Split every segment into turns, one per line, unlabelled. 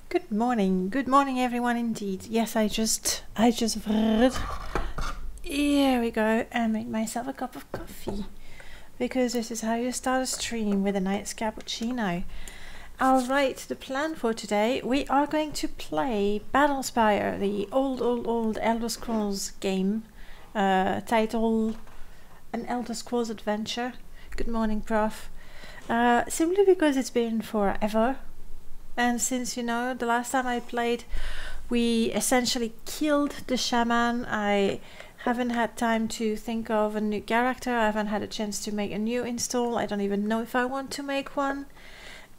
Good morning everyone indeed. Yes, I just here we go and make myself a cup of coffee because this is how you start a stream with a nice cappuccino. Alright, the plan for today, we are going to play Battlespire, the old Elder Scrolls game, title An Elder Scrolls Adventure. Good morning, Prof. Simply because it's been forever. And since, you know, the last time I played, we essentially killed the shaman. I haven't had time to think of a new character. I haven't had a chance to make a new install. I don't even know if I want to make one.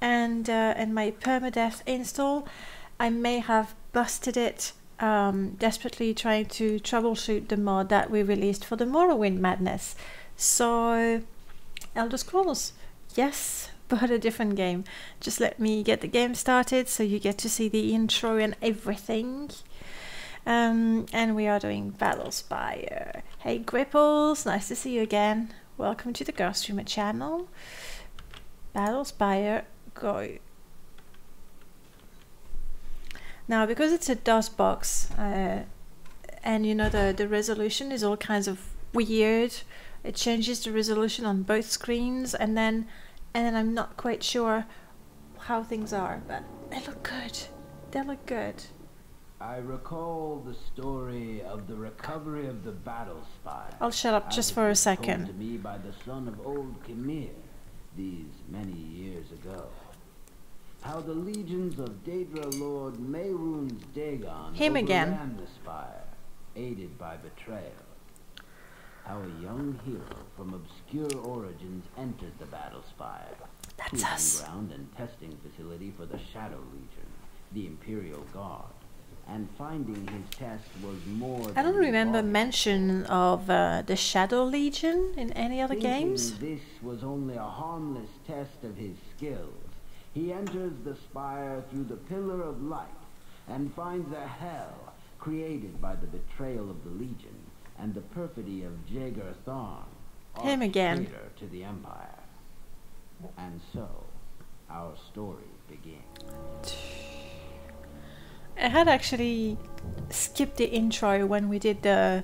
And my permadeath install, I may have busted it, desperately trying to troubleshoot the mod that we released for the Morrowind madness. So, Elder Scrolls, yes, but a different game. Just let me get the game started so you get to see the intro and everything. And we are doing Battlespire. Hey Gripples, nice to see you again. Welcome to the Girl Streamer channel. Battlespire, go. Now, because it's a DOS box, and you know the resolution is all kinds of weird. It changes the resolution on both screens, and then I'm not quite sure how things are, but they look good. They look good.
I recall the story of the recovery of the Battlespire.
I'll shut up just for a second.
Told to me by the son of old Khmer these many years ago. How the legions of Daedra Lord Mehrunes Dagon overran the spire, aided by betrayal. How a young hero from obscure origins entered the Battlespire,
That's us.
Ground and testing facility for the Shadow Legion, the Imperial Guard, and finding his test was more.
I don't remember mention of the Shadow Legion in any other games.
This was only a harmless test of his skills. He enters the spire through the Pillar of Light and finds a hell created by the betrayal of the Legion and the perfidy of Jaeger Tharn,
Him again.
traitor to the Empire. And so, our story begins.
I had actually skipped the intro when we did the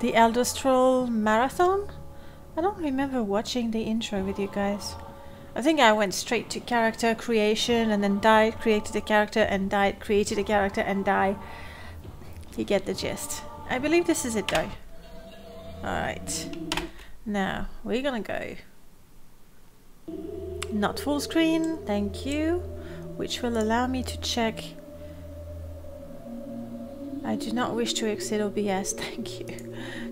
Elder Scroll marathon. I don't remember watching the intro with you guys. I think I went straight to character creation and then died, created a character and died, created a character and died. You get the gist. I believe this is it though. Alright. Now, we're gonna go. Not full screen, thank you. Which will allow me to check. I do not wish to exit OBS, thank you.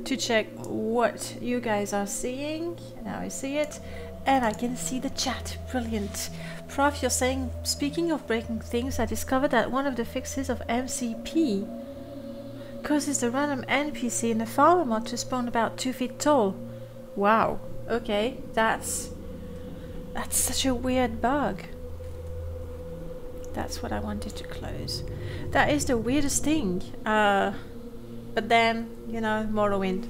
To check what you guys are seeing. Now I see it. And I can see the chat. Brilliant. Prof, you're saying, speaking of breaking things, I discovered that one of the fixes of MCP causes the random NPC in the farmer mod to spawn about 2 feet tall. Wow. Okay, that's such a weird bug. That's what I wanted to close. That is the weirdest thing. But then, you know, Morrowind.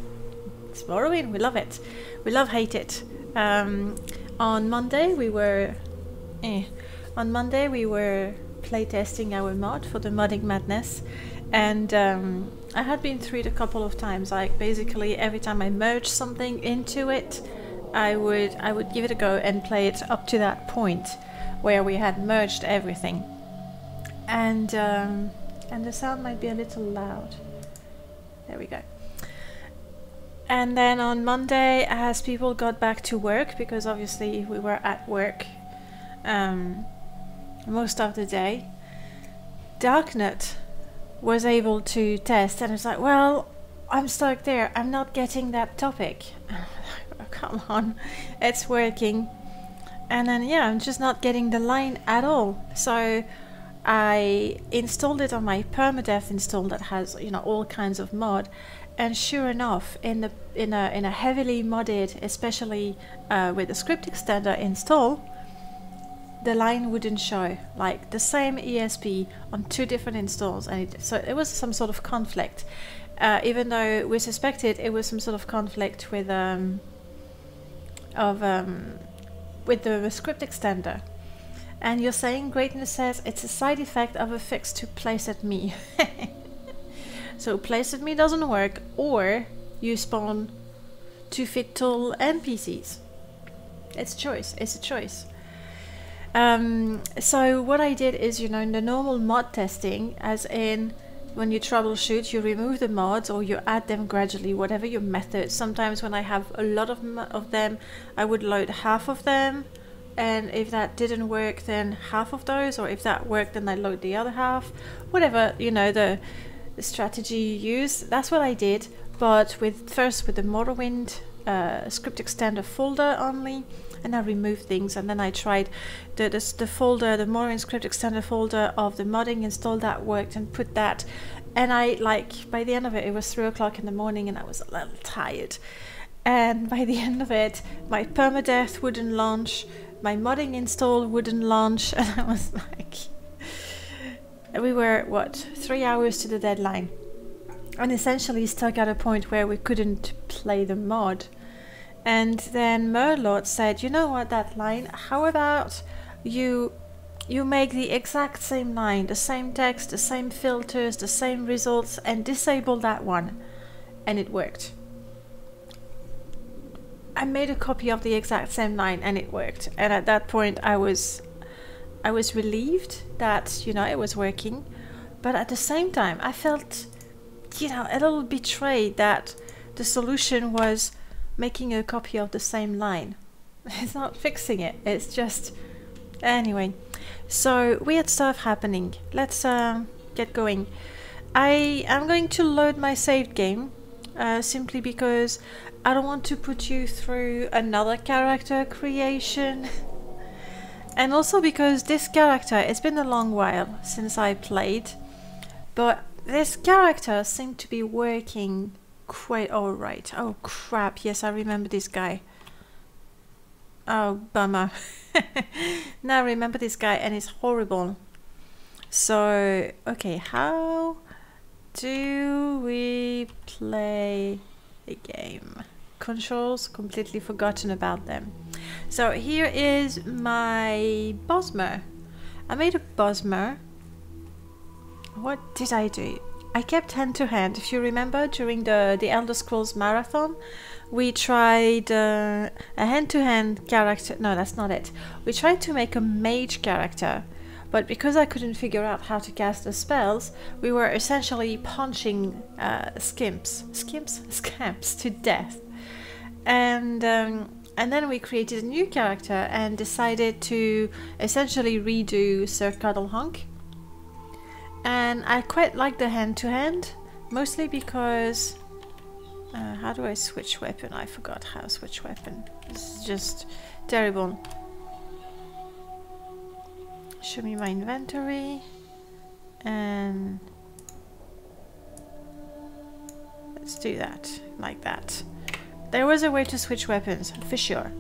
It's Morrowind, we love it. We love hate it. On Monday we were playtesting our mod for the modding madness, and I had been through it a couple of times. Like basically every time I merged something into it, I would give it a go and play it up to that point where we had merged everything. And the sound might be a little loud. There we go. And then on Monday, as people got back to work, because obviously we were at work most of the day, Darknet was able to test, and it's like, well, I'm stuck there, I'm not getting that topic. Oh, come on, it's working. And then yeah, I'm just not getting the line at all. So I installed it on my permadeath install that has, you know, all kinds of mod. And sure enough, in a heavily modded, especially with the script extender install, the line wouldn't show. Like the same ESP on 2 different installs, and so it was some sort of conflict. Even though we suspected it was some sort of conflict with the script extender. And you're saying greatness says it's a side effect of a fix to place at me. So place at me doesn't work, or you spawn 2 feet tall NPCs. It's a choice. It's a choice. So what I did is, you know, in the normal mod testing, as in when you troubleshoot, you remove the mods or you add them gradually, whatever your method. Sometimes when I have a lot of them, I would load half of them. And if that didn't work, then half of those, or if that worked, then I load the other half. Whatever, you know, the strategy you use. That's what I did, but first with the Morrowind script extender folder only, and I removed things, and then I tried the folder, the Morrowind script extender folder of the modding, installed that, worked, and put that. And I, like, by the end of it, it was 3 o'clock in the morning, and I was a little tired. And by the end of it, my permadeath wouldn't launch. My modding install wouldn't launch, and I was like, we were, what, 3 hours to the deadline, and essentially stuck at a point where we couldn't play the mod. And then Murlord said, you know what, that line, how about you make the exact same line, the same text, the same filters, the same results, and disable that one. And it worked. I made a copy of the exact same line and it worked. And at that point I was relieved that, you know, it was working. But at the same time I felt, you know, a little betrayed that the solution was making a copy of the same line. It's not fixing it, it's just... Anyway, so weird stuff happening. Let's get going. I am going to load my saved game, simply because I don't want to put you through another character creation. And also because this character, it's been a long while since I played, but this character seemed to be working quite alright. Oh crap, yes, I remember this guy. Oh, bummer. Now I remember this guy and it's horrible. So, okay, how do we play a game? Controls, completely forgotten about them. So here is my Bosmer. I made a Bosmer. What did I do? I kept hand to hand. If you remember, during the Elder Scrolls marathon, we tried a hand-to-hand character. No, that's not it. We tried to make a mage character, but because I couldn't figure out how to cast the spells, we were essentially punching scamps to death. And then we created a new character and decided to essentially redo Sir Cuddlehunk. And I quite like the hand-to-hand, mostly because... how do I switch weapon? I forgot how to switch weapon. It's just terrible. Show me my inventory. And... let's do that, like that. There was a way to switch weapons, for sure.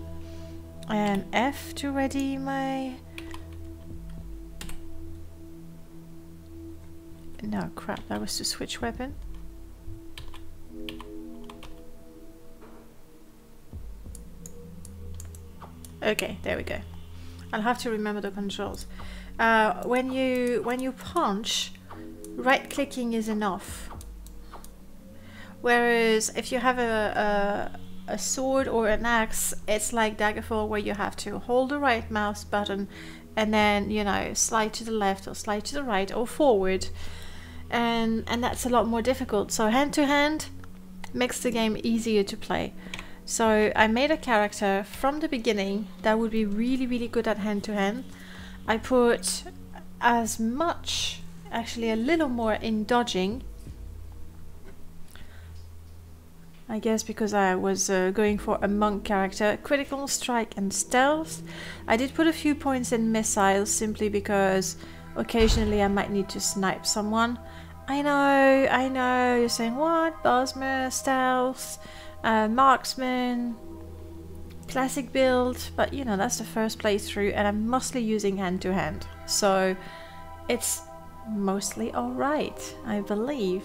And F to ready my... No, crap, that was to switch weapon. Okay, there we go. I'll have to remember the controls. When you punch, right-clicking is enough. Whereas if you have a sword or an axe, it's like Daggerfall, where you have to hold the right mouse button and then, you know, slide to the left or slide to the right or forward. And that's a lot more difficult. So hand-to-hand makes the game easier to play. So I made a character from the beginning that would be really, really good at hand-to-hand. I put as much, actually a little more, in dodging. I guess because I was going for a monk character. Critical strike and stealth. I did put a few points in missiles simply because occasionally I might need to snipe someone. I know, you're saying, what? Bosmer, stealth, marksman, classic build, but you know, that's the first playthrough and I'm mostly using hand-to-hand. So it's mostly alright, I believe.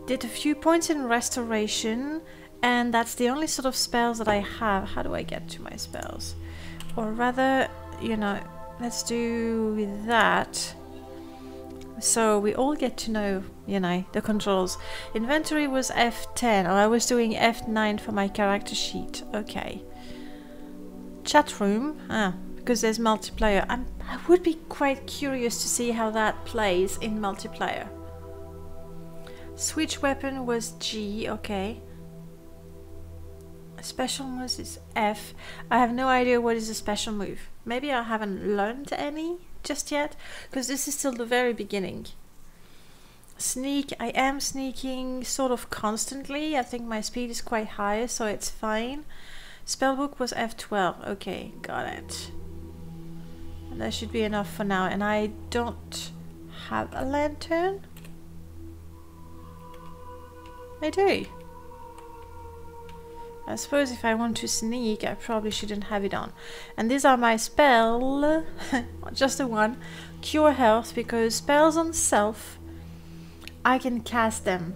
Did a few points in restoration, and that's the only sort of spells that I have. How do I get to my spells? Or rather, you know, let's do that. So we all get to know, you know, the controls. Inventory was F10. Oh, I was doing F9 for my character sheet. Okay. Chat room. Because there's multiplayer. I would be quite curious to see how that plays in multiplayer. Switch weapon was G. Okay. Special move is F. I have no idea what is a special move. Maybe I haven't learned any just yet, because this is still the very beginning. Sneak, I am sneaking sort of constantly. I think my speed is quite high, so it's fine. Spellbook was F12. Okay, got it. And that should be enough for now. And I don't have a lantern. I do. I suppose if I want to sneak, I probably shouldn't have it on. And these are my spell, just the one, cure health, because spells on self, I can cast them.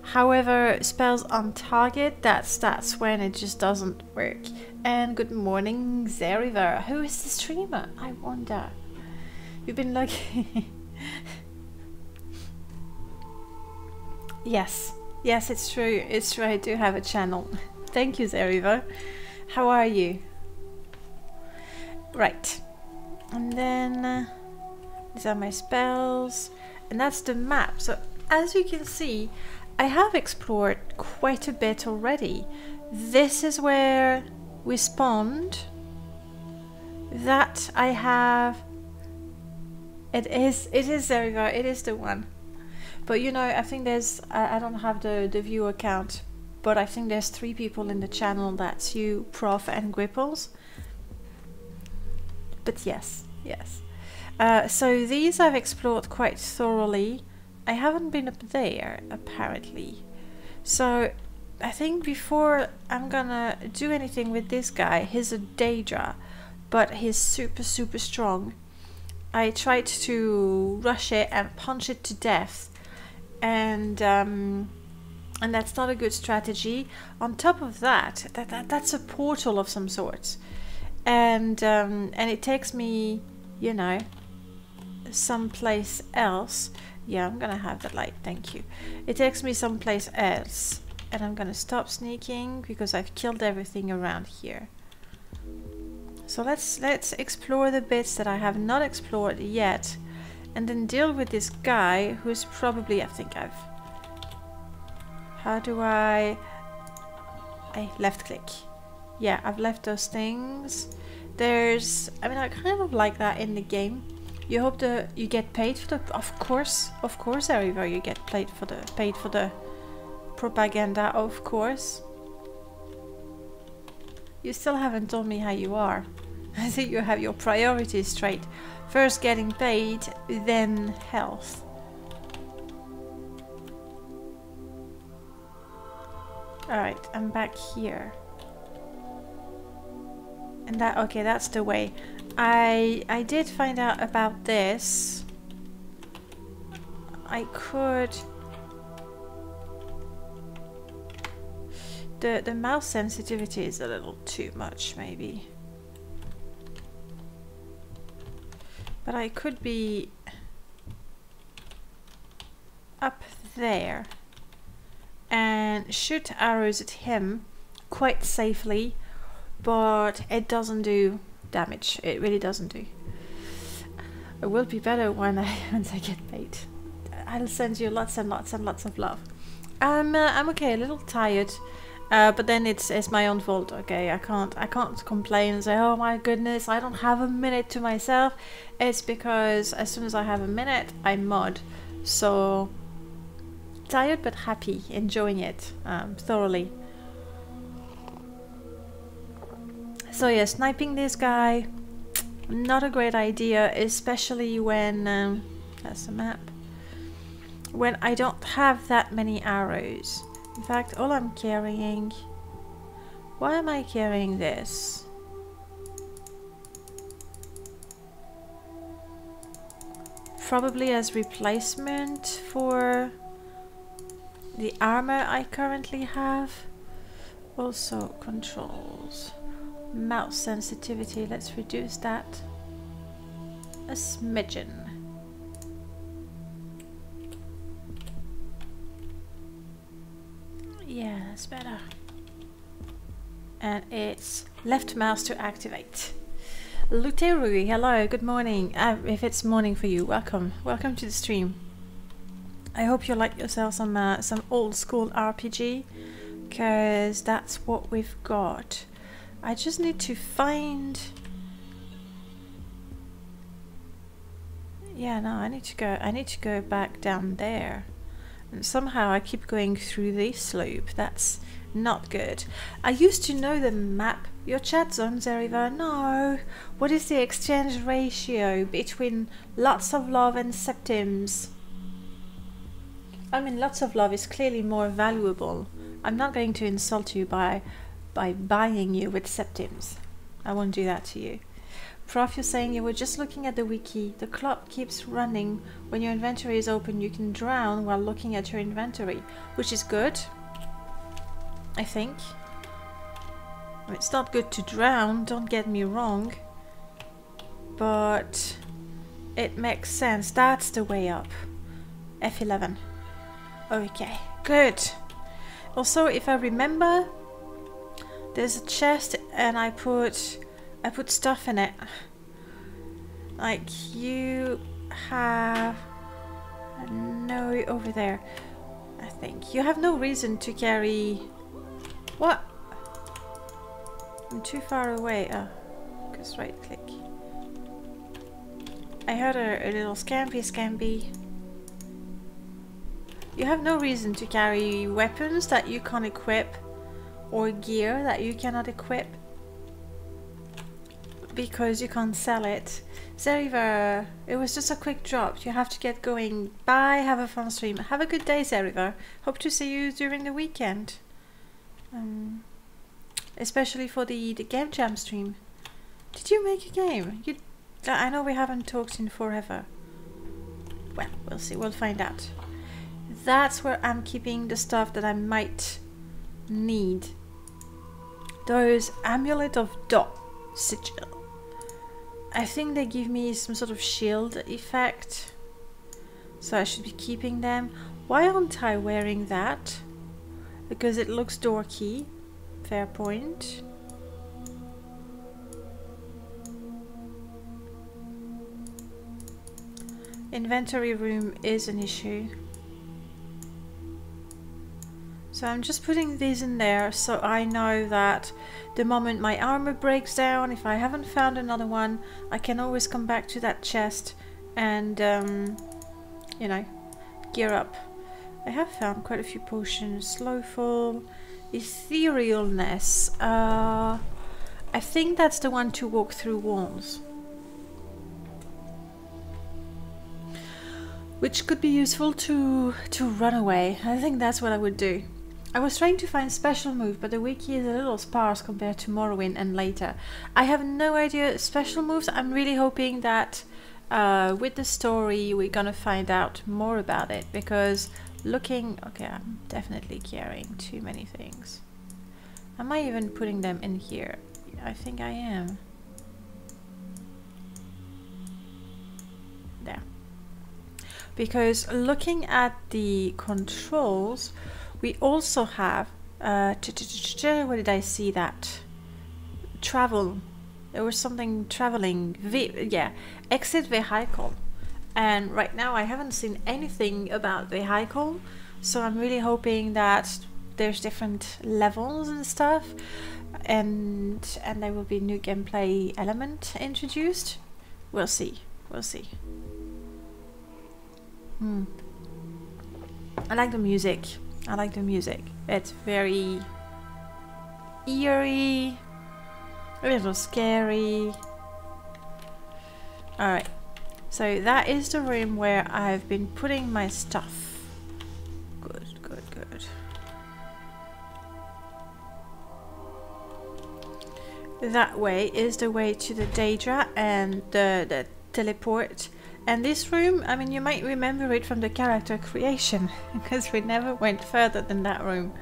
However, spells on target, that's when it just doesn't work. And good morning, Zeriver. Who is the streamer? I wonder. You've been lucky. Yes, it's true. It's true. I do have a channel. Thank you, Zeriva. How are you? Right. And then these are my spells. And that's the map. So as you can see, I have explored quite a bit already. This is where we spawned. That I have... It is Zeriva. It is the one. But you know, I think there's... I don't have the viewer count. But I think there's 3 people in the channel. That's you, Prof, and Gripples. But yes. So these I've explored quite thoroughly. I haven't been up there, apparently. So I think before I'm gonna do anything with this guy, he's a Daedra, but he's super strong. I tried to rush it and punch it to death. And that's not a good strategy. On top of that, that's a portal of some sort, and it takes me, you know, someplace else. Yeah, I'm gonna have that light. Thank you. It takes me someplace else, and I'm gonna stop sneaking because I've killed everything around here. So let's explore the bits that I have not explored yet, and then deal with this guy who's probably, I think I've... How do I left click? Yeah, I've left those things. There's, I mean, I kind of like that in the game. You hope you get paid for the, of course, everywhere you get paid for the propaganda, of course. You still haven't told me how you are. I think you have your priorities straight. First getting paid, then health. Alright, I'm back here. And that, okay, that's the way. I did find out about this. I could... The mouse sensitivity is a little too much, maybe. But I could be up there and shoot arrows at him quite safely, but it doesn't do damage. It really doesn't do. It will be better when once I get paid. I'll send you lots and lots and lots of love. I'm okay, a little tired, but then it's my own fault. Okay, I can't complain and say, oh my goodness, I don't have a minute to myself. It's because as soon as I have a minute, I mod. So tired but happy, enjoying it thoroughly. So yeah, sniping this guy, not a great idea, especially when that's the map. When I don't have that many arrows. In fact, all I'm carrying... Why am I carrying this? Probably as replacement for the armor I currently have. Also controls. Mouse sensitivity, let's reduce that. a smidgen. Yeah, that's better. And it's left mouse to activate. Luterui, hello, good morning. If it's morning for you, welcome. Welcome to the stream. I hope you like yourself some old school RPG, because that's what we've got. I just need to find... Yeah, no, I need to go back down there. And somehow I keep going through this loop. That's not good. I used to know the map. Your chat zone, Zeriva. No. What is the exchange ratio between lots of love and septims? I mean, lots of love is clearly more valuable. I'm not going to insult you by buying you with septims. I won't do that to you. Prof, you're saying you were just looking at the wiki. The clock keeps running. When your inventory is open, you can drown while looking at your inventory, which is good, I think. I mean, it's not good to drown, don't get me wrong, but it makes sense. That's the way up. F11. Okay, good. Also, if I remember, there's a chest and I put stuff in it. Like, you have no over there. I think you have no reason to carry. What? I'm too far away. Oh, just right click. I heard a little scampi. You have no reason to carry weapons that you can't equip or gear that you cannot equip, because you can't sell it. Zeriver, it was just a quick drop. You have to get going. Bye, have a fun stream. Have a good day, Zeriver. Hope to see you during the weekend. Especially for the Game Jam stream. Did you make a game? I know we haven't talked in forever. Well, we'll see. We'll find out. That's where I'm keeping the stuff that I might need. Those Amulet of Dot Sigil. I think they give me some sort of shield effect, so I should be keeping them. Why aren't I wearing that? Because it looks dorky. Fair point. Inventory room is an issue. So I'm just putting these in there so I know that the moment my armor breaks down, if I haven't found another one, I can always come back to that chest and, you know, gear up. I have found quite a few potions. Slowful, etherealness. I think that's the one to walk through walls, which could be useful to run away. I think that's what I would do. I was trying to find special move, but the wiki is a little sparse compared to Morrowind and later. I have no idea special moves. I'm really hoping that with the story we're gonna find out more about it, because looking... Okay, I'm definitely carrying too many things. Am I even putting them in here? I think I am. There. Because looking at the controls, we also have, where did I see that? Travel. There was something traveling. Yeah, exit vehicle. And right now I haven't seen anything about vehicle, so I'm really hoping that there's different levels and stuff, and there will be new gameplay element introduced. We'll see. We'll see. I like the music. I like the music. It's very eerie, a little scary. Alright, so that is the room where I've been putting my stuff. Good, good, good. That way is the way to the Daedra and the teleport. And this room, I mean, you might remember it from the character creation, because we never went further than that room.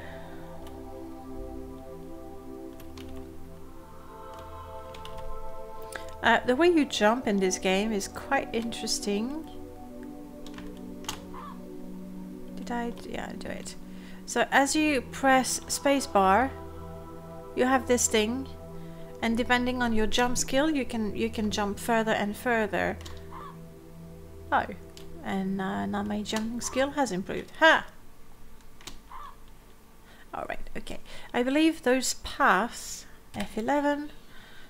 The way you jump in this game is quite interesting. Yeah, do it. So as you press spacebar, you have this thing, and depending on your jump skill, you can jump further and further. Oh, and now my jumping skill has improved. Ha! All right, okay. I believe those paths, F11,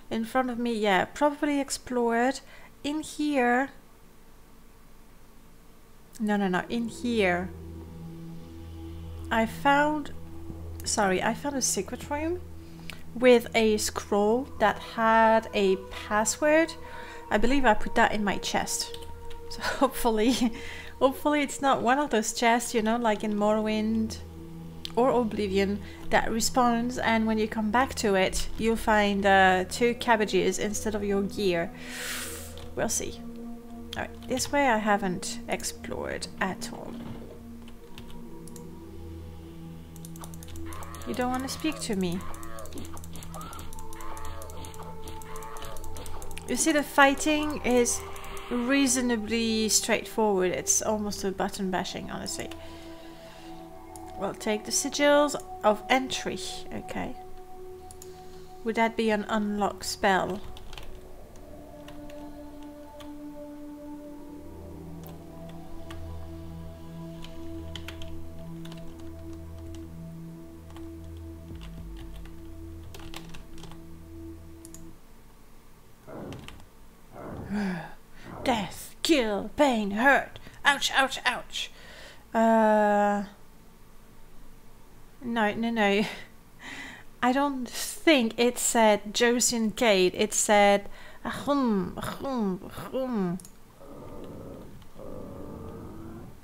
in front of me, yeah, probably explored. In here. No, in here. I found a secret room with a scroll that had a password. I believe I put that in my chest. So hopefully it's not one of those chests, you know, like in Morrowind or Oblivion, that respawns, and when you come back to it, you'll find 2 cabbages instead of your gear. We'll see. Alright, this way I haven't explored at all. You don't want to speak to me. You see, the fighting is reasonably straightforward. It's almost a button bashing, honestly. We'll take the sigils of entry. Okay. Would that be an unlock spell? Death, kill, pain, hurt. Ouch, ouch, ouch. No. I don't think it said Josian Cade. It said ahum, ahum, ahum.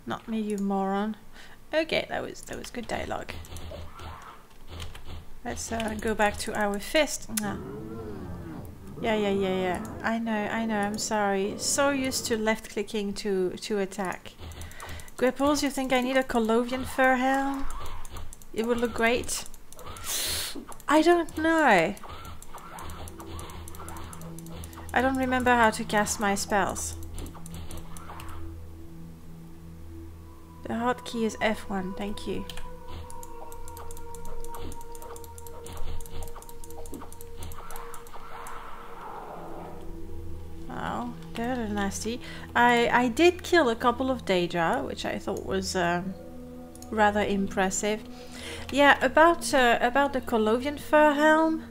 Not me, you moron. Okay, that was good dialogue. Let's go back to our fist. Yeah. I know. I'm sorry. So used to left clicking to attack. Gripples, you think I need a Colovian fur helm? It would look great. I don't know. I don't remember how to cast my spells. The hotkey is F1, thank you. Oh, they're nasty. I did kill a couple of Daedra, which I thought was rather impressive. Yeah, about the Colovian fur helm.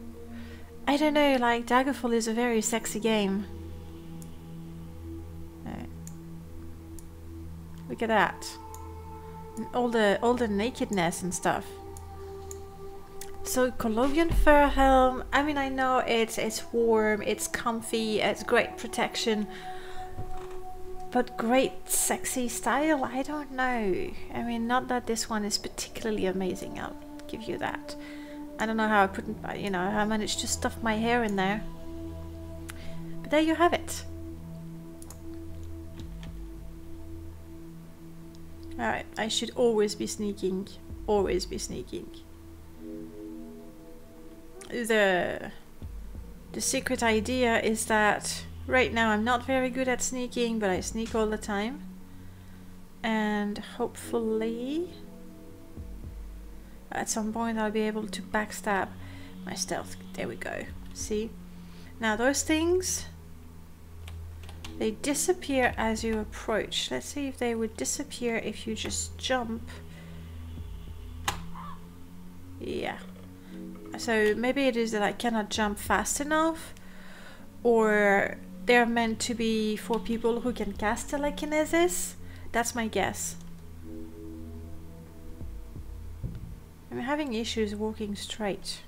I don't know, like Daggerfall is a very sexy game. Look at that. And all the nakedness and stuff. So Colovian fur helm, I mean, I know it's warm, it's comfy, it's great protection, but great sexy style, I don't know. I mean, not that this one is particularly amazing, I'll give you that. I don't know how I put, you know, how I managed to stuff my hair in there. But there you have it. Alright, I should always be sneaking. Always be sneaking. The secret idea is that right now I'm not very good at sneaking, but I sneak all the time. And hopefully at some point I'll be able to backstab my stealth. There we go. See? Now those things, they disappear as you approach. Let's see if they would disappear if you just jump. Yeah. So maybe it is that I cannot jump fast enough, or they're meant to be for people who can cast telekinesis. That's my guess. I'm having issues walking straight.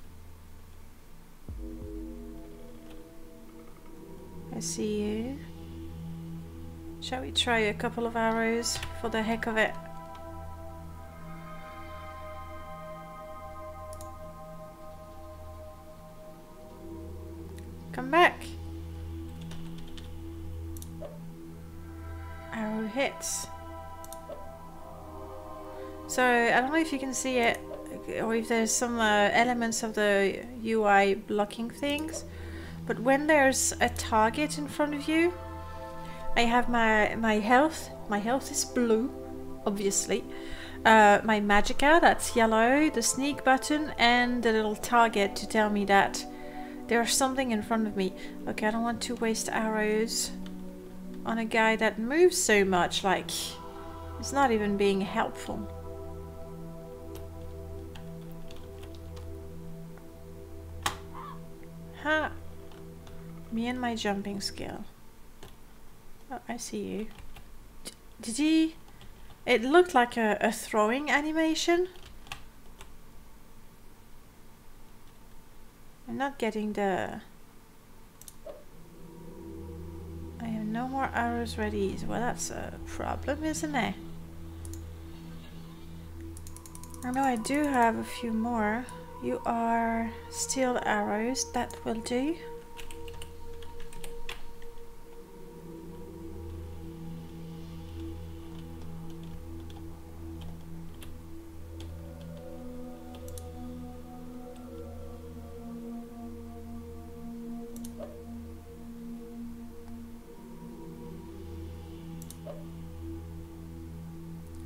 I see you. Shall we try a couple of arrows for the heck of it? Come back. Arrow hits. So I don't know if you can see it, or if there's some elements of the UI blocking things, but when there's a target in front of you, I have my health. My health is blue, obviously. My magicka, that's yellow. The sneak button and the little target to tell me that there's something in front of me. Okay, I don't want to waste arrows on a guy that moves so much. Like, it's not even being helpful. Ha! Me and my jumping skill. Oh, I see you. Did he... It looked like a throwing animation. I'm not getting the... I have no more arrows ready. Well, that's a problem, isn't it? I know I do have a few more. You are steel arrows. That will do.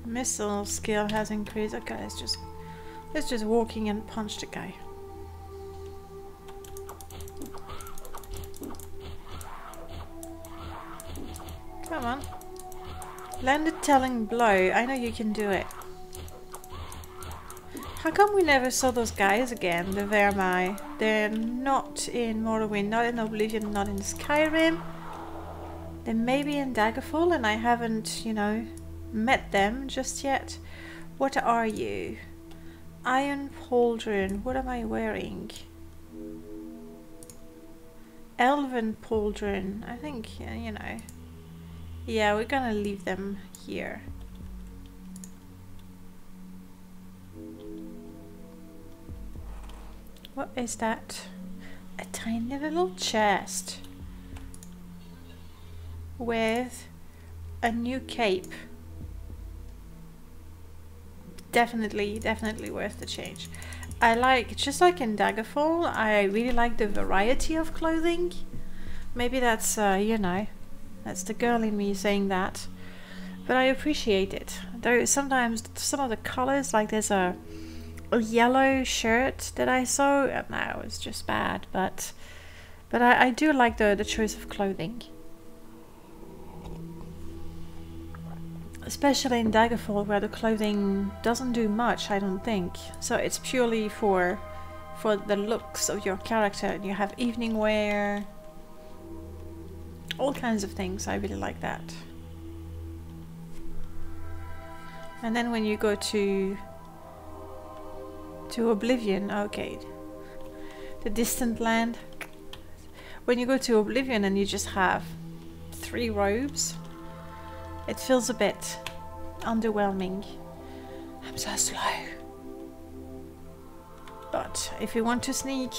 Missile skill has increased. Okay, let's just walking and punch the guy. Come on. Land a telling blow. I know you can do it. How come we never saw those guys again? The Vermai. They're not in Morrowind, not in Oblivion, not in Skyrim. They may be in Daggerfall and I haven't, you know, met them just yet. What are you? Iron pauldron. What am I wearing? Elven pauldron. I think, you know. Yeah, we're gonna leave them here. What is that? A tiny little chest with a new cape. Definitely worth the change. I like, just like in Daggerfall, I really like the variety of clothing. Maybe that's, you know, that's the girl in me saying that. But I appreciate it. Though sometimes some of the colors, like there's a yellow shirt that I saw, and that was just bad. But I do like the choice of clothing. Especially in Daggerfall, where the clothing doesn't do much, I don't think. So it's purely for the looks of your character, and you have evening wear, all kinds of things. I really like that. And then when you go to Oblivion, okay, the distant land. When you go to Oblivion and you just have 3 robes, it feels a bit underwhelming. I'm so slow. But if you want to sneak,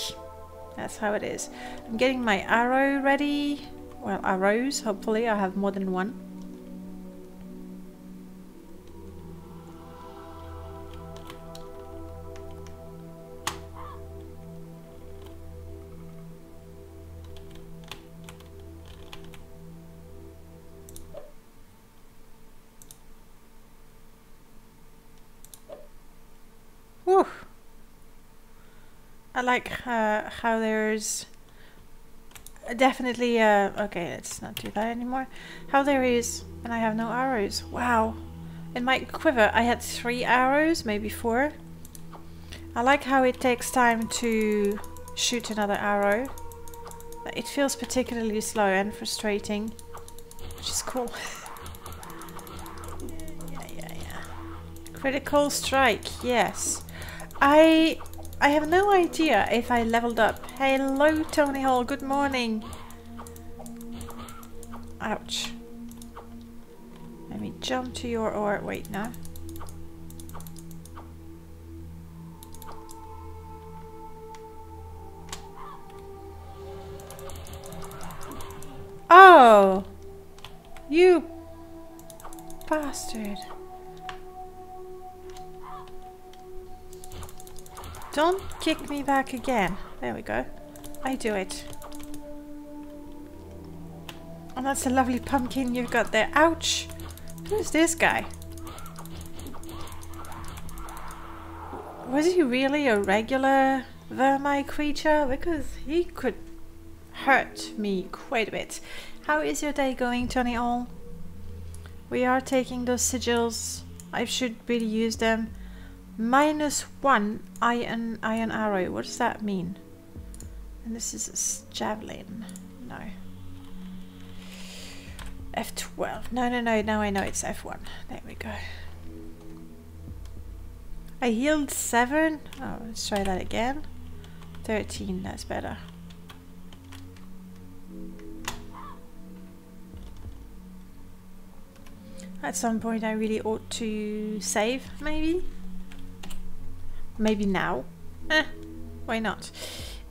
that's how it is. I'm getting my arrow ready. Well, arrows, hopefully I have more than one. Whew. I like how there's definitely okay, let's not do that anymore. How there is, and I have no arrows. Wow. In my quiver I had 3 arrows, maybe 4. I like how it takes time to shoot another arrow. It feels particularly slow and frustrating, which is cool. Yeah. Critical strike, yes. I have no idea if I leveled up. Hello, Tony Hall. Good morning. Ouch. Let me jump to your ore. Wait, no. Oh! You bastard. Don't kick me back again. There we go. I do it. that's a lovely pumpkin you've got there. Ouch! Who's this guy? Was he really a regular vermi creature? Because he could hurt me quite a bit. How is your day going, Johnny All? We are taking those sigils. I should really use them. -1 iron arrow. What does that mean? And this is a javelin. No. F12. No. Now I know it's F1. There we go. I healed 7. Oh, let's try that again. 13. That's better. At some point I really ought to save, maybe? Maybe now? Why not?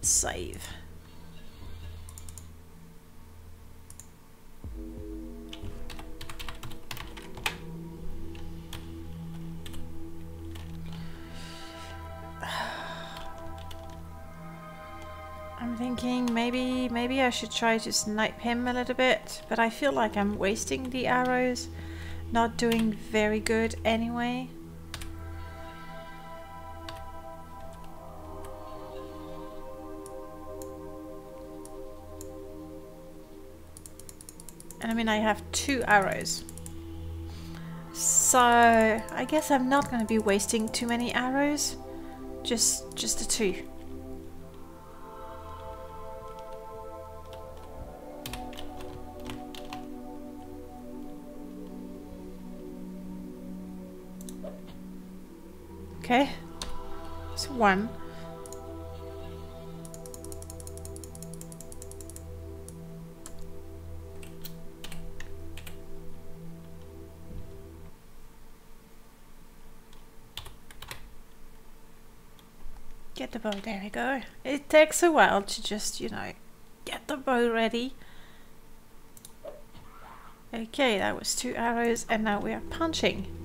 Save. I'm thinking maybe I should try to snipe him a little bit, but I feel like I'm wasting the arrows. Not doing very good anyway. And I mean, I have 2 arrows. So I guess I'm not going to be wasting too many arrows. Just the 2. Okay, it's 1. Get the bow, there we go. It takes a while to just, you know, get the bow ready. Okay, that was 2 arrows and now we are punching.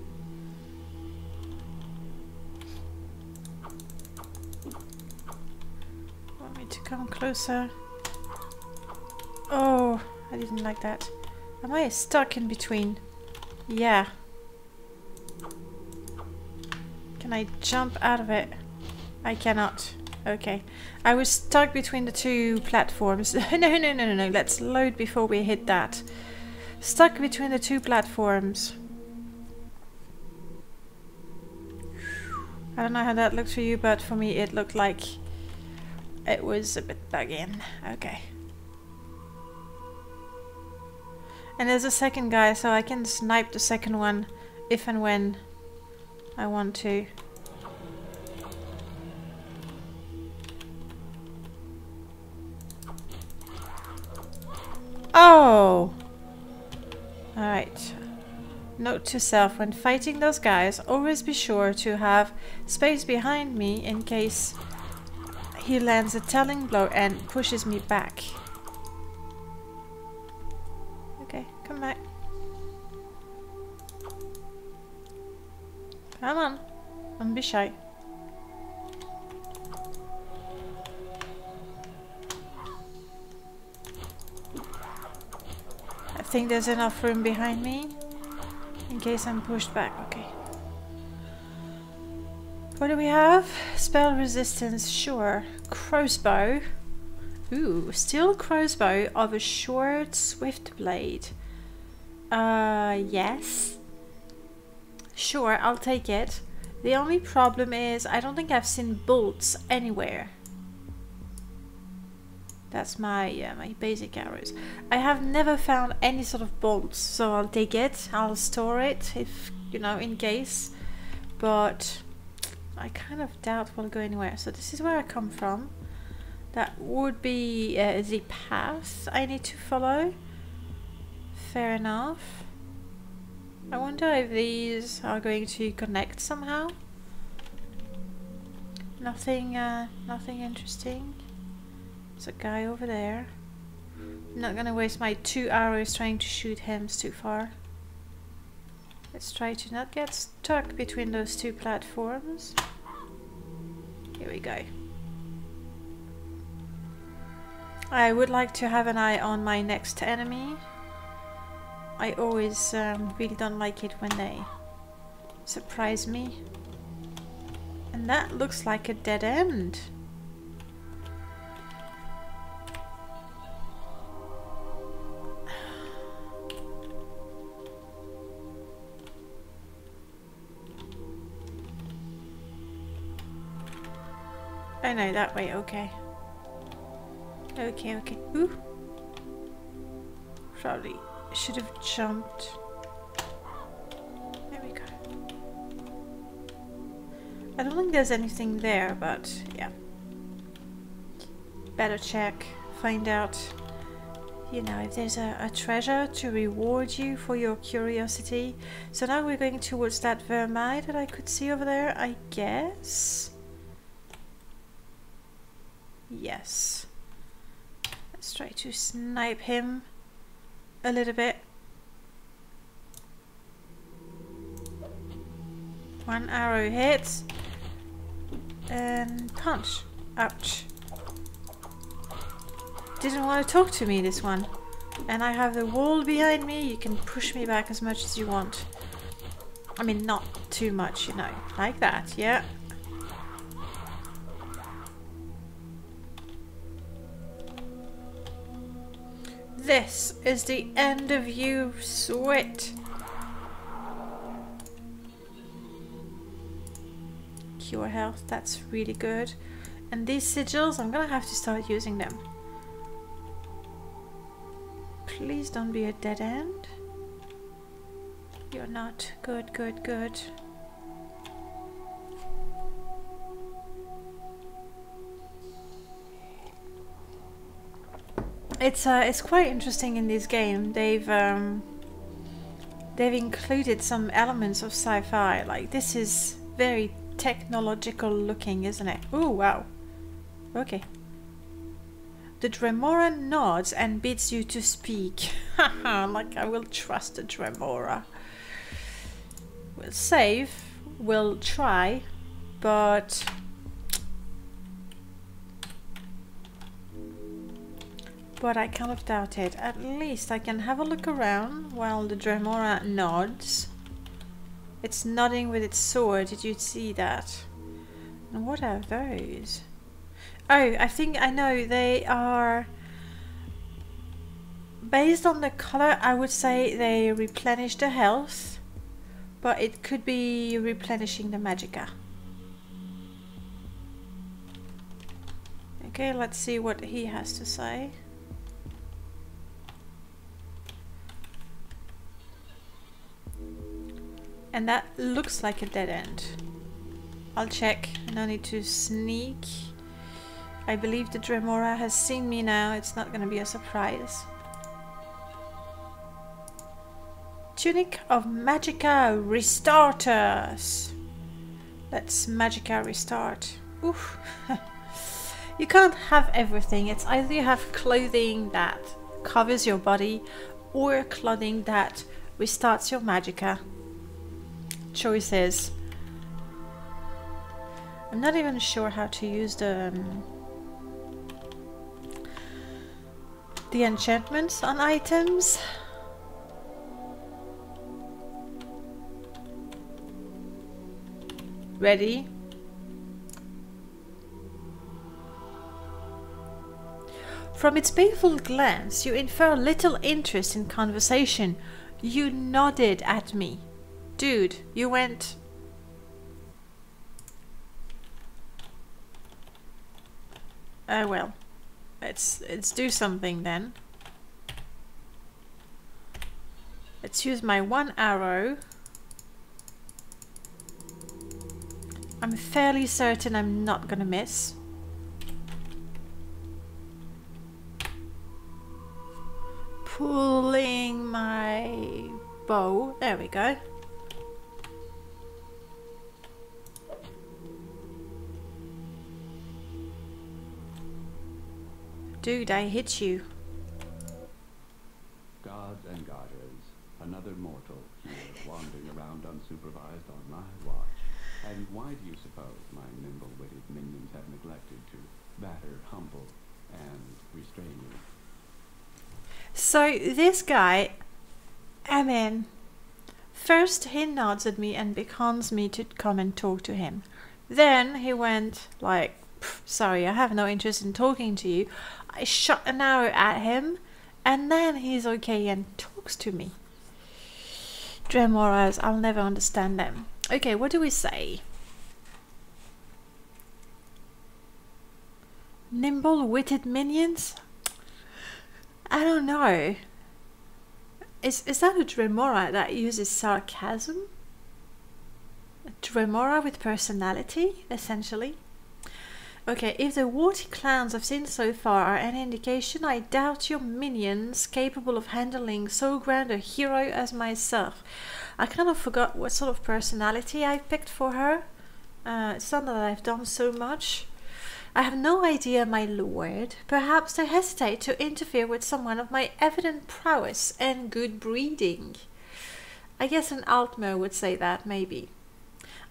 Come closer. Oh, I didn't like that. Am I stuck in between? Yeah. Can I jump out of it? I cannot. Okay. I was stuck between the 2 platforms. No. Let's load before we hit that. Stuck between the 2 platforms. I don't know how that looked for you, but for me it looked like it was a bit bugging. Okay. And there's a second guy, so I can snipe the second one if and when I want to. Oh! Alright. Note to self, when fighting those guys, always be sure to have space behind me in case he lands a telling blow and pushes me back. Okay, come back. Come on. Don't be shy. I think there's enough room behind me in case I'm pushed back. Okay. What do we have? Spell resistance, sure. Crossbow. Ooh, steel crossbow of a short, swift blade. Yes. Sure, I'll take it. The only problem is I don't think I've seen bolts anywhere. That's my my basic arrows. I have never found any sort of bolts, so I'll take it. I'll store it if, you know, in case. But I kind of doubt we'll go anywhere. So this is where I come from. That would be the path I need to follow. Fair enough. I wonder if these are going to connect somehow. Nothing, nothing interesting. There's a guy over there. I'm not gonna waste my 2 arrows trying to shoot him, it's too far. Let's try to not get stuck between those 2 platforms. Here we go. I would like to have an eye on my next enemy. I always really don't like it when they surprise me. And that looks like a dead end. Oh no, that way, okay. Okay. Ooh. Probably should have jumped. There we go. I don't think there's anything there, but yeah. Better check, find out, you know, if there's a treasure to reward you for your curiosity. So now we're going towards that vermine that I could see over there, I guess. Yes. Let's try to snipe him a little bit. One arrow hits. And punch. Ouch. Didn't want to talk to me, this one. And I have the wall behind me. You can push me back as much as you want. I mean, not too much, you know. Like that, yeah. This is the end of you, sweat. Cure health, that's really good. And these sigils, I'm gonna have to start using them. Please don't be a dead end. You're not. Good. It's quite interesting in this game. They've included some elements of sci-fi. Like, this is very technological looking, isn't it? Oh wow. Okay. The Dremora nods and bids you to speak. Haha, like I will trust the Dremora. We'll save, we'll try, but I kind of doubt it. At least I can have a look around while the Dremora nods. It's nodding with its sword. Did you see that? And what are those? Oh, I think I know. They are... Based on the color, I would say they replenish the health. But it could be replenishing the magicka. Okay, let's see what he has to say. And that looks like a dead end. I'll check. No need to sneak. I believe the Dremora has seen me now. It's not going to be a surprise. Tunic of Magicka Restarters. Let's Magicka restart. Oof. You can't have everything. It's either you have clothing that covers your body or clothing that restarts your Magicka. Choices. I'm not even sure how to use the enchantments on items. Ready? From its baleful glance, you infer little interest in conversation. You nodded at me. Dude, you went... Oh well. Let's do something then. Let's use my one arrow. I'm fairly certain I'm not gonna miss. Pulling my bow. There we go. Dude, I hit you.
Gods and goddess, another mortal here wandering around unsupervised on my watch. And why do you suppose my nimble-witted minions have neglected to batter, humble, and restrain you?
So this guy I mean, first he nods at me and beckons me to come and talk to him. Then he went like, sorry, I have no interest in talking to you. I shot an arrow at him, and then he's okay and talks to me. Dremoras, I'll never understand them. Okay, what do we say? Nimble-witted minions? I don't know. Is that a Dremora that uses sarcasm? A Dremora with personality, essentially? Okay, if the warty clowns I've seen so far are any indication, I doubt your minions capable of handling so grand a hero as myself. I kind of forgot what sort of personality I picked for her. It's not that I've done so much. I have no idea, my lord. Perhaps I hesitate to interfere with someone of my evident prowess and good breeding. I guess an Altmer would say that, maybe.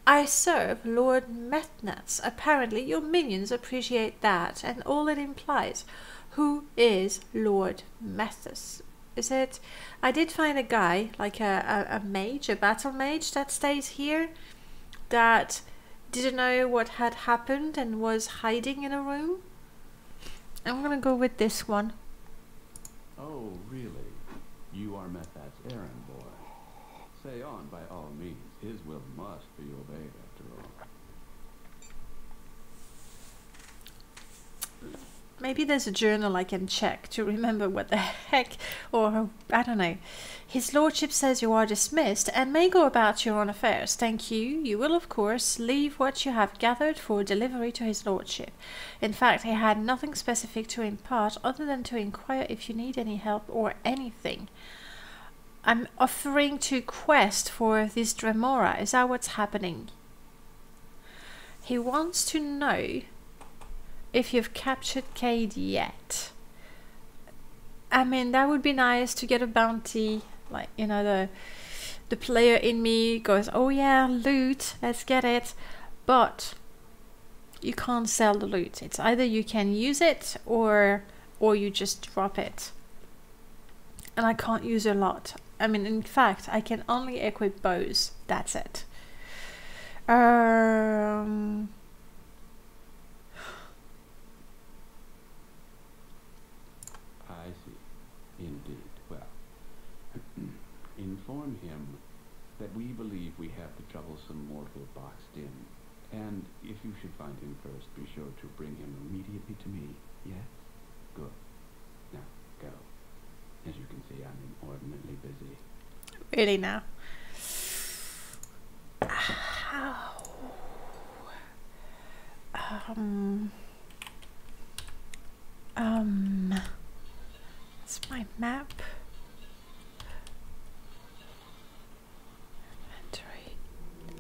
I serve Lord Methnats. Apparently your minions appreciate that and all it implies. Who is Lord Methus? Is it? I did find a guy, like a mage, a battle mage that stays here, that didn't know what had happened and was hiding in a room. I'm gonna go with this one.
Oh, really? You are Methat's errand boy. Say on by all means. His will must be obeyed after all.
Maybe there's a journal I can check to remember what the heck, or I don't know. His lordship says you are dismissed and may go about your own affairs. Thank you. You will, of course, leave what you have gathered for delivery to his lordship. In fact, he had nothing specific to impart other than to inquire if you need any help or anything. I'm offering to quest for this Dremora. Is that what's happening? He wants to know if you've captured Cade yet. I mean, that would be nice to get a bounty. Like, you know, the player in me goes, oh yeah, loot, let's get it. But you can't sell the loot. It's either you can use it or you just drop it. And I can't use a lot. I mean, in fact, I can only equip bows. That's it.
I see. Indeed. Well, inform him that we believe we have the troublesome mortal boxed in. And if you should find him first, be sure to bring him immediately to me. Yes? Good. Now, go. As you can see, I'm inordinately busy.
Really now? How? It's my map. Inventory.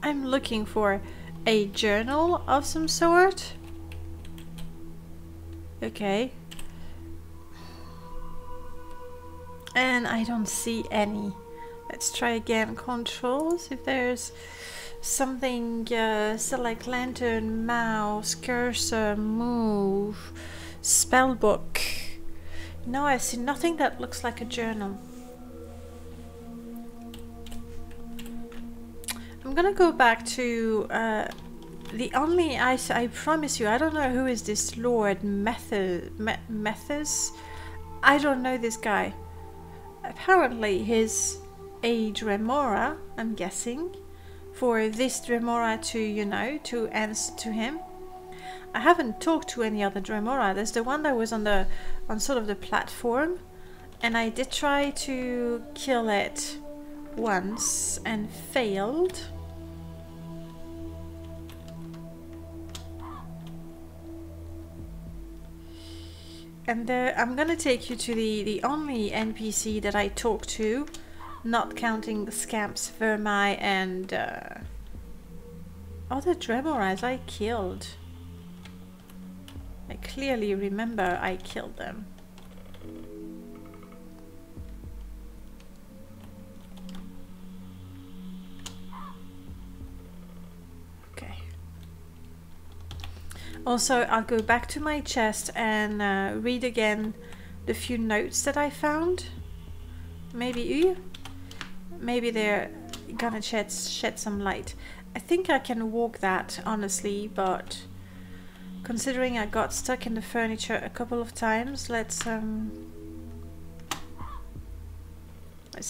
I'm looking for a journal of some sort. Okay. And I don't see any. Let's try again. Controls. If there's something, select lantern, mouse, cursor, move, spellbook. No, I see nothing that looks like a journal. I'm gonna go back to the only I promise you, I don't know who is this Lord Methus. I don't know this guy. Apparently he's a Dremora, I'm guessing, for this Dremora to, you know, to answer to him. I haven't talked to any other Dremora. There's the one that was on sort of the platform, and I did try to kill it once and failed. And I'm gonna take you to the only NPC that I talked to, not counting the scamps, vermi, and other Dremoras I killed. I clearly remember I killed them. Okay. Also, I'll go back to my chest and read again the few notes that I found. Maybe maybe they're gonna shed some light. I think I can walk that, honestly, but considering I got stuck in the furniture a couple of times, let's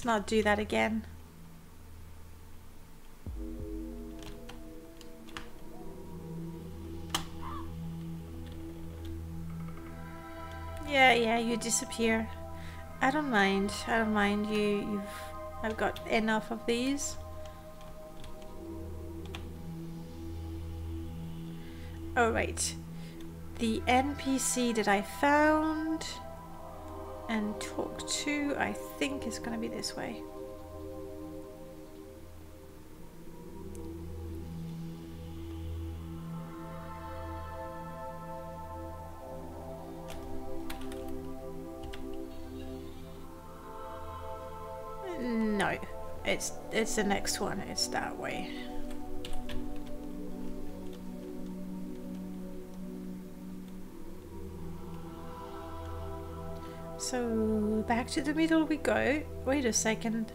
not do that again. Yeah, you disappear. I don't mind. I don't mind. I've got enough of these. Oh right. The NPC that I found and talked to, I think is gonna be this way. No, it's the next one. It's that way. So back to the middle we go. Wait a second.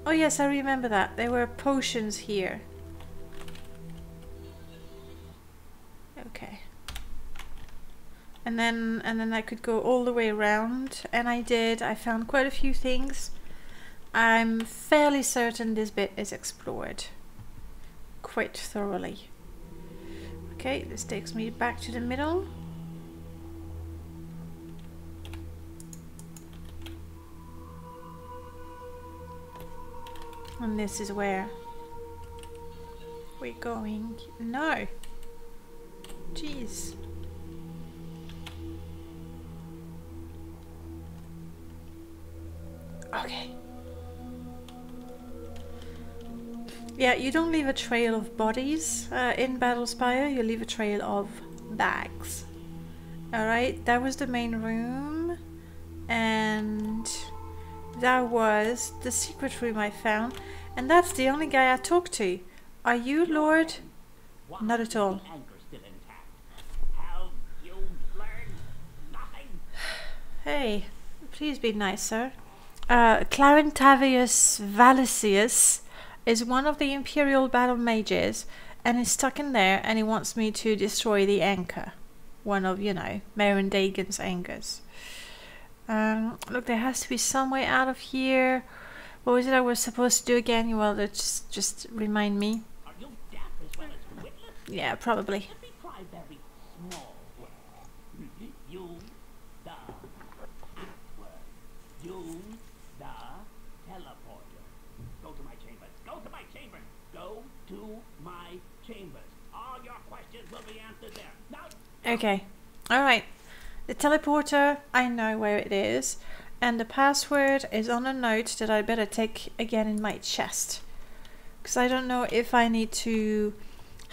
Oh yes, I remember that. There were potions here. Okay. And then I could go all the way around, and I did. I found quite a few things. I'm fairly certain this bit is explored quite thoroughly. Okay, this takes me back to the middle. And this is where we're going. No! Jeez. Okay. Yeah, you don't leave a trail of bodies in Battlespire, you leave a trail of bags. Alright, that was the main room, and that was the secret room I found, and that's the only guy I talked to. Are you Lord? Not at all. Hey, please be nice, sir. Clarentavius Valisius is one of the Imperial battle mages, and is stuck in there, and he wants me to destroy the anchor. One of, you know, Marin Dagon's anchors. Look, there has to be some way out of here. What was it I was supposed to do again? Well, just remind me.
Are you deaf as well as witless?
Yeah, probably.
Let me try very small word. Use the word. Use the teleporter. Go to my chambers. Go to my chambers. Go to my chambers. All your questions will be answered there. Now.
Okay. All right. The teleporter, I know where it is, and the password is on a note that I better take again in my chest. Because I don't know if I need to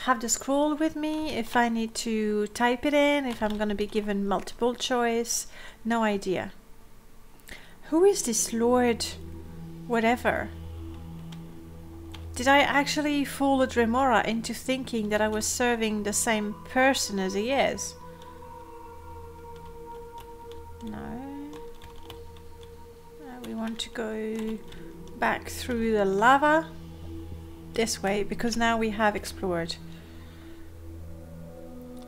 have the scroll with me, if I need to type it in, if I'm going to be given multiple choice. No idea. Who is this Lord whatever? Did I actually fool a Dremora into thinking that I was serving the same person as he is? No. We want to go back through the lava this way, because now we have explored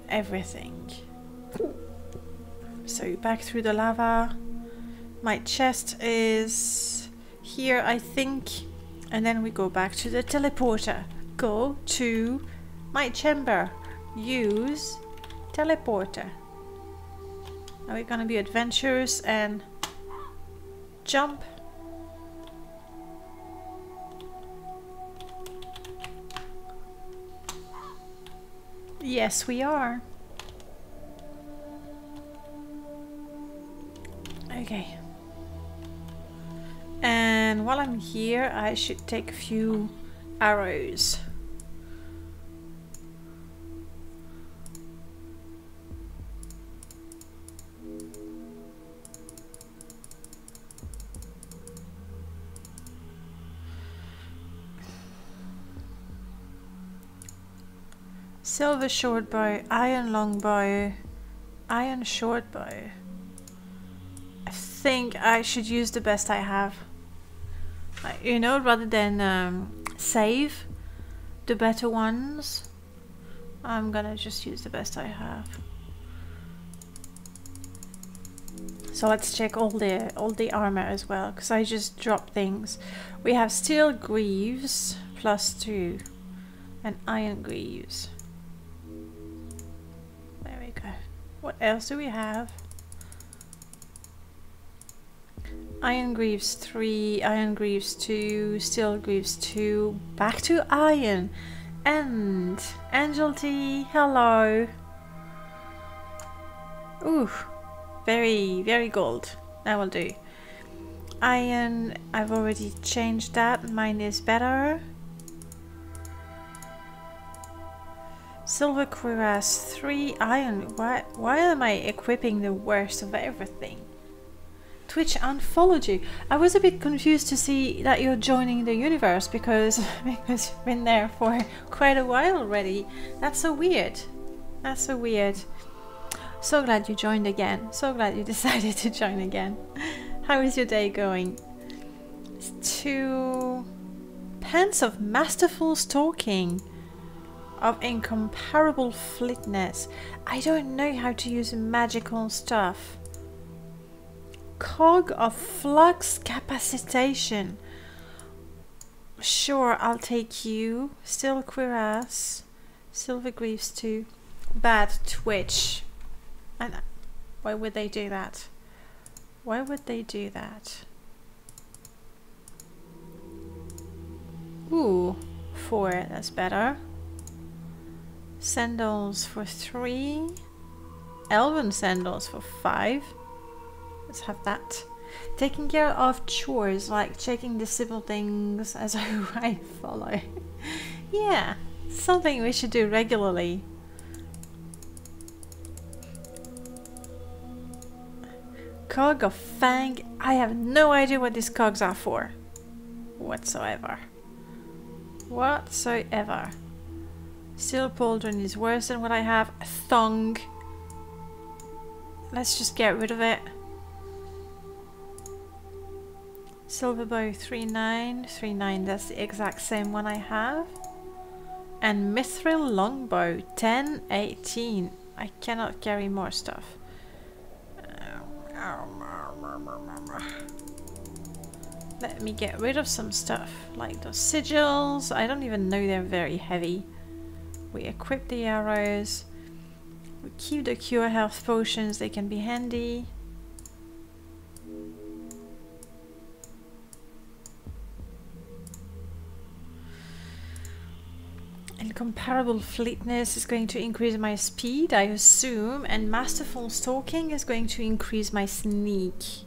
everything. So back through the lava. My chest is here, I think, and then we go back to the teleporter. Go to my chamber. Use teleporter. Are we gonna be adventurous and jump? Yes, we are. Okay. And while I'm here, I should take a few arrows. Silver short bow, iron long bow, iron short bow. I think I should use the best I have. You know, rather than save the better ones, I'm gonna just use the best I have. So let's check all the armor as well, because I just dropped things. We have steel greaves +2 and iron greaves. There we go. What else do we have? Iron greaves 3, iron greaves 2, steel greaves 2, back to iron. And Angel T, hello. Ooh, very gold. That will do. Iron, I've already changed that. Mine is better. Silver cuirass 3, iron. Why am I equipping the worst of everything? Twitch unfollowed you. I was a bit confused to see that you're joining the universe because you've been there for quite a while already. That's so weird. That's so weird. So glad you joined again. So glad you decided to join again. How is your day going? It's 2 pence of masterful stalking, of incomparable fleetness. I don't know how to use magical stuff. Cog of flux capacitation. Sure, I'll take you. Still cuirass. Silver greaves 2. Bad Twitch. And why would they do that? Why would they do that? Ooh, 4. That's better. Sandals for 3. Elven sandals for 5. Let's have that. Taking care of chores, like checking the simple things as I follow. Yeah, something we should do regularly. Cog of Fang. I have no idea what these cogs are for. Whatsoever. Steel pauldron is worse than what I have. A thong. Let's just get rid of it. Silver bow 3-9, that's the exact same one I have. And mithril longbow 10-18. I cannot carry more stuff. Let me get rid of some stuff, like those sigils. I don't even know they're very heavy. We equip the arrows. We keep the cure health potions, they can be handy. Incomparable fleetness is going to increase my speed, I assume, and masterful stalking is going to increase my sneak.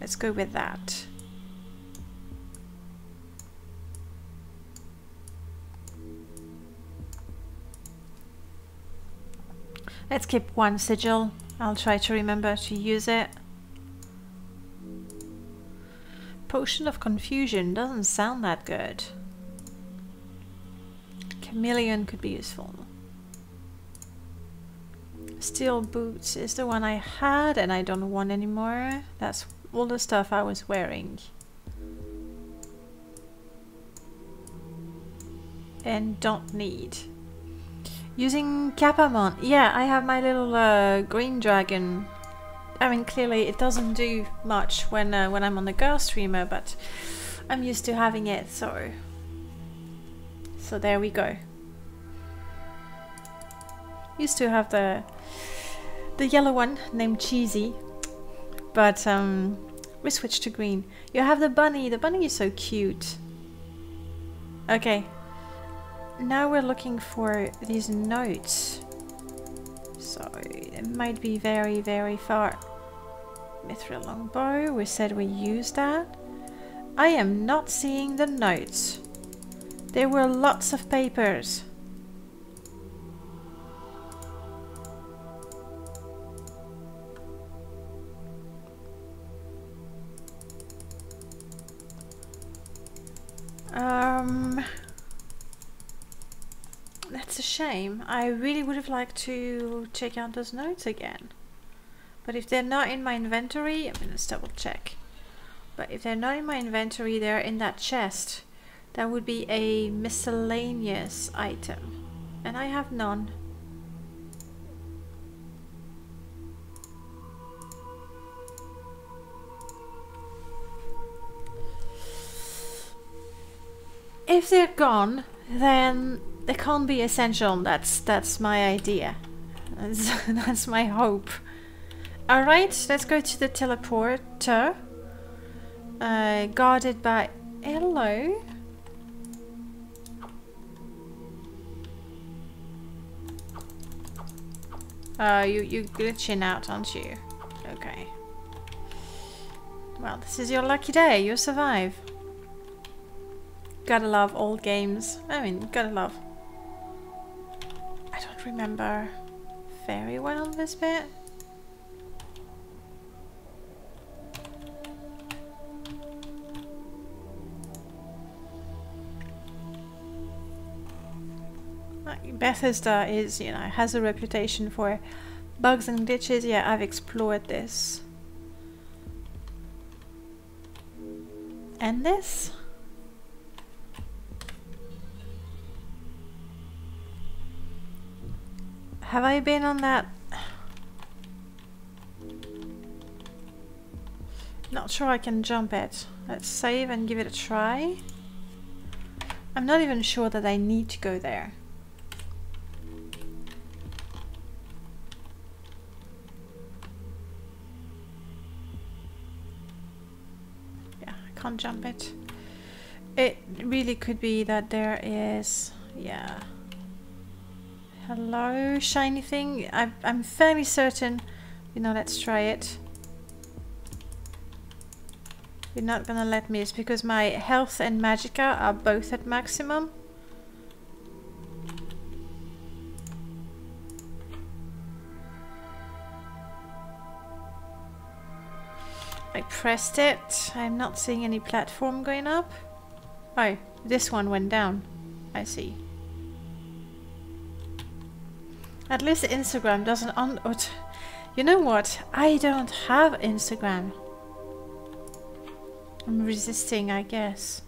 Let's go with that. Let's keep 1 sigil. I'll try to remember to use it. Potion of confusion doesn't sound that good. Chameleon could be useful. Steel boots is the one I had and I don't want anymore. That's all the stuff I was wearing. And don't need. Using Capamon. Yeah, I have my little green dragon. I mean, clearly it doesn't do much when I'm on the girl streamer, but I'm used to having it, so there we go. Used to have the yellow one named Cheesy, but we switched to green. You have the bunny. The bunny is so cute. Okay. Now we're looking for these notes. So it might be very far. Mithril longbow. We said we used that. I am not seeing the notes. There were lots of papers. That's a shame. I really would have liked to check out those notes again. But if they're not in my inventory, I mean, let's double check. But if they're not in my inventory, they're in that chest. That would be a miscellaneous item. And I have none. If they're gone, then they can't be essential. That's my idea. That's my hope. Alright, let's go to the teleporter. Guarded by... Hello? You glitching out, aren't you? Okay. Well, this is your lucky day. You survive. Gotta love old games. I mean, gotta love. I don't remember very well this bit. Bethesda is, you know, has a reputation for bugs and glitches. Yeah, I've explored this. And this? Have I been on that? Not sure I can jump it. Let's save and give it a try. I'm not even sure that I need to go there. Can't jump it. It really could be that there is, yeah. Hello, shiny thing. I'm fairly certain. You know, let's try it. You're not gonna let me. It's because my health and magicka are both at maximum. I pressed it. I'm not seeing any platform going up. Oh, this one went down. I see. At least Instagram doesn't you know what? I don't have Instagram. I'm resisting, I guess.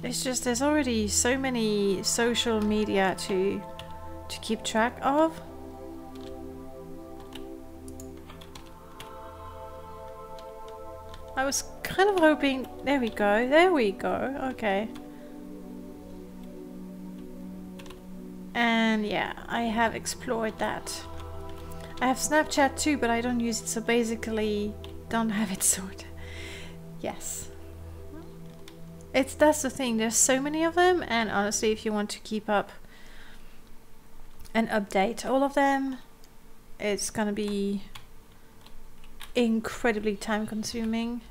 It's just there's already so many social media to keep track of. I was kind of hoping... There we go, there we go, okay. And yeah, I have explored that. I have Snapchat too, but I don't use it, so basically don't have it sorted. Yes. That's the thing, there's so many of them, and honestly, if you want to keep up and update all of them, it's gonna be incredibly time consuming.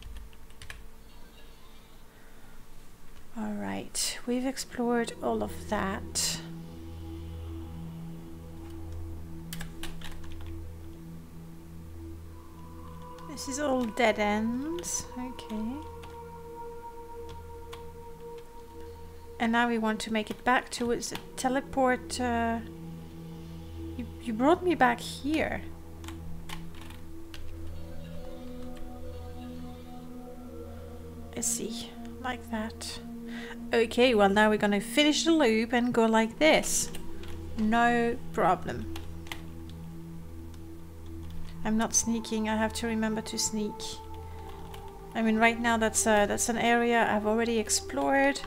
Alright, we've explored all of that. This is all dead ends, okay. And now we want to make it back towards the teleport. You brought me back here. I see, like that. Okay, well now we're gonna finish the loop and go like this. No problem. I'm not sneaking, I have to remember to sneak. I mean, right now that's an area I've already explored.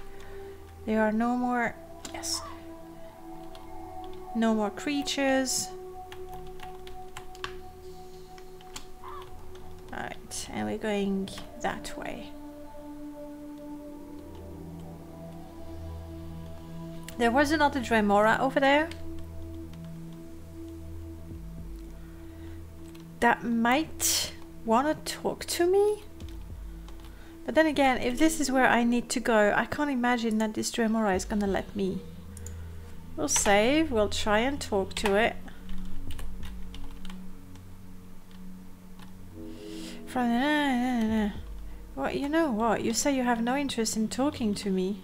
There are no more... Yes. No more creatures. Alright, and we're going that way. There was another Dremora over there. That might want to talk to me. But then again, if this is where I need to go, I can't imagine that this Dremora is gonna let me. We'll save, we'll try and talk to it. What, you know what? You say you have no interest in talking to me.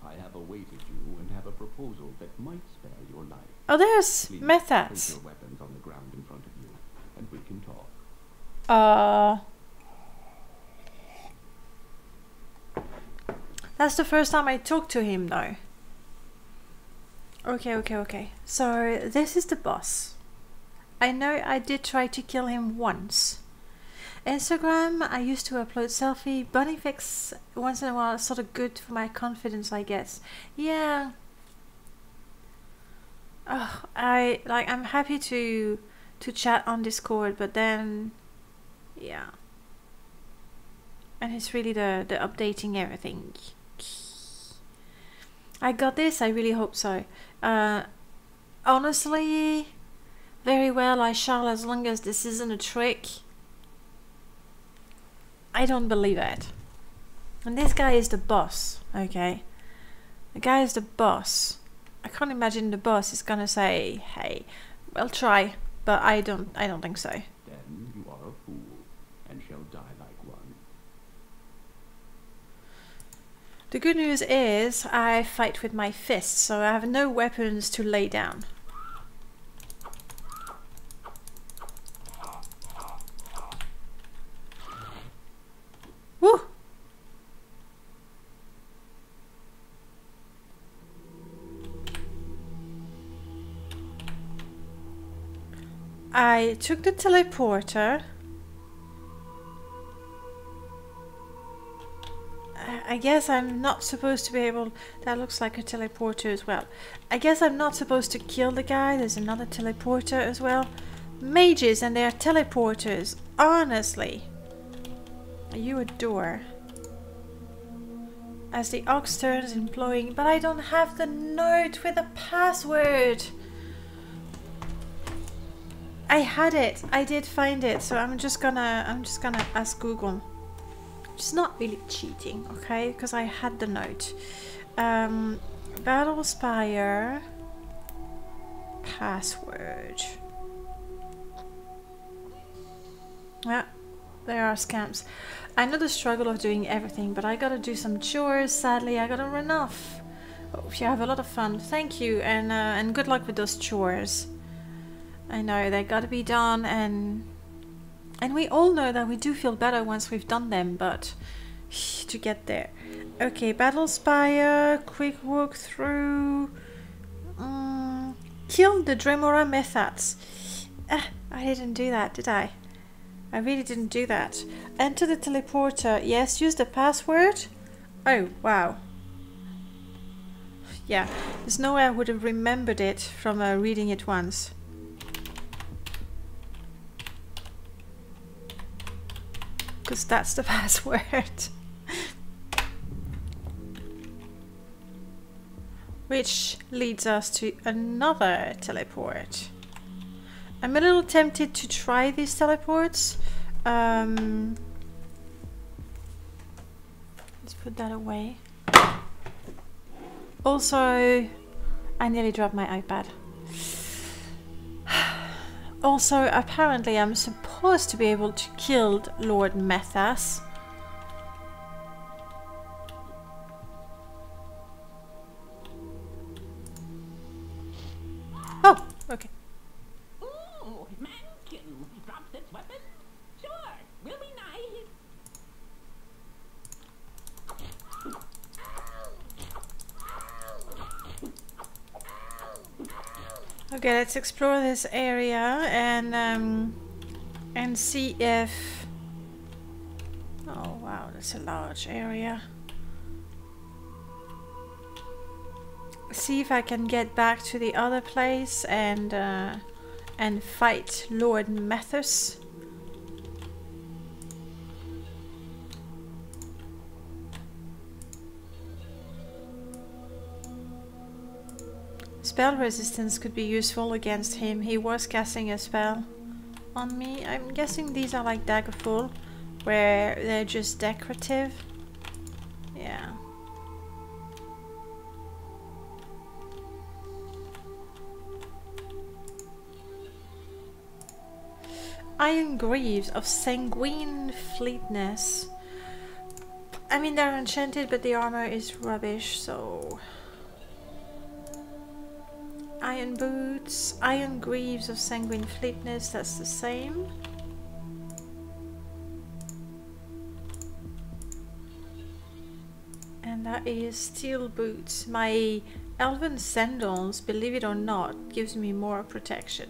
I have awaited you and have a proposal that might spare your life.
Oh, there's
Please
Methats.
place your weapons on the ground in front of you, and we can talk.
That's the first time I talked to him though. Okay. So this is the boss. I know I did try to kill him once. Instagram, I used to upload selfie. Bunny fix once in a while, sort of good for my confidence, I guess. Yeah. Oh, I'm happy to chat on Discord, but then, yeah. And it's really the updating everything. I got this. I really hope so. Honestly, very well. I shall, as long as this isn't a trick. I don't believe it. And this guy is the boss, okay? The guy is the boss. I can't imagine the boss is gonna say, "Hey, we'll try," but I don't think so.
Then you are a fool, and shall die like one.
The good news is I fight with my fists, so I have no weapons to lay down. Woo! I took the teleporter. I guess I'm not supposed to be able... That looks like a teleporter as well. I guess I'm not supposed to kill the guy. There's another teleporter as well. Mages and their teleporters. Honestly. Are you a door? As the ox turns employing... But I don't have the note with the password. I had it. I did find it. So I'm just gonna ask Google. It's not really cheating, okay? Because I had the note. Battlespire password. Yeah, there are scams. I know the struggle of doing everything, but I gotta do some chores. Sadly, I gotta run off. Hope you have a lot of fun. Thank you, and good luck with those chores. I know they gotta be done, and we all know that we do feel better once we've done them, but to get there. Okay, Battlespire, quick walk through. Kill the Dremora methods. I didn't do that, did I? I really didn't do that. Enter the teleporter. Yes, use the password. Oh, wow. Yeah, there's no way I would have remembered it from reading it once. Because that's the password. Which leads us to another teleport. I'm a little tempted to try these teleports. Let's put that away. Also, I nearly dropped my iPad. Also, apparently I'm supposed to be able to kill Lord Methas. Oh, okay.
Ooh, mankin, drop this weapon? Sure, will be nice.
Okay, let's explore this area and see if... Oh wow, that's a large area. See if I can get back to the other place and fight Lord Methus. Spell resistance could be useful against him. He was casting a spell on me. I'm guessing these are like Daggerfall, where they're just decorative. Yeah. Iron Greaves of Sanguine Fleetness. I mean, they're enchanted, but the armor is rubbish, so... Iron Boots, Iron Greaves of Sanguine Fleetness, that's the same. That is steel boots. My elven sandals, believe it or not, gives me more protection.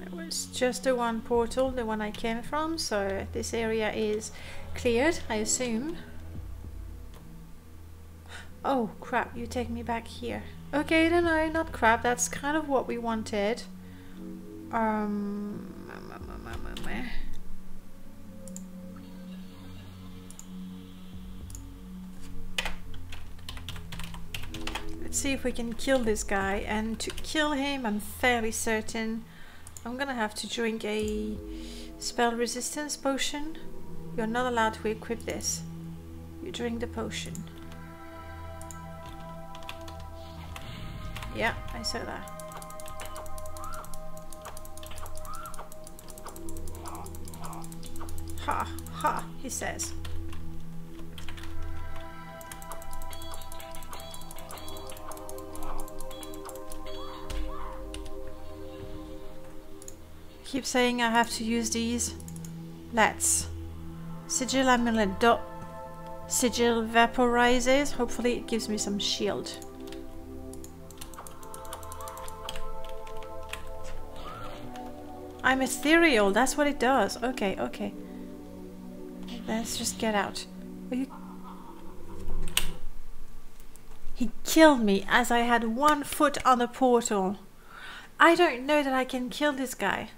It was just the one portal, the one I came from, so this area is cleared, I assume. Oh crap, you take me back here. Okay, no, not crap, that's kind of what we wanted. Let's see if we can kill this guy, and to kill him I'm fairly certain I'm gonna have to drink a spell resistance potion. You're not allowed to equip this. You drink the potion. Yeah, I saw that. Ha, ha, he says. Keep saying I have to use these. Let's. Sigil amulet dot. Sigil vaporizes. Hopefully it gives me some shield. I'm ethereal, that's what it does. Okay, okay. Let's just get out. Are you... He killed me as I had 1 foot on the portal. I don't know that I can kill this guy.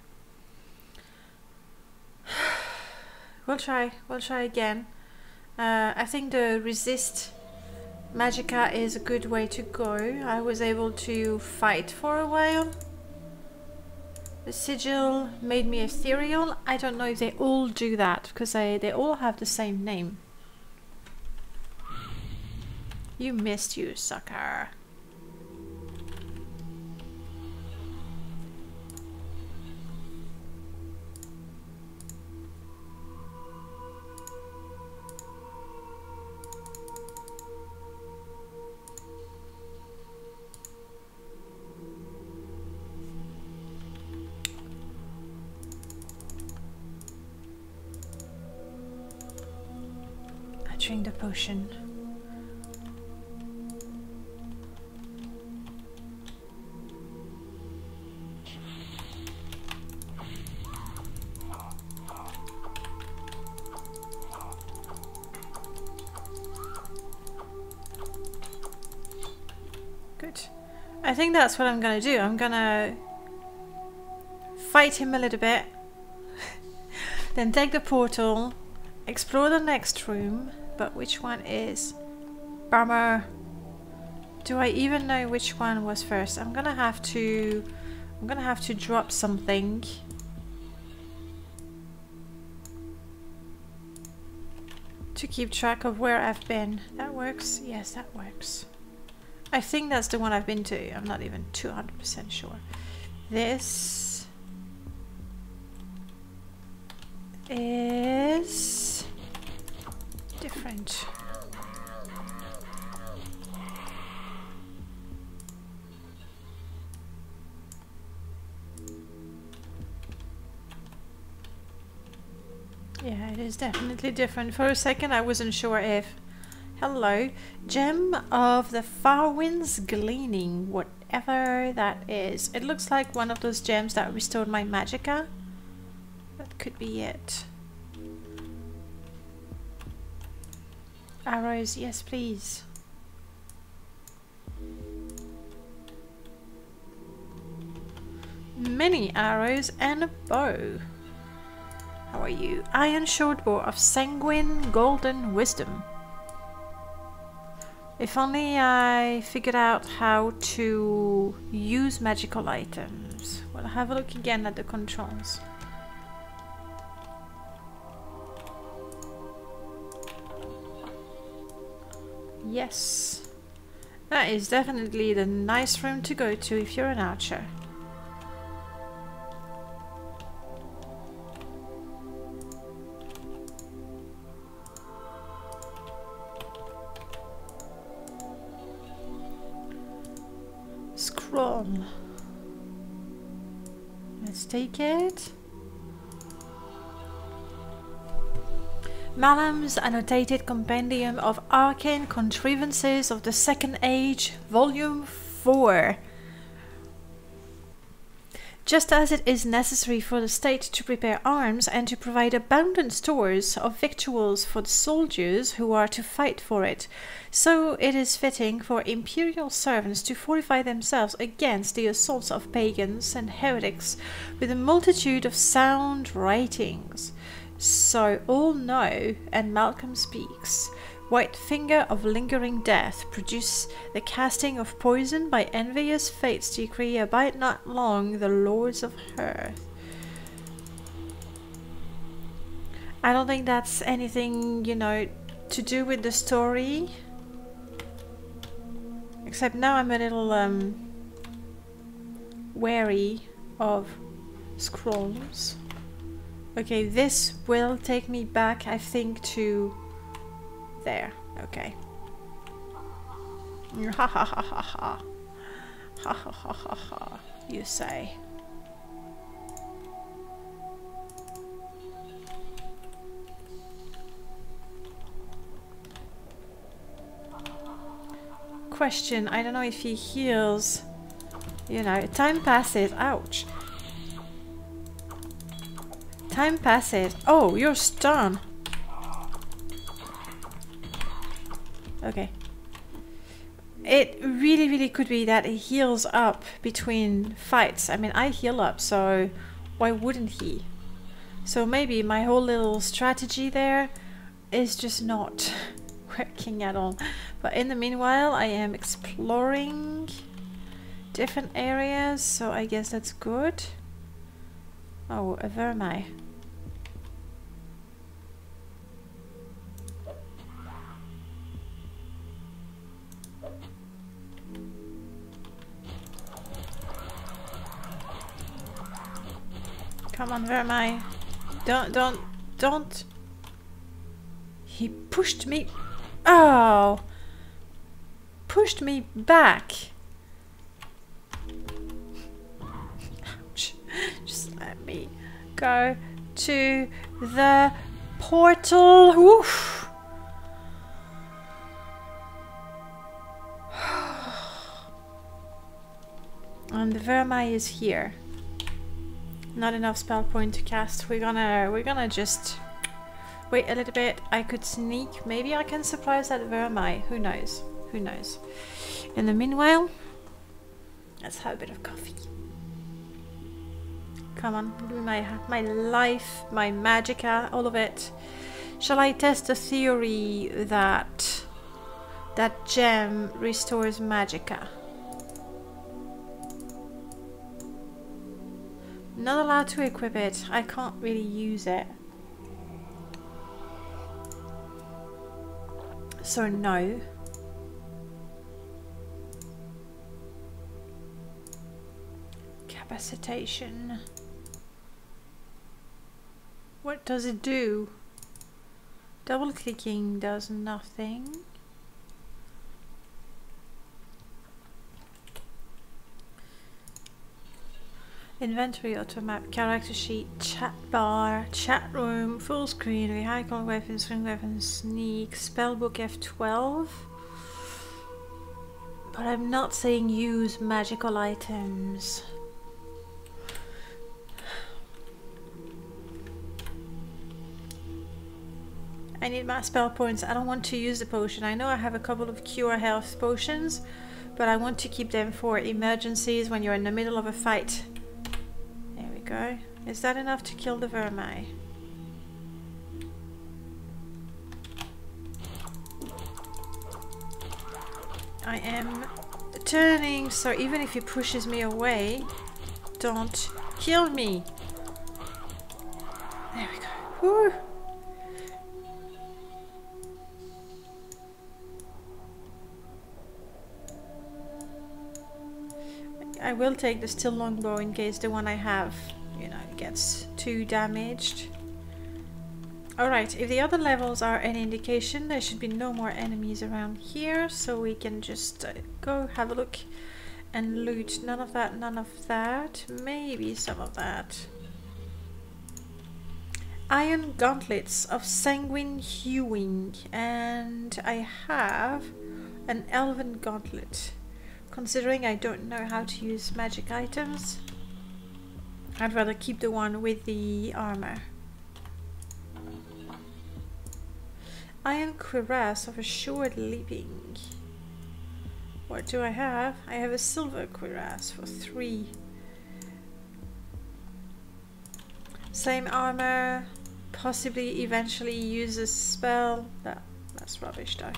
We'll try again. I think the resist magicka is a good way to go. I was able to fight for a while. The sigil made me ethereal. I don't know if they all do that, because they all have the same name. You missed, you sucker. Drink the potion. Good. I think that's what I'm gonna do. I'm gonna fight him a little bit, then take the portal, explore the next room. But which one is? Bummer. Do I even know which one was first? I'm gonna have to drop something. To keep track of where I've been. That works? Yes, that works. I think that's the one I've been to. I'm not even 200% sure. This is different. Yeah, it is definitely different. For a second I wasn't sure if... Hello. Gem of the Far Winds Gleaning, whatever that is. It looks like one of those gems that restored my magicka. That could be it. Arrows, yes please. Many arrows and a bow. How are you? Iron shortbow of sanguine golden wisdom. If only I figured out how to use magical items. We'll have a look again at the controls. Yes, that is definitely the nice room to go to if you're an archer. scroll. Let's take it. Malam's Annotated Compendium of Arcane Contrivances of the Second Age, Volume 4. Just as it is necessary for the state to prepare arms and to provide abundant stores of victuals for the soldiers who are to fight for it, so it is fitting for imperial servants to fortify themselves against the assaults of pagans and heretics with a multitude of sound writings. So all know, and Malcolm speaks. White finger of lingering death, produce the casting of poison by envious fates decree abide not long the lords of hearth. I don't think that's anything, you know, to do with the story. Except now I'm a little wary of scrolls. Okay, this will take me back, I think, to there. Okay. Ha ha ha ha ha. Ha ha ha ha ha. You say. Question, I don't know if he heals. You know, time passes. Ouch. Time passes. Oh, you're stunned. Okay. It really could be that he heals up between fights. I mean, I heal up, so why wouldn't he? So maybe my whole little strategy there is just not working at all. But in the meanwhile, I am exploring different areas, so I guess that's good. Oh, where am I? Come on, where am I? Don't. He pushed me. Oh! Pushed me back. Ouch. Just let me go to the portal. Oof. And the Vermai is here. Not enough spell point to cast. We're gonna just wait a little bit. I could sneak. Maybe I can surprise that Vermai. Who knows? Who knows? In the meanwhile, let's have a bit of coffee. Come on, give me my life, my magicka, all of it. Shall I test the theory that that gem restores magicka? Not allowed to equip it. I can't really use it. So no. Capacitation. What does it do? Double clicking does nothing. Inventory, auto map, character sheet, chat bar, chat room, full screen, vehicle, weapons, string weapons, sneak, spellbook F12. But I'm not saying use magical items. I need my spell points. I don't want to use the potion. I know I have a couple of cure health potions, but I want to keep them for emergencies when you're in the middle of a fight. Go. Is that enough to kill the Vermai? I am turning, so even if he pushes me away, don't kill me. There we go. Woo. I will take the still longbow in case the one I have, you know, gets too damaged. Alright, if the other levels are any indication, there should be no more enemies around here, so we can just go have a look and loot. None of that, none of that. Maybe some of that. Iron gauntlets of sanguine hewing, and I have an elven gauntlet. Considering I don't know how to use magic items, I'd rather keep the one with the armor. Iron cuirass of assured leaping. What do I have? I have a silver cuirass for 3. Same armor. Possibly eventually use a spell. That's rubbish though.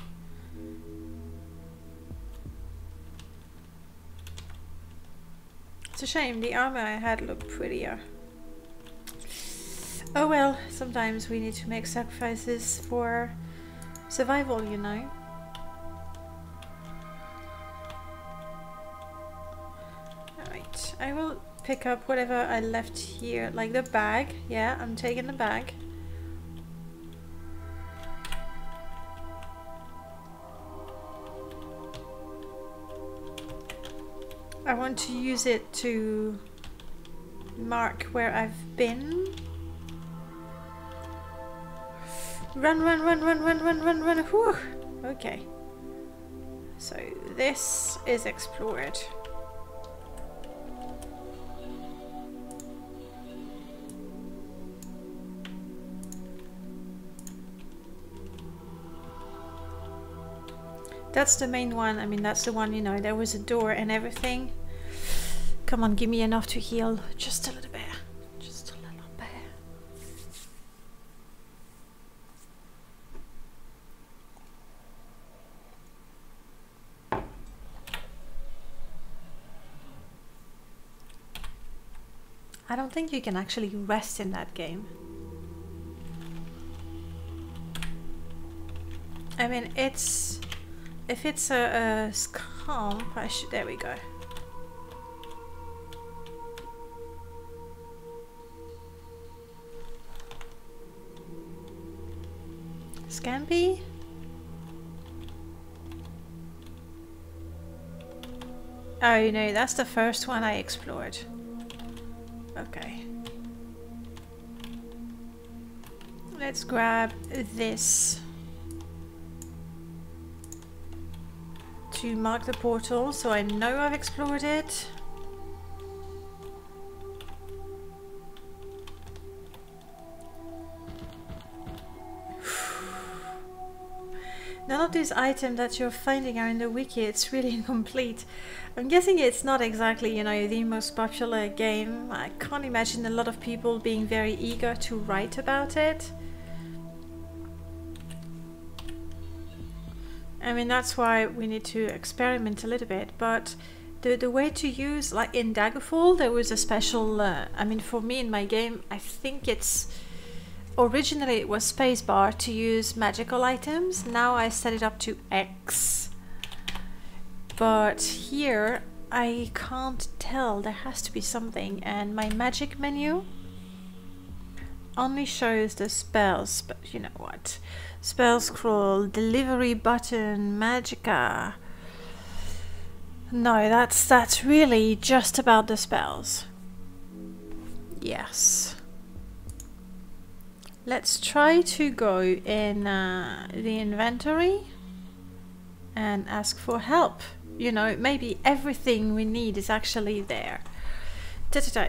It's a shame, the armor I had looked prettier. Oh well, sometimes we need to make sacrifices for survival, you know. Alright, I will pick up whatever I left here, like the bag. Yeah, I'm taking the bag. I want to use it to mark where I've been. Run, run, run, run, run, run, run, run. Whew. Okay. So this is explored. That's the main one. I mean, that's the one, you know, there was a door and everything. Come on, give me enough to heal. Just a little bit. Just a little bit. I don't think you can actually rest in that game. I mean, it's... If it's a scamp, I should... There we go. Scampy? Oh no, that's the first one I explored. Okay. Let's grab this. To mark the portal, so I know I've explored it. None of these items that you're finding are in the wiki. It's really incomplete. I'm guessing it's not exactly, you know, the most popular game. I can't imagine a lot of people being very eager to write about it. I mean, that's why we need to experiment a little bit, but the way to use, like in Daggerfall, there was a special, I mean, for me in my game, I think it's, originally it was spacebar to use magical items. Now I set it up to X. But here, I can't tell, there has to be something, and my magic menu only shows the spells, but you know what? Spell scroll, delivery button, magicka. No, that's really just about the spells. Yes. Let's try to go in the inventory and ask for help. You know, maybe everything we need is actually there.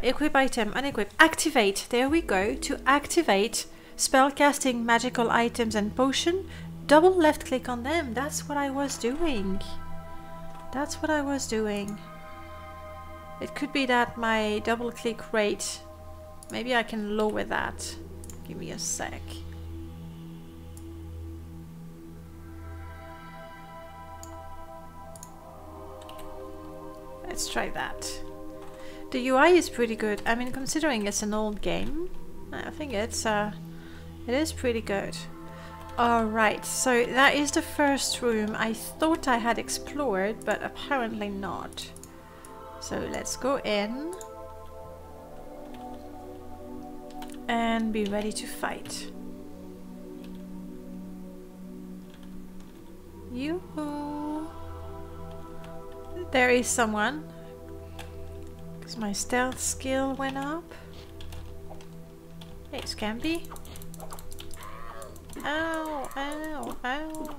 Equip item, unequip, activate. There we go. To activate spellcasting magical items and potion, double left click on them. That's what I was doing. That's what I was doing. It could be that my double click rate, maybe I can lower that. Give me a sec. Let's try that. The UI is pretty good. I mean, considering it's an old game, I think it is pretty good. Alright, so that is the first room I thought I had explored, but apparently not. So let's go in and be ready to fight. Yoo-hoo! There is someone Because my stealth skill went up. Hey, Scampy. Ow, ow, ow.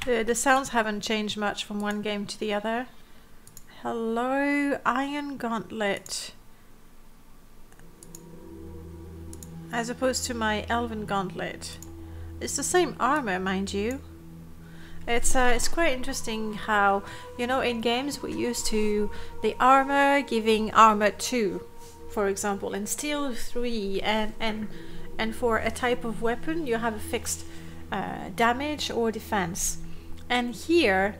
The sounds haven't changed much from one game to the other. Hello, Iron Gauntlet. As opposed to my Elven Gauntlet. It's the same armor, mind you. It's quite interesting how, you know, in games we're used to the armor giving armor 2, for example, and steel 3, and for a type of weapon you have a fixed damage or defense. And here,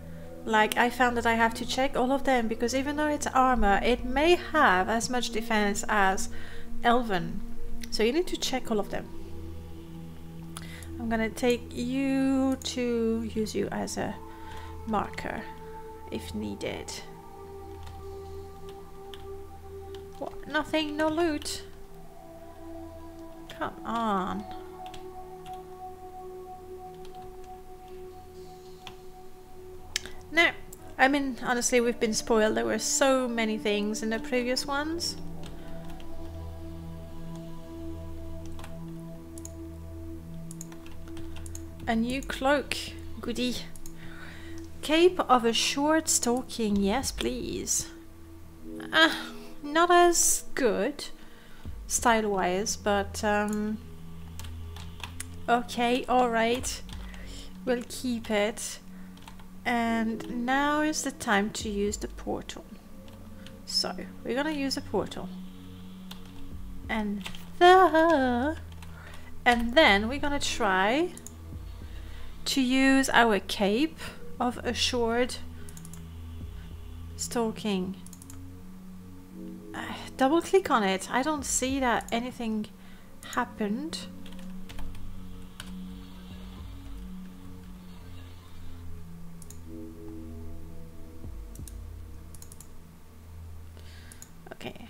like, I found that I have to check all of them because even though it's armor, it may have as much defense as Elven. So you need to check all of them. I'm gonna take you to use you as a marker if needed. What? Nothing? No loot? Come on. No, I mean, honestly, we've been spoiled. There were so many things in the previous ones. A new cloak. Goody. Cape of Assured Stalking. Yes, please. Not as good style-wise, but okay, alright. We'll keep it. And now is the time to use the portal. So, we're gonna use a portal. And then we're gonna try to use our Cape of Assured Stalking. Double click on it. I don't see that anything happened. Okay.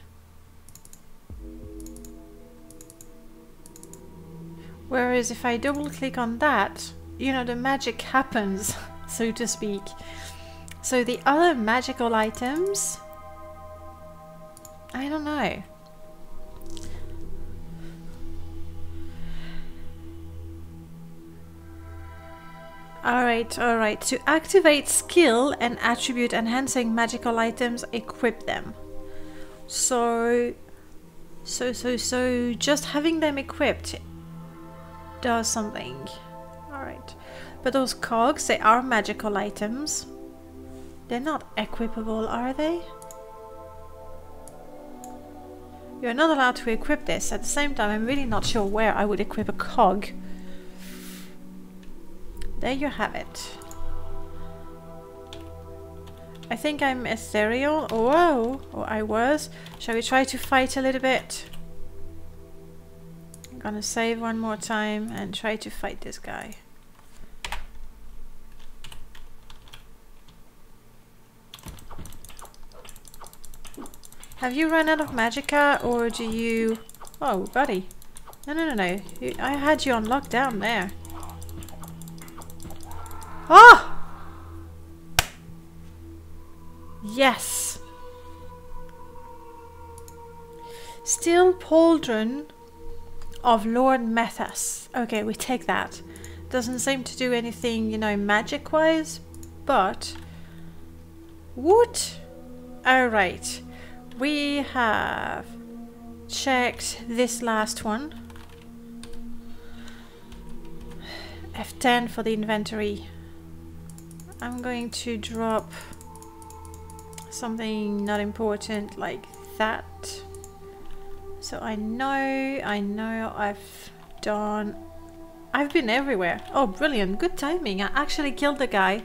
Whereas if I double click on that, you know, the magic happens, so to speak. So the other magical items, I don't know. Alright, alright. To activate skill and attribute enhancing magical items, equip them. So just having them equipped does something. Alright. But those cogs, they are magical items. They're not equipable, are they? You're not allowed to equip this. At the same time, I'm really not sure where I would equip a cog. There you have it. I think I'm ethereal. Whoa! Or I was. Shall we try to fight a little bit? I'm gonna save one more time and try to fight this guy. Have you run out of magicka, or do you... Oh, buddy. No. I had you on lockdown there. Ah! Yes! Steel Pauldron of Lord Methus. Okay, we take that. Doesn't seem to do anything, you know, magic-wise, but... What? Alright. We have checked this last one. F10 for the inventory. I'm going to drop something not important like that. So I know I've been everywhere. Oh, brilliant. Good timing. I actually killed the guy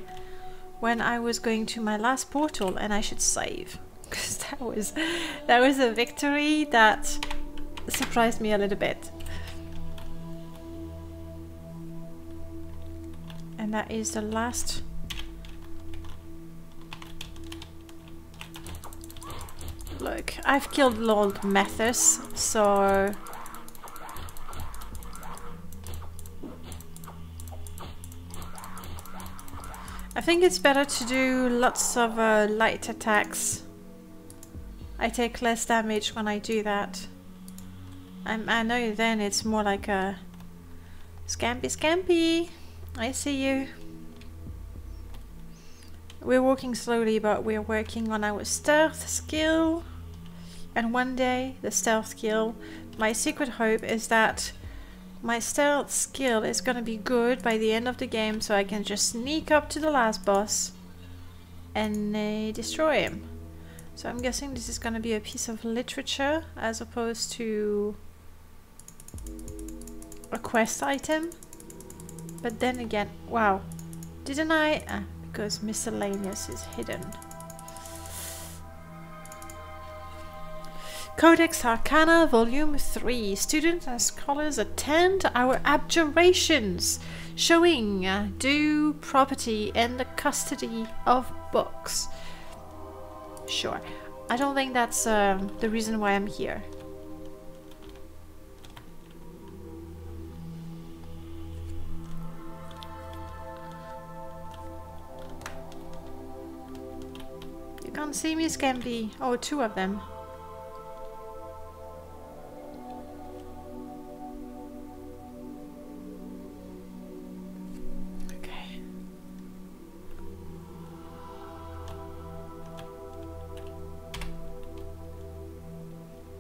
when I was going to my last portal, and I should save. Because that was a victory that surprised me a little bit. And that is the last. Look, I've killed Lord Methus, so I think it's better to do lots of light attacks. I take less damage when I do that. I know then it's more like a Scampy. I see you. We're walking slowly, but we're working on our stealth skill. And one day, the stealth skill, my secret hope is that my stealth skill is gonna be good by the end of the game, so I can just sneak up to the last boss and destroy him. So I'm guessing this is gonna be a piece of literature as opposed to a quest item. But then again, wow, didn't I? Because miscellaneous is hidden. Codex Arcana Volume 3. Students and scholars attend our abjurations, showing due property in the custody of books. Sure. I don't think that's the reason why I'm here. You can't see me, Scampy. Oh, two of them. Okay.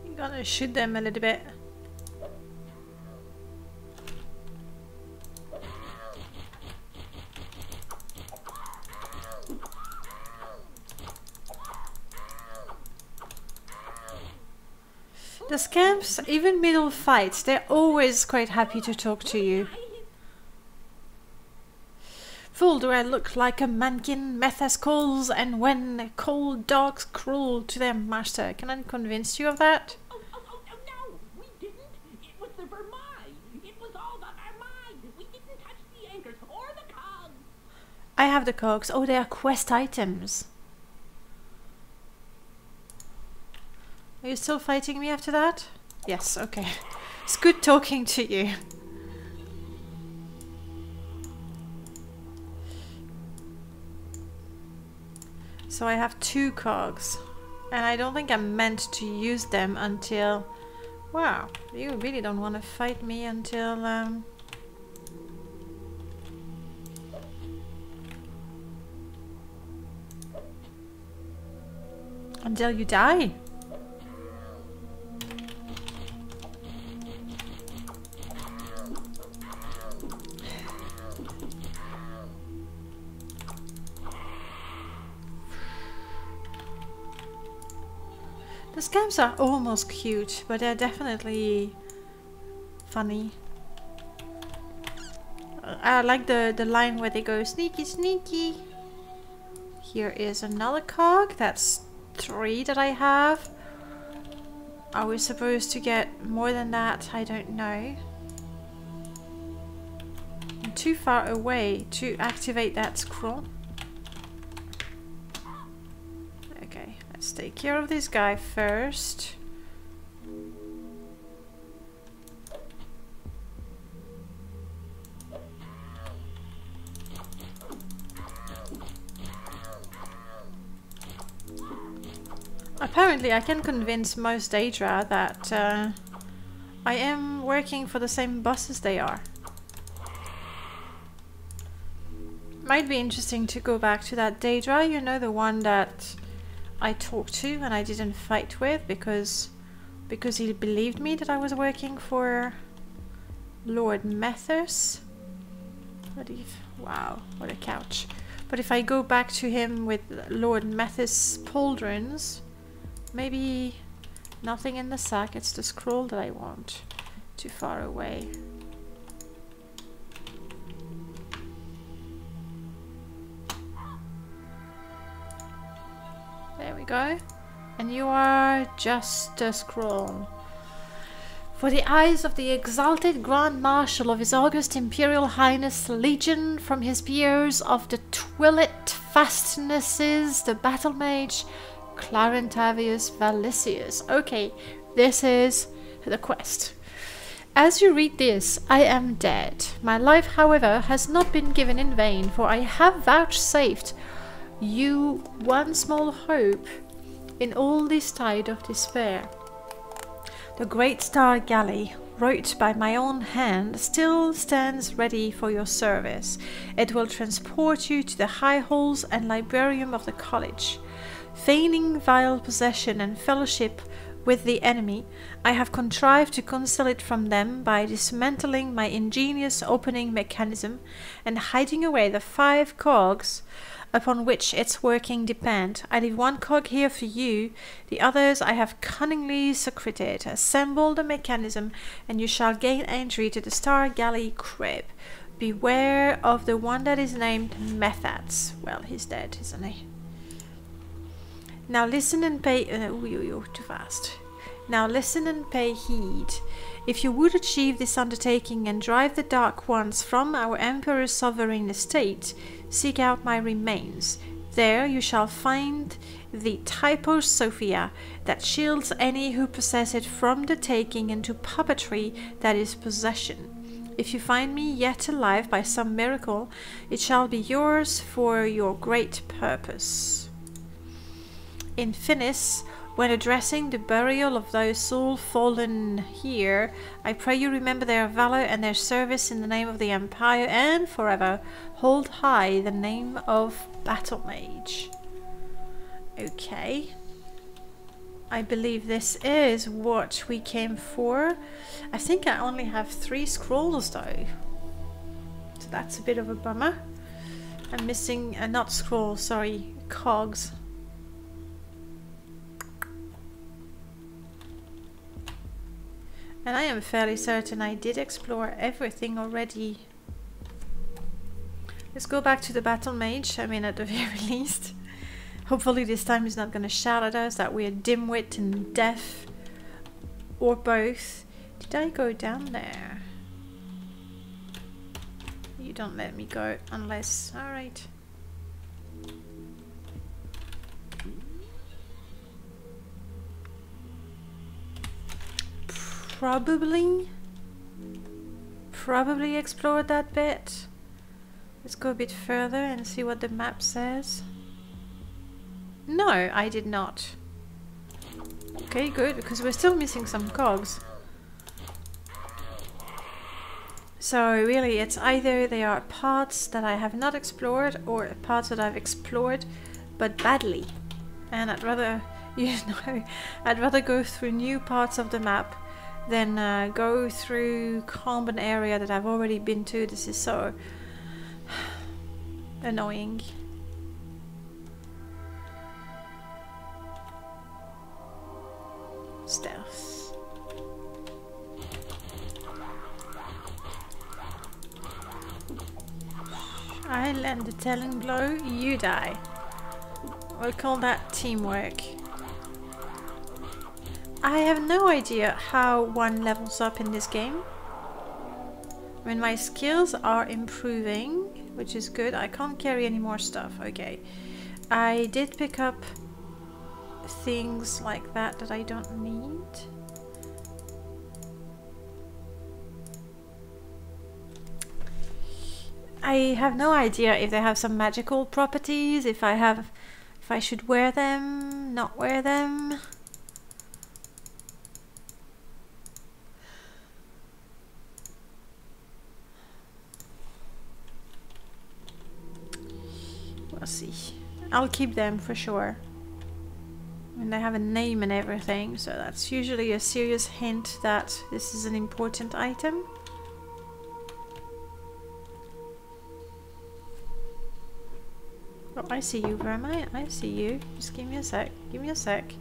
You gotta shoot them a little bit. The scamps, even middle fights, they're always quite happy to talk to you. Fool, do I look like a mankin methascals, and when cold dogs cruel to their master? Can I convince you of that?
Oh, no, we didn't. It was the Vermine. It was all the Vermine. We didn't touch the anchors or the cogs.
I have the cogs. Oh, they are quest items. Are you still fighting me after that? Yes, okay. It's good talking to you. So I have 2 cogs. And I don't think I'm meant to use them until... Wow, you really don't want to fight me until... until you die. The scams are almost cute, but they're definitely funny. I like the line where they go sneaky sneaky. Here is another cog. That's 3 that I have. Are we supposed to get more than that? I don't know. I'm too far away to activate that scroll. Okay, let's take care of this guy first. Apparently I can convince most Daedra that I am working for the same boss as they are. Might be interesting to go back to that Daedra, you know, the one that I talked to and I didn't fight with because he believed me that I was working for Lord Methus. Wow, what a couch. But if I go back to him with Lord Methus pauldrons, maybe nothing in the sack, it's the scroll that I want. Too far away. There we go. And you are just a scroll. For the eyes of the exalted Grand Marshal of His August Imperial Highness Legion, from his peers of the Twillet fastnesses, the Battle Mage, Clarentavius Valisius. Okay, this is the quest. As you read this, I am dead. My life, however, has not been given in vain, for I have vouchsafed you one small hope in all this tide of despair. The great star galley, wrote by my own hand, still stands ready for your service. It will transport you to the high halls and librarium of the college. Feigning vile possession and fellowship with the enemy, I have contrived to conceal it from them by dismantling my ingenious opening mechanism and hiding away the 5 cogs upon which its working depend. I leave 1 cog here for you, the others I have cunningly secreted. Assemble the mechanism, and you shall gain entry to the Star Galley crib. Beware of the one that is named Methods. Well, he's dead, isn't he? Now listen and pay... too fast. Now listen and pay heed. If you would achieve this undertaking and drive the Dark Ones from our Emperor's sovereign estate, seek out my remains. There you shall find the Typo Sophia that shields any who possess it from the taking into puppetry that is possession. If you find me yet alive by some miracle, it shall be yours for your great purpose. In Finis, when addressing the burial of those souls fallen here, I pray you remember their valor and their service in the name of the Empire, and forever hold high the name of Battle Mage. Okay. I believe this is what we came for. I think I only have 3 scrolls though. So that's a bit of a bummer. I'm missing, not scrolls, sorry, cogs. And I am fairly certain I did explore everything already. Let's go back to the Battle Mage, I mean at the very least. Hopefully this time he's not going to shout at us that we're dimwit and deaf. Or both. Did I go down there? You don't let me go unless... Alright. Probably explored that bit. Let's go a bit further and see what the map says. No, I did not. Okay, good, because we're still missing some cogs. So really it's either they are parts that I have not explored or parts that I've explored but badly. And I'd rather, you know, I'd rather go through new parts of the map than go through common area that I've already been to. This is so annoying. Stealth. I land the telling blow, you die. We'll call that teamwork. I have no idea how one levels up in this game. I mean, my skills are improving, which is good. I can't carry any more stuff. Okay. I did pick up things like that I don't need. I have no idea if they have some magical properties, if I should wear them, not wear them. We'll see. I'll keep them for sure. And they have a name and everything, so that's usually a serious hint that this is an important item. Oh, I see you, Vermite. I see you. Just give me a sec. Give me a sec.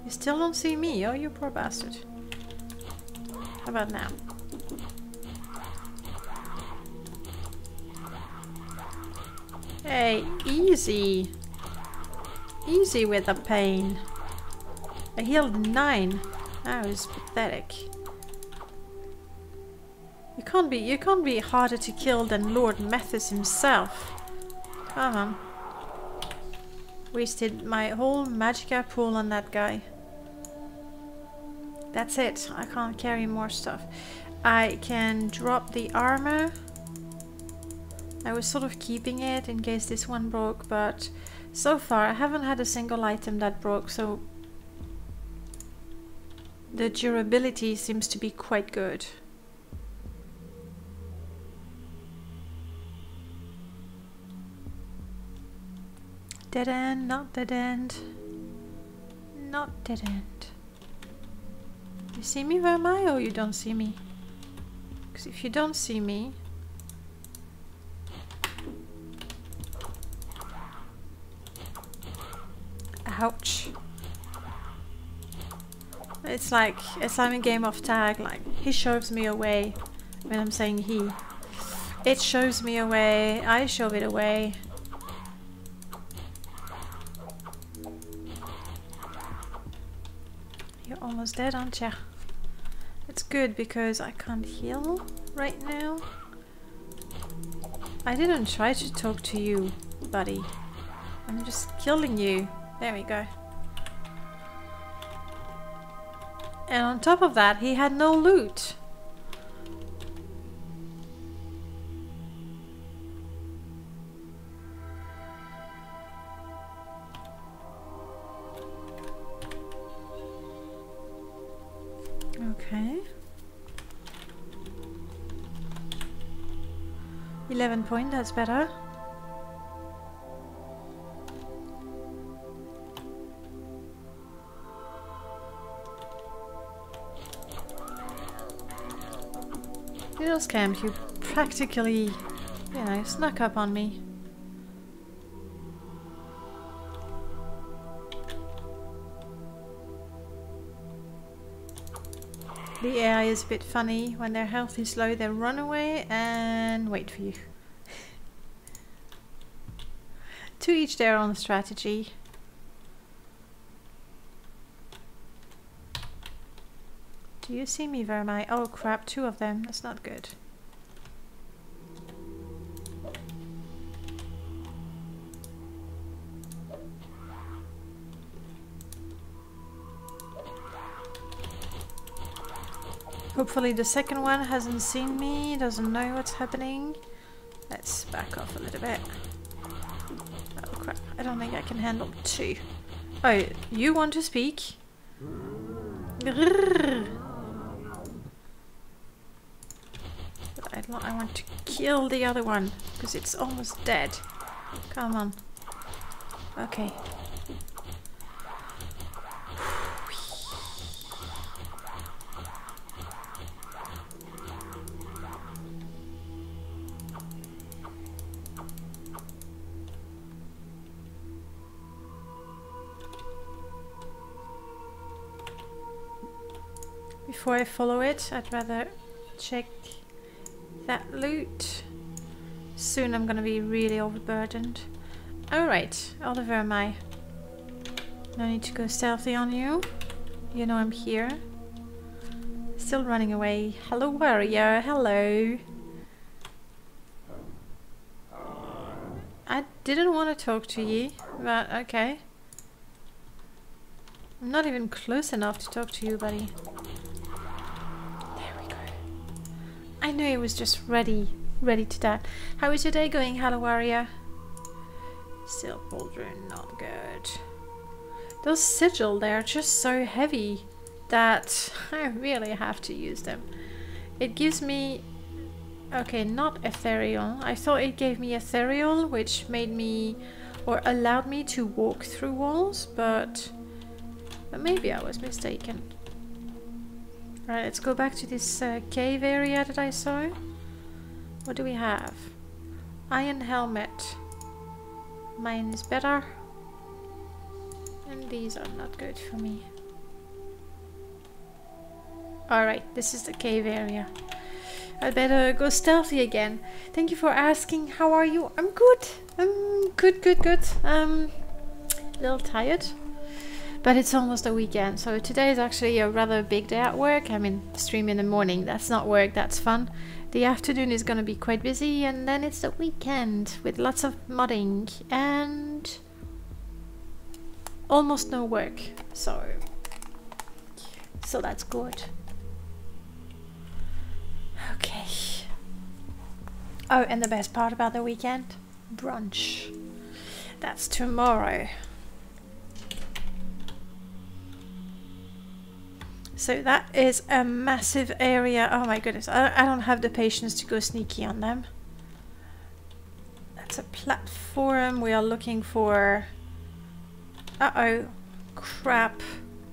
You still don't see me? Oh, you poor bastard. How about now? Hey, easy. Easy with the pain. I healed 9. That was pathetic. You can't be harder to kill than Lord Methus himself. Come on. Wasted my whole magicka pool on that guy. That's it. I can't carry more stuff. I can drop the armor. I was sort of keeping it in case this one broke, but so far I haven't had a single item that broke, so the durability seems to be quite good. Dead end, not dead end. Not dead end. You see me, where am I, or you don't see me? Because if you don't see me... Ouch. It's like I'm in Game of Tag, like he shoves me away when I'm saying he. It shoves me away, I shove it away. You're almost dead, aren't ya? It's good because I can't heal right now. I didn't try to talk to you, buddy. I'm just killing you. There we go. And on top of that, he had no loot. Okay. 11 point, that's better. Little scamp, you practically, you know, snuck up on me. The AI is a bit funny. When their health is low, they run away and wait for you. To each their own strategy. Do you see me, Vermi? Oh crap, 2 of them. That's not good. Hopefully the second one hasn't seen me, doesn't know what's happening. Let's back off a little bit. Oh crap, I don't think I can handle 2. Oh, you want to speak? Grrr. I want to kill the other one, because it's almost dead. Come on. Okay. Before I follow it, I'd rather check that loot. Soon I'm gonna be really overburdened. Alright, Oliver, am I? No need to go stealthy on you. You know I'm here. Still running away. Hello, warrior. Hello. I didn't want to talk to you, but okay. I'm not even close enough to talk to you, buddy. I knew it was just ready to die. How is your day going, Hello Warrior? Still pauldron, not good. Those sigil, they're just so heavy that I really have to use them. It gives me... Okay, not ethereal. I thought it gave me ethereal, which made me... or allowed me to walk through walls, but maybe I was mistaken. Right, let's go back to this cave area that I saw. What do we have? Iron helmet. Mine is better. And these are not good for me. Alright, this is the cave area. I better go stealthy again. Thank you for asking. How are you? I'm good. I'm good. A little tired. But it's almost a weekend, so today is actually a rather big day at work. I mean, stream in the morning, that's not work, that's fun. The afternoon is gonna be quite busy, and then it's the weekend with lots of modding and So that's good. Okay. Oh, and the best part about the weekend? Brunch. That's tomorrow. So that is a massive area. Oh my goodness, I don't have the patience to go sneaky on them. That's a platform. We are looking for... Uh-oh. Crap.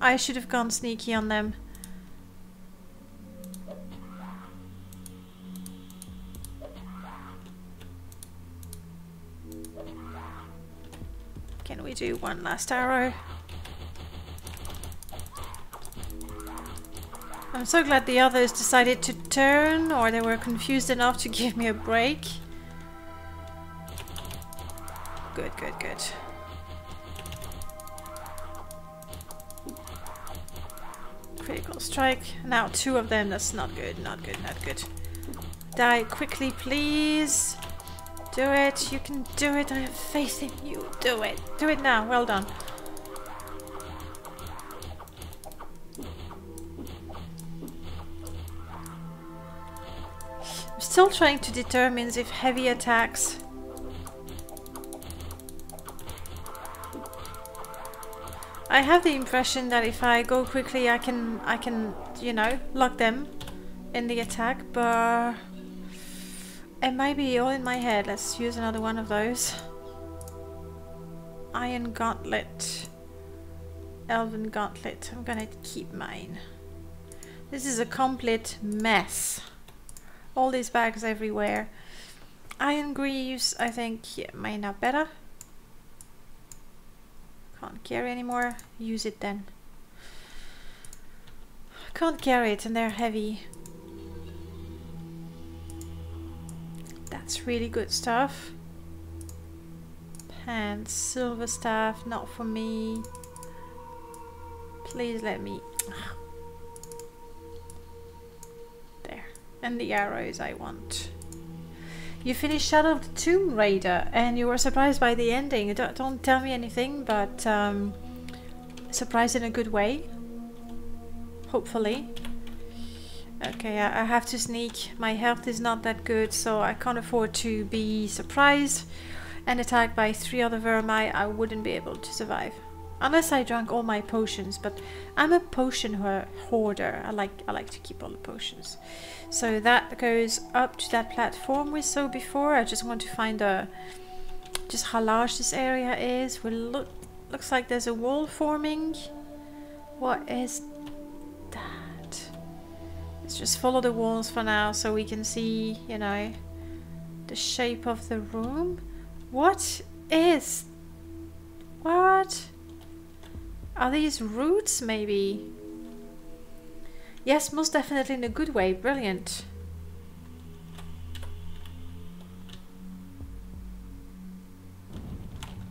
I should have gone sneaky on them. Can we do one last arrow? I'm so glad the others decided to turn, or they were confused enough to give me a break. Good, good, good. Critical strike. Now 2 of them. That's not good, not good, not good. Die quickly, please. Do it. You can do it. I have faith in you. Do it. Do it now. Well done. I'm still trying to determine if heavy attacks... I have the impression that if I go quickly I can, you know, lock them in the attack, but it might be all in my head. Let's use another one of those. Iron Gauntlet. Elven Gauntlet. I'm gonna keep mine. This is a complete mess. All these bags everywhere. Iron Greaves, I think, yeah, might not better. Can't carry anymore. Use it then. Can't carry it and they're heavy. That's really good stuff. Pants, silver staff, not for me. Please let me... There. And the arrows I want. You finished Shadow of the Tomb Raider and you were surprised by the ending. Don't tell me anything, but surprised in a good way. Hopefully. Okay, I have to sneak. My health is not that good, so I can't afford to be surprised and attacked by 3 other vermi. I wouldn't be able to survive. Unless I drank all my potions, but I'm a potion hoarder. I like to keep all the potions. So that goes up to that platform we saw before. I just want to find just how large this area is. Looks like there's a wall forming. What is that? Let's just follow the walls for now so we can see, you know, the shape of the room. What? Are these roots, maybe? Yes, most definitely in a good way. Brilliant.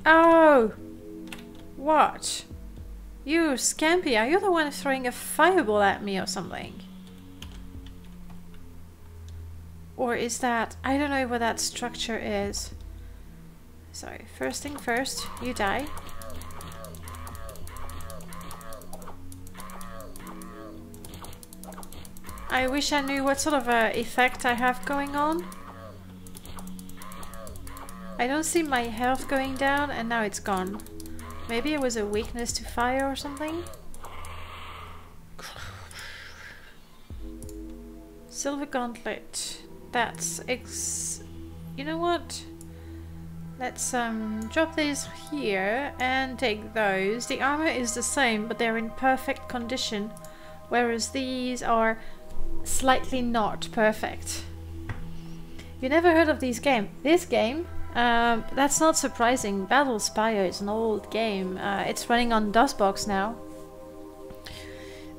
Oh! What? You, Scampy, are you the one throwing a fireball at me or something? Or is that... I don't know what that structure is. Sorry, first thing first, you die. I wish I knew what sort of effect I have going on. I don't see my health going down and now it's gone. Maybe it was a weakness to fire or something? Silver Gauntlet. That's you know what? Let's drop these here and take those. The armor is the same, but they're in perfect condition. Whereas these are slightly not perfect. You never heard of this game? This game? That's not surprising. Battlespire is an old game. It's running on DOSBox now.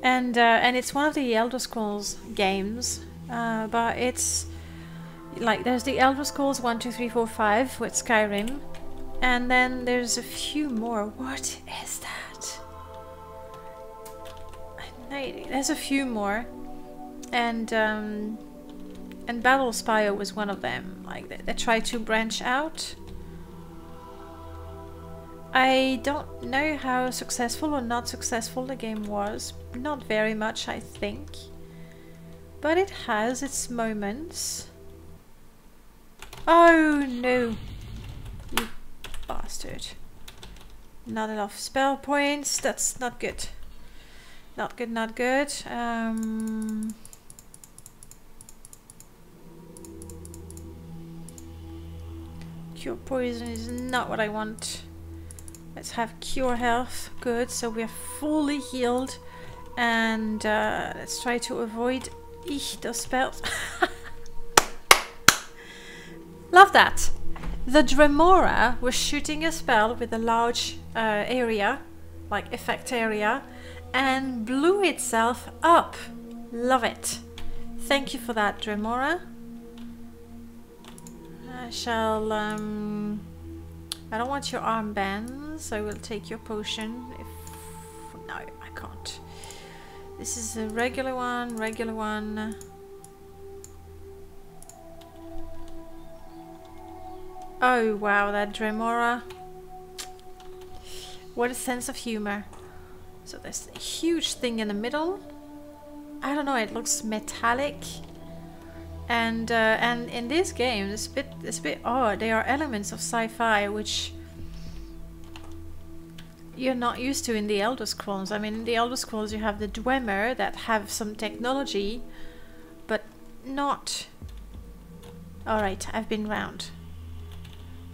And it's one of the Elder Scrolls games. But it's like there's the Elder Scrolls 1, 2, 3, 4, 5 with Skyrim. And then there's a few more. What is that? There's a few more. And Battlespire was one of them. Like they tried to branch out. I don't know how successful or not successful the game was. Not very much, I think. But it has its moments. Oh no! You bastard. Not enough spell points. That's not good. Not good, not good. Cure poison is not what I want. Let's have cure health. Good, so we are fully healed. And let's try to avoid those spells. Love that. The Dremora was shooting a spell with a large area, like effect area, and blew itself up. Love it. Thank you for that, Dremora. I shall... I don't want your armbands. I will take your potion. No, I can't. This is a regular one, regular one. Oh wow, that Dremora. What a sense of humor. So there's a huge thing in the middle. I don't know, it looks metallic. And in this game it's a bit odd. There are elements of sci-fi which you're not used to in the Elder Scrolls. I mean, in the Elder Scrolls you have the Dwemer that have some technology, but not... Alright, I've been around.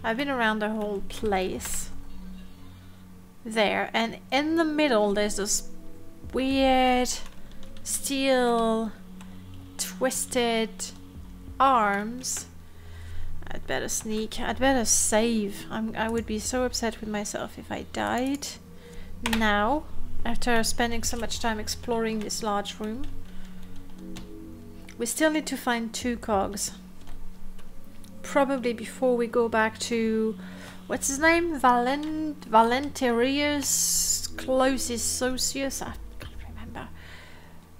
I've been around the whole place. There, and in the middle there's this weird steel twisted arms. I'd better sneak. I'd better save. I would be so upset with myself if I died now, after spending so much time exploring this large room. We still need to find 2 cogs. Probably before we go back to... What's his name? Valentirius Closis Socius? I can't remember.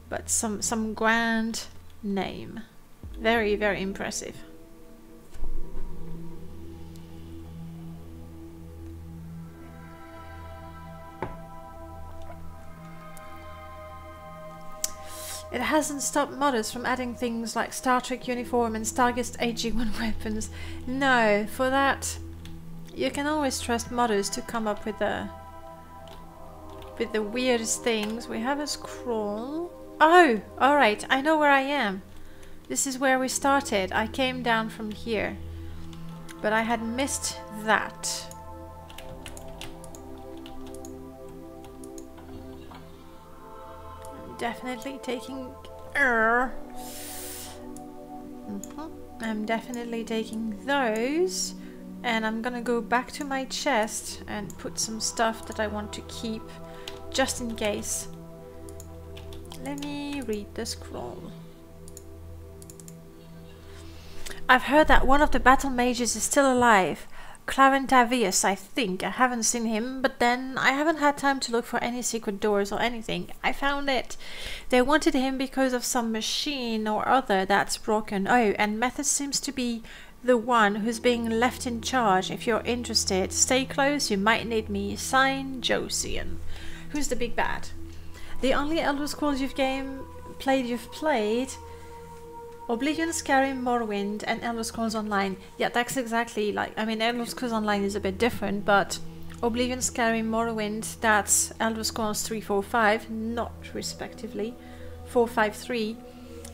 But some grand name. Very, very impressive. It hasn't stopped modders from adding things like Star Trek uniform and Stargate AG1 weapons. No, for that you can always trust modders to come up with the weirdest things. We have a scroll. Oh, alright, I know where I am. This is where we started. I came down from here, but I had missed that. Definitely taking I'm definitely taking those, and I'm gonna go back to my chest and put some stuff that I want to keep just in case. Let me read the scroll. I've heard that one of the battle mages is still alive. Clarentavius, I think. I haven't seen him, but then I haven't had time to look for any secret doors or anything. I found it. They wanted him because of some machine or other that's broken. Oh, and Method seems to be the one who's being left in charge. If you're interested, stay close, you might need me. Sign, Josian. Who's the big bad? The only Elder Scrolls you've played Oblivion, Skyrim, Morrowind, and Elder Scrolls Online. Yeah, that's exactly like... I mean, Elder Scrolls Online is a bit different, but Oblivion, Skyrim, Morrowind, that's Elder Scrolls 3, 4, 5, not respectively. 4, 5, 3.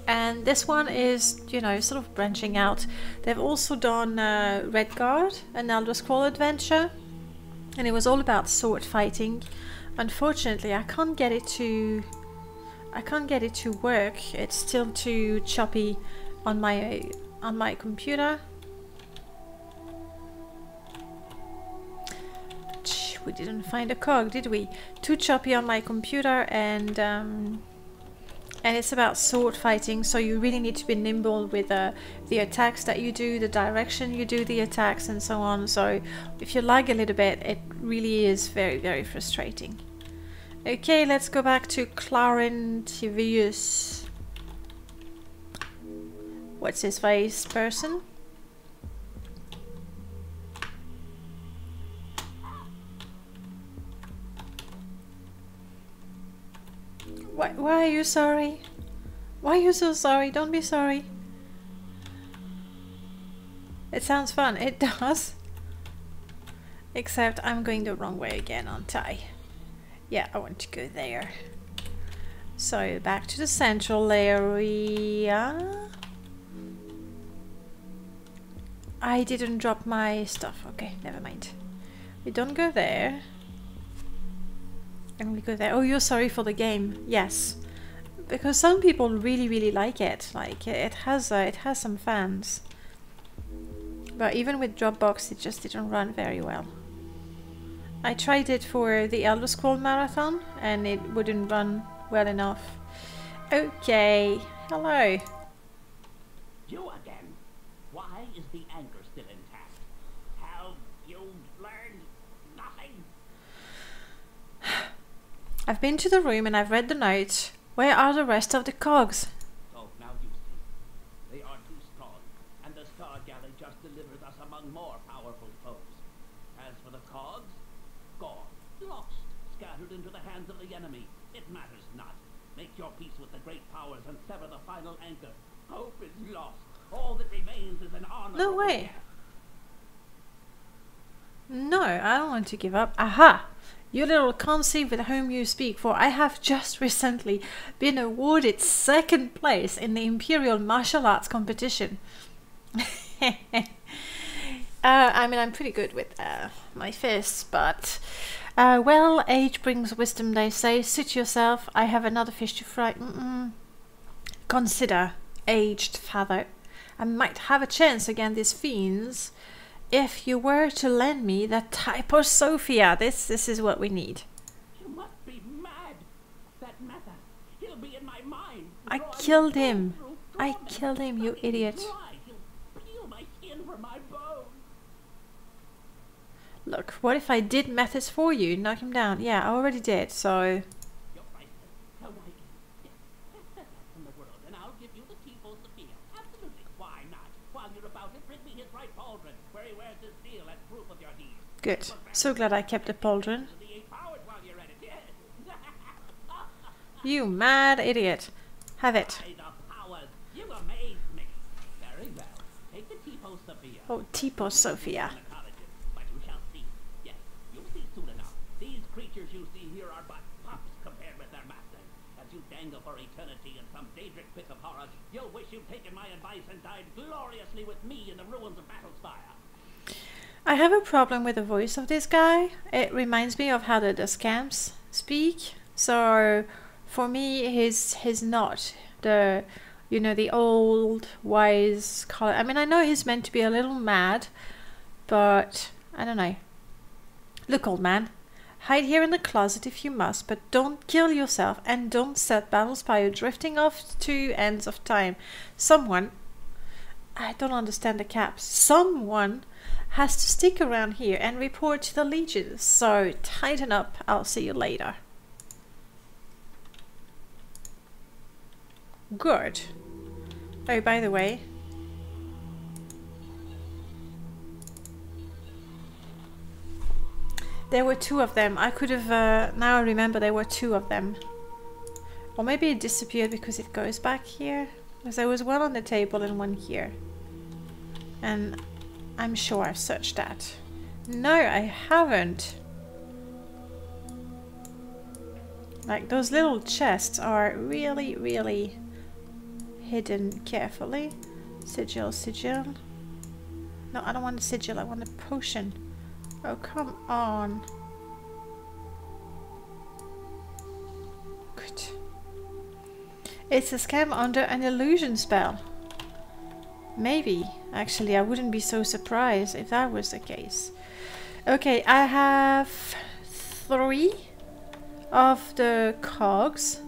And this one is, you know, sort of branching out. They've also done Redguard, an Elder Scroll adventure, and it was all about sword fighting. Unfortunately, I can't get it to work. It's still too choppy on my computer. We didn't find a cog, did we? Too choppy on my computer, and it's about sword fighting, so you really need to be nimble with the attacks that you do, the direction you do the attacks, and so on. So if you lag a little bit, it really is very, very frustrating. Okay, let's go back to Clarentivius. What's his face person? Why are you sorry? Why are you so sorry? Don't be sorry. It sounds fun. It does. Except I'm going the wrong way again, aren't I? Yeah, I want to go there. So back to the central area. I didn't drop my stuff. Okay, never mind. We don't go there. And we go there. Oh, you're sorry for the game. Yes. Because some people really like it. Like it has some fans. But even with Dropbox, it just didn't run very well. I tried it for the Elder Scrolls Marathon and it wouldn't run well enough. Okay, hello.
You again. Why is the anchor still intact? Have you learned nothing?
I've been to the room and I've read the notes. Where are the rest of the cogs?
Oh, now you see. They are too strong, and the Star Galley just delivered us among more powerful foes. As for the cogs, gone, lost, scattered into the hands of the enemy. It matters not. Make your peace with the great powers and sever the final anchor. Hope is lost. All that remains is an honor.
No way. No, I don't want to give up. Aha! You little conceive with whom you speak, for I have just recently been awarded 2nd place in the Imperial Martial Arts competition. I mean, I'm pretty good with my fists, but... well, age brings wisdom, they say. Suit yourself. I have another fish to fry. Consider, aged father. I might have a chance against these fiends if you were to lend me that Typo Sophia. This is what we need.
You must be mad. That matter. He'll be in my mind.
I killed him. I killed him, you idiot.
He'll peel my skin from my bones.
Look, what if I did methods for you? Knock him down. Yeah, I already did, so...
You're right. How I can. Yes. Best in the world, and I'll give you the Typo Sophia. Absolutely. Why not? While you're about it, bring me his right pauldron, where he wears his seal as proof of your deeds.
Good. So glad I kept the pauldron. You mad idiot. Have it.
You amaze me. Very well. Take the Typo Sophia.
Oh, Typo Sophia.
But you shall see. Yes, you'll see soon enough. These creatures you see here are but pups compared with their masters. As you dangle for eternity in some Daedric pit of horrors, you'll wish you'd taken my advice and died gloriously with me in the ruins of Battlespire.
I have a problem with the voice of this guy. It reminds me of how the scamps speak. So for me, he's not the, you know, the old wise color. I mean, I know he's meant to be a little mad, but I don't know. Look, old man, hide here in the closet if you must, but don't kill yourself and don't set Battlespire drifting off to ends of time. Someone, I don't understand the caps, someone has to stick around here and report to the Legion. So tighten up, I'll see you later. Good. Oh, by the way, there were 2 of them. I could have, now I remember there were 2 of them. Or maybe it disappeared because it goes back here. Because there was one on the table and one here. And I'm sure I've searched that. No, I haven't. Like, those little chests are really, really hidden carefully. Sigil, sigil. No, I don't want a sigil, I want a potion. Oh, come on. Good. It's a scam under an illusion spell. Maybe. Actually, I wouldn't be so surprised if that was the case. Okay, I have 3 of the cogs.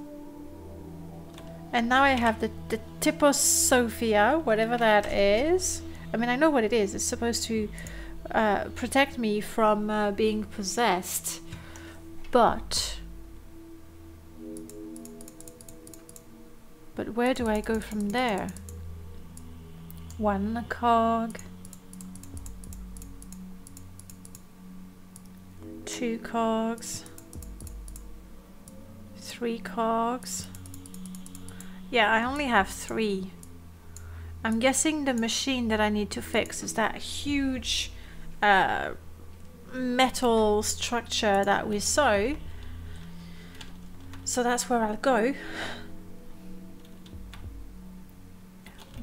And now I have the Typo Sophia, whatever that is. I mean, I know what it is. It's supposed to protect me from being possessed. But where do I go from there? 1 cog. 2 cogs. 3 cogs. Yeah, I only have 3. I'm guessing the machine that I need to fix is that huge metal structure that we saw. So that's where I'll go.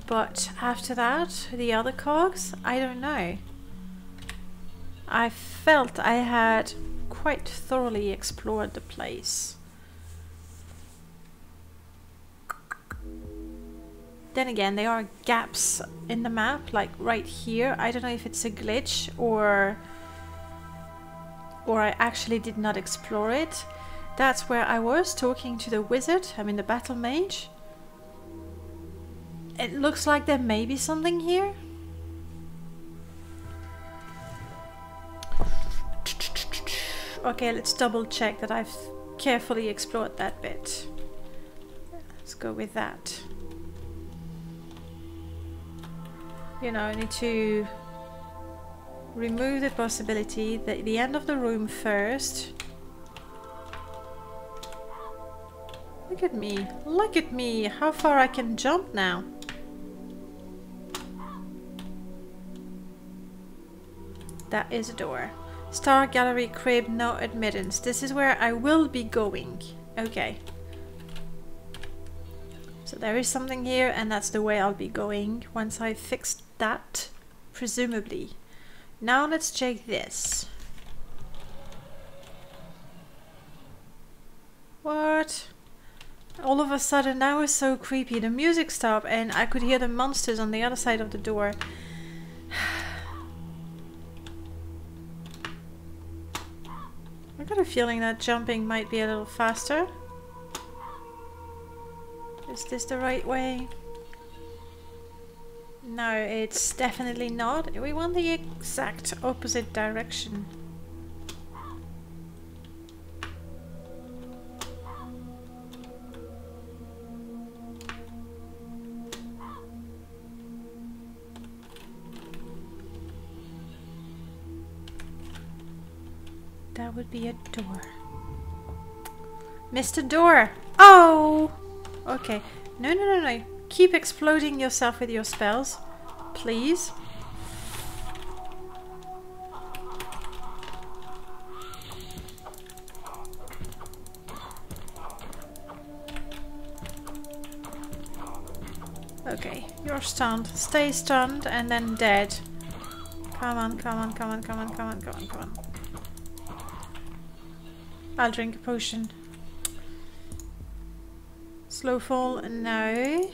But after that, the other cogs, I don't know. I felt I had quite thoroughly explored the place. Then again, there are gaps in the map, like right here. I don't know if it's a glitch or I actually did not explore it. That's where I was talking to the wizard, I mean the battle mage. It looks like there may be something here. Okay, let's double check that I've carefully explored that bit. Let's go with that. You know, I need to remove the possibility that the end of the room first. Look at me. Look at me. How far I can jump now. That is a door. Star Gallery Crib, no admittance. This is where I will be going. Okay. So there is something here and that's the way I'll be going once I've fixed that, presumably. Now let's check this. What? All of a sudden that was so creepy. The music stopped and I could hear the monsters on the other side of the door. I got a feeling that jumping might be a little faster. Is this the right way? No, it's definitely not. We want the exact opposite direction. That would be a door. Mr. Door! Oh! Okay. No, no, no, no. Keep exploding yourself with your spells. Please. Okay. You're stunned. Stay stunned and then dead. Come on, come on, come on, come on, come on, come on, come on. I'll drink a potion. Slow fall, no.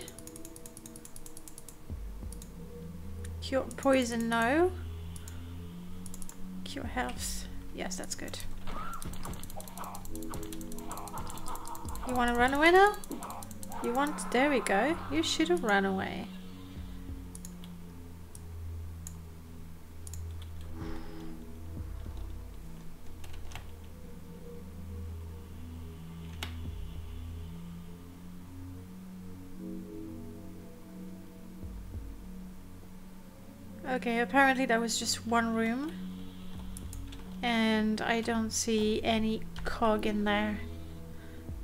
Cure poison, no. Cure health, yes, that's good. You want to run away now? You want, there we go. You should have run away. Okay, apparently that was just one room and I don't see any cog in there.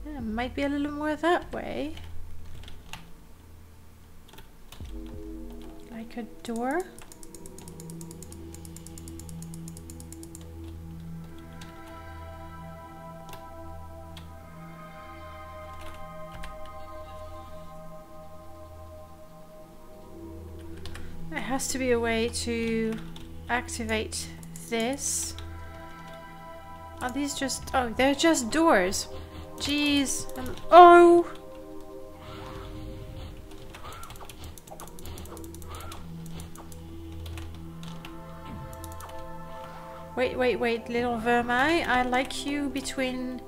Yeah, might be a little more that way. Like a door. There has to be a way to activate this. Are these just... oh, they're just doors. Jeez. Oh! Wait, wait, wait, little vermi. I like you between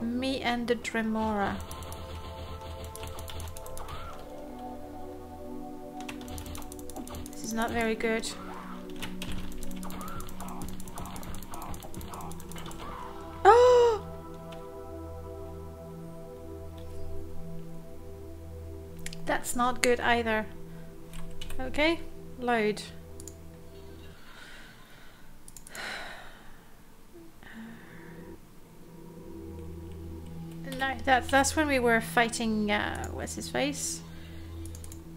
me and the Dremora. This is not very good. Oh! That's not good either. Okay, load. No, that's when we were fighting, what's his face?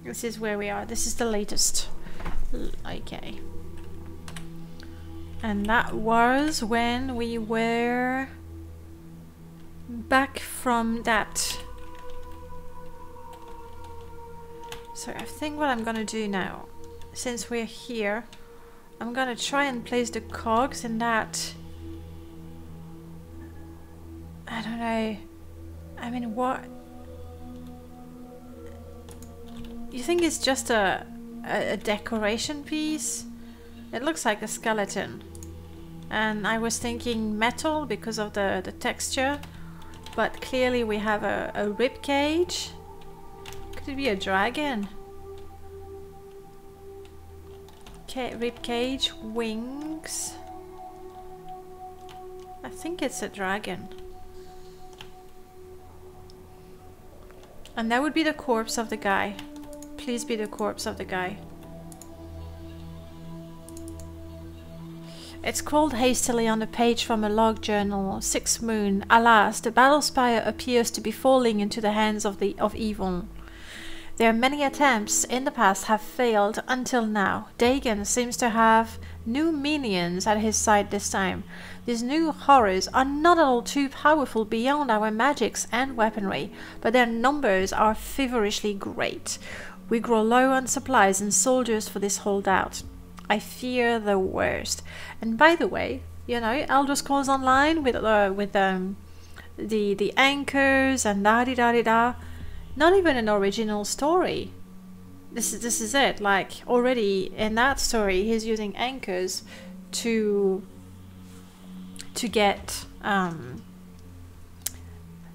This is where we are. This is the latest. Okay. And that was when we were back from that. So I think what I'm gonna do now, since we're here, I'm gonna try and place the cogs in that. I don't know. I mean, what? You think it's just a decoration piece? It looks like a skeleton. And I was thinking metal because of the texture. But clearly we have a rib cage. Could it be a dragon? Okay, rib cage, wings. I think it's a dragon. And that would be the corpse of the guy. Please be the corpse of the guy. It's called hastily on a page from a log journal. 6 moon. Alas, the Battlespire appears to be falling into the hands of evil. Their many attempts in the past have failed until now. Dagon seems to have new minions at his side this time. These new horrors are not at all too powerful beyond our magics and weaponry, but their numbers are feverishly great. We grow low on supplies and soldiers for this holdout. I fear the worst. And by the way, you know, Elder Scrolls Online with the anchors and da-di-da-di-da. Not even an original story. This is it. Like, already in that story, he's using anchors to get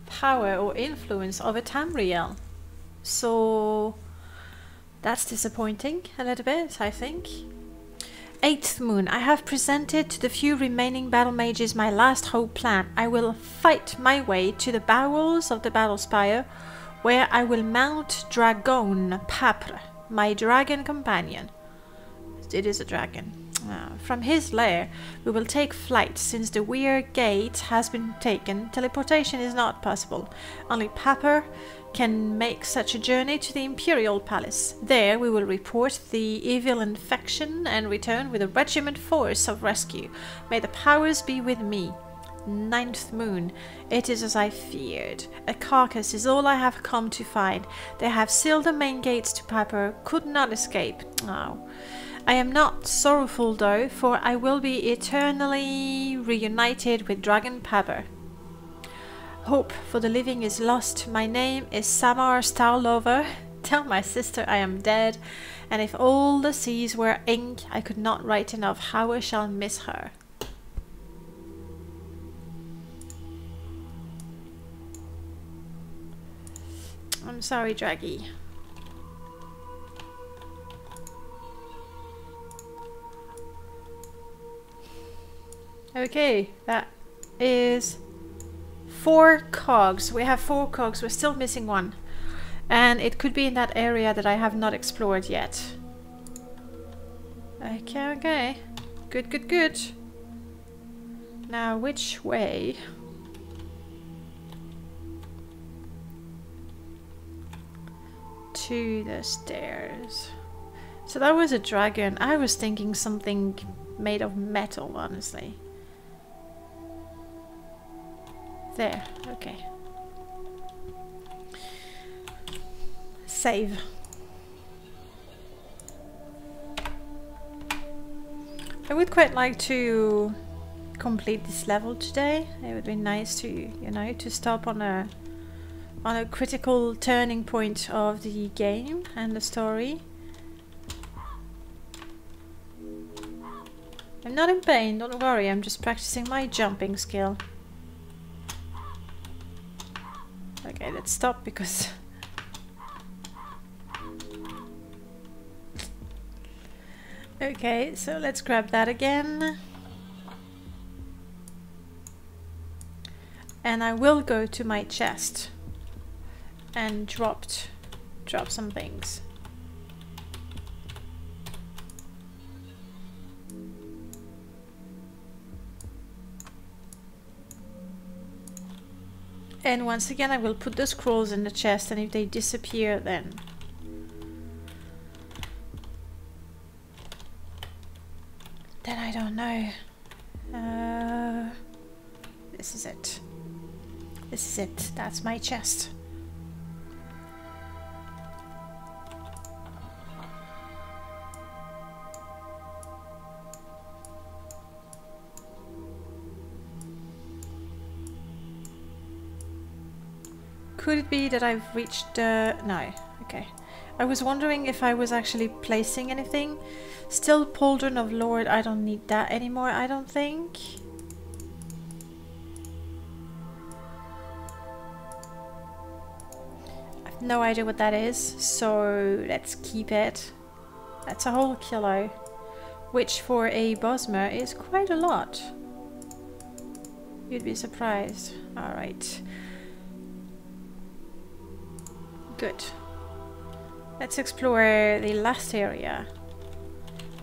power or influence over Tamriel. So that's disappointing a little bit, I think. 8th moon. I have presented to the few remaining battle mages my last hope plan. I will fight my way to the bowels of the Battlespire, where I will mount Dragon Papre, my dragon companion. It is a dragon. From his lair, we will take flight. Since the Weir Gate has been taken, teleportation is not possible. Only Papre can make such a journey to the Imperial Palace. There we will report the evil infection and return with a regiment force of rescue. May the powers be with me. 9th moon. It is as I feared. A carcass is all I have come to find. They have sealed the main gates to Piper. Could not escape. Oh. I am not sorrowful though, for I will be eternally reunited with Dragon Piper. Hope for the living is lost. My name is Samar Starlover. Tell my sister I am dead, and if all the seas were ink, I could not write enough how I shall miss her. I'm sorry, Draggy. Okay, that is 4 cogs. We have 4 cogs. We're still missing 1. And it could be in that area that I have not explored yet. Okay, okay. Good, good, good. Now, which way? To the stairs. So that was a dragon. I was thinking something made of metal, honestly. There, okay. Save. I would quite like to complete this level today. It would be nice to, you know, to stop on a critical turning point of the game and the story. I'm not in pain, don't worry, I'm just practicing my jumping skill. Okay, let's stop because... Okay, so let's grab that again. And I will go to my chest and drop some things. And once again, I will put the scrolls in the chest, and if they disappear, then... then I don't know. This is it. This is it. That's my chest. Could it be that I've reached no. Okay. I was wondering if I was actually placing anything. Still Pauldron of Lord. I don't need that anymore, I don't think. I have no idea what that is, so let's keep it. That's a whole kilo, which for a Bosmer is quite a lot. You'd be surprised. Alright. Good. Let's explore the last area.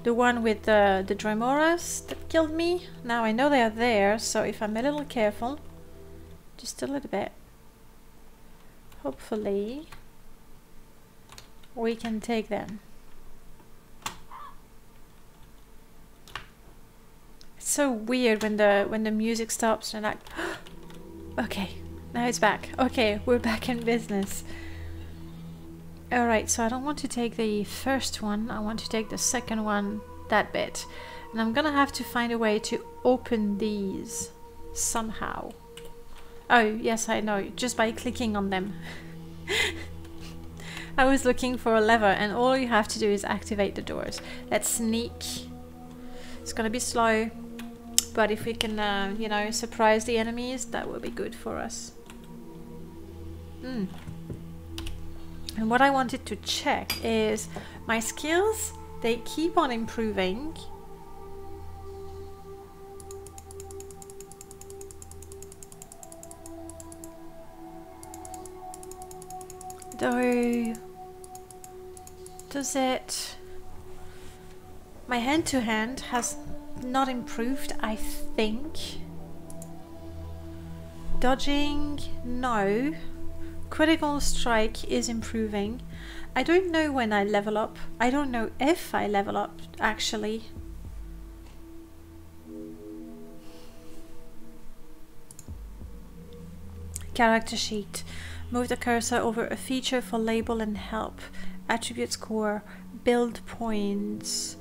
The one with the Dremoras that killed me. Now I know they are there, so if I'm a little careful, just a little bit, hopefully we can take them. It's so weird when the music stops and like, okay, now it's back. Okay, we're back in business. Alright, so I don't want to take the first one, I want to take the second one, that bit. And I'm gonna have to find a way to open these somehow. Oh, yes, I know, just by clicking on them. I was looking for a lever and all you have to do is activate the doors. Let's sneak. It's gonna be slow, but if we can, you know, surprise the enemies, that will be good for us. And what I wanted to check is my skills, they keep on improving. Though, does it... My hand-to-hand has not improved, I think. Dodging, no. Critical strike is improving. I don't know when I level up. I don't know if I level up, actually. Character sheet. Move the cursor over a feature for label and help. Attribute score. Build points.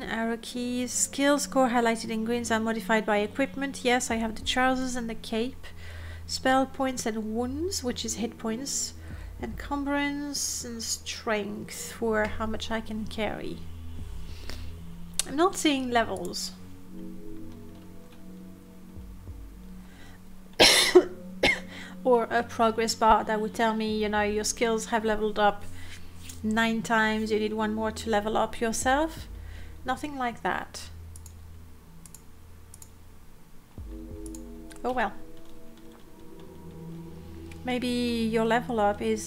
Arrow keys. Skill score highlighted in greens are modified by equipment. Yes, I have the trousers and the cape. Spell points and wounds, which is hit points. Encumbrance and strength for how much I can carry. I'm not seeing levels. Or a progress bar that would tell me, you know, your skills have leveled up 9 times, you need 1 more to level up yourself. Nothing like that. Oh well. Maybe your level up is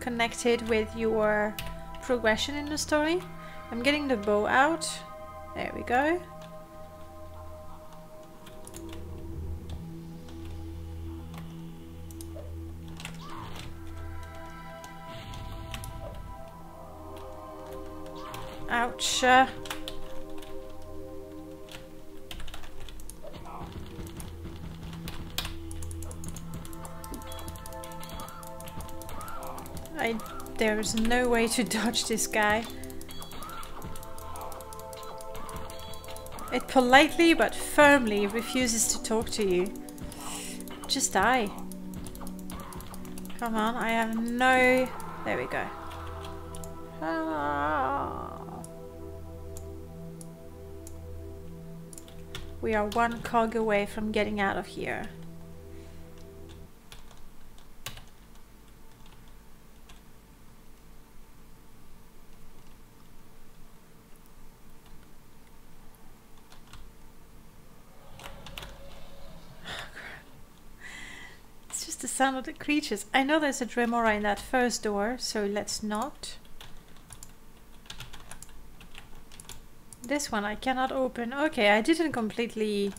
connected with your progression in the story. I'm getting the bow out. There we go. Ouch. There's no way to dodge this guy. It politely but firmly refuses to talk to you. Just die. Come on, I have no... There we go. Ah. We are 1 cog away from getting out of here. The sound of the creatures. I know there's a Dremora in that first door, so let's not. This one I cannot open. Okay, I didn't completely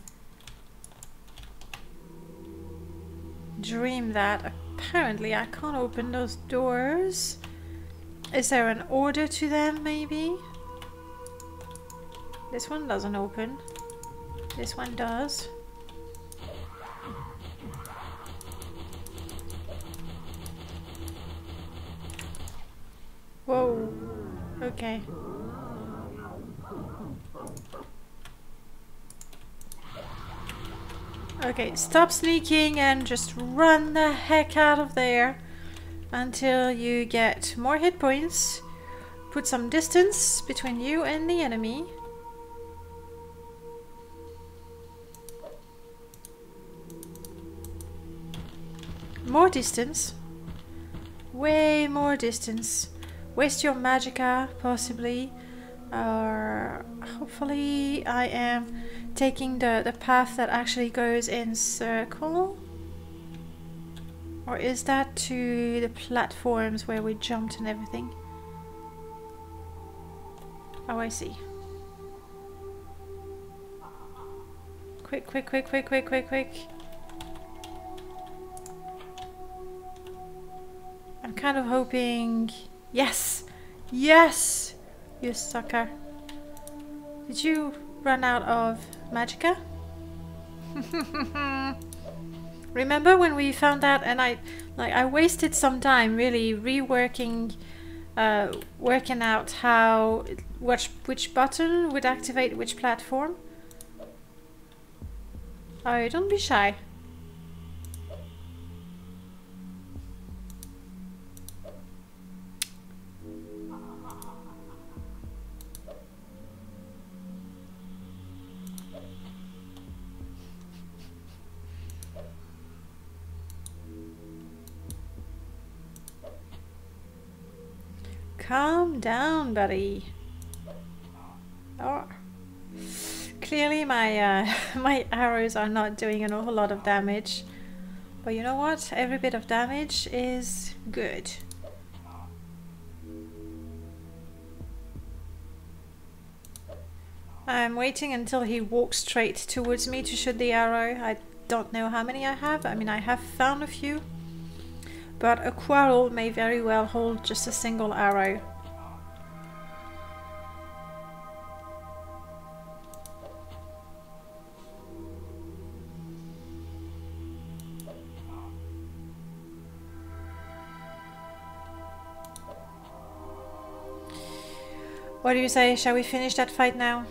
dream that apparently I can't open those doors. Is there an order to them, maybe? This one doesn't open. This one does. Whoa. Okay. Okay, stop sneaking and just run the heck out of there until you get more hit points. Put some distance between you and the enemy. More distance. Way more distance. Waste your magicka, possibly. Or hopefully I am taking the path that actually goes in circle. Or is that to the platforms where we jumped and everything? Oh, I see. Quick, quick, quick, quick, quick, quick, quick. I'm kind of hoping... Yes! Yes! You sucker. Did you run out of magicka? Remember when we found out and I wasted some time really reworking working out how which button would activate which platform? Oh, don't be shy. Calm down, buddy. Oh, clearly my my arrows are not doing an awful lot of damage, but you know what? Every bit of damage is good. I'm waiting until he walks straight towards me to shoot the arrow. I don't know how many I have. I mean, I have found a few. But a quarrel may very well hold just a single arrow. What do you say? Shall we finish that fight now?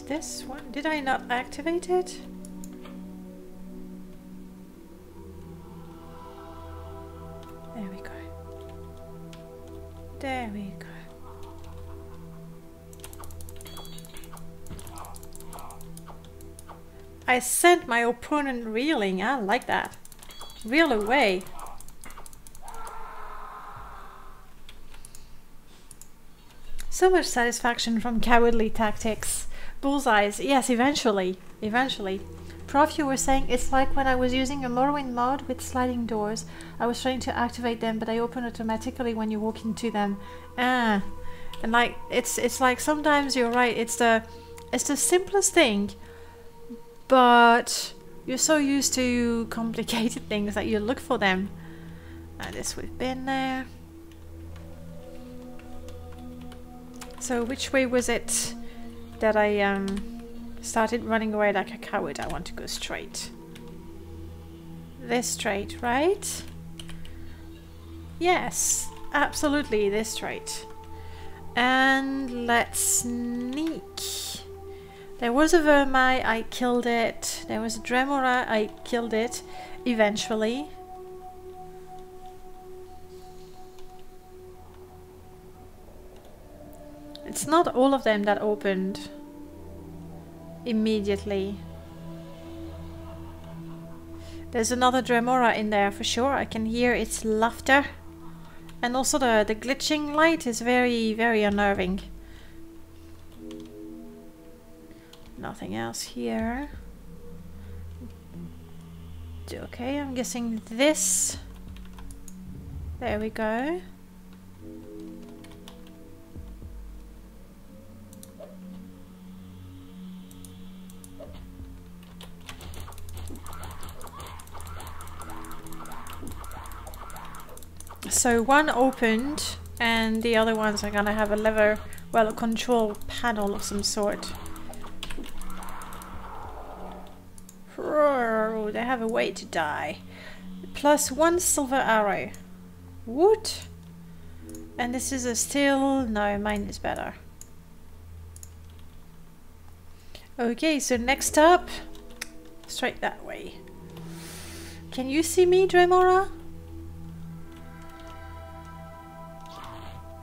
This one? Did I not activate it? There we go. There we go. I sent my opponent reeling. I like that. Reel away. So much satisfaction from cowardly tactics. Bullseyes, yes, eventually. Eventually. Prof, you were saying it's like when I was using a Morrowind mod with sliding doors. I was trying to activate them, but they open automatically when you walk into them. And like it's like sometimes you're right. It's the simplest thing, but you're so used to complicated things that you look for them. This we've been there. So which way was it that I started running away like a coward? I want to go straight. This straight, right? Yes, absolutely this straight. And let's sneak. There was a Vermai, I killed it. There was a Dremora, I killed it eventually. It's not all of them that opened immediately. There's another Dremora in there for sure. I can hear its laughter. And also the glitching light is very, very unnerving. Nothing else here. Okay, I'm guessing this. There we go. So one opened and the other ones are gonna have a lever, well, a control panel of some sort. Oh, they have a way to die. Plus 1 silver arrow. Wood. And this is a still... no, mine is better. Okay, so next up, straight that way. Can you see me, Dremora?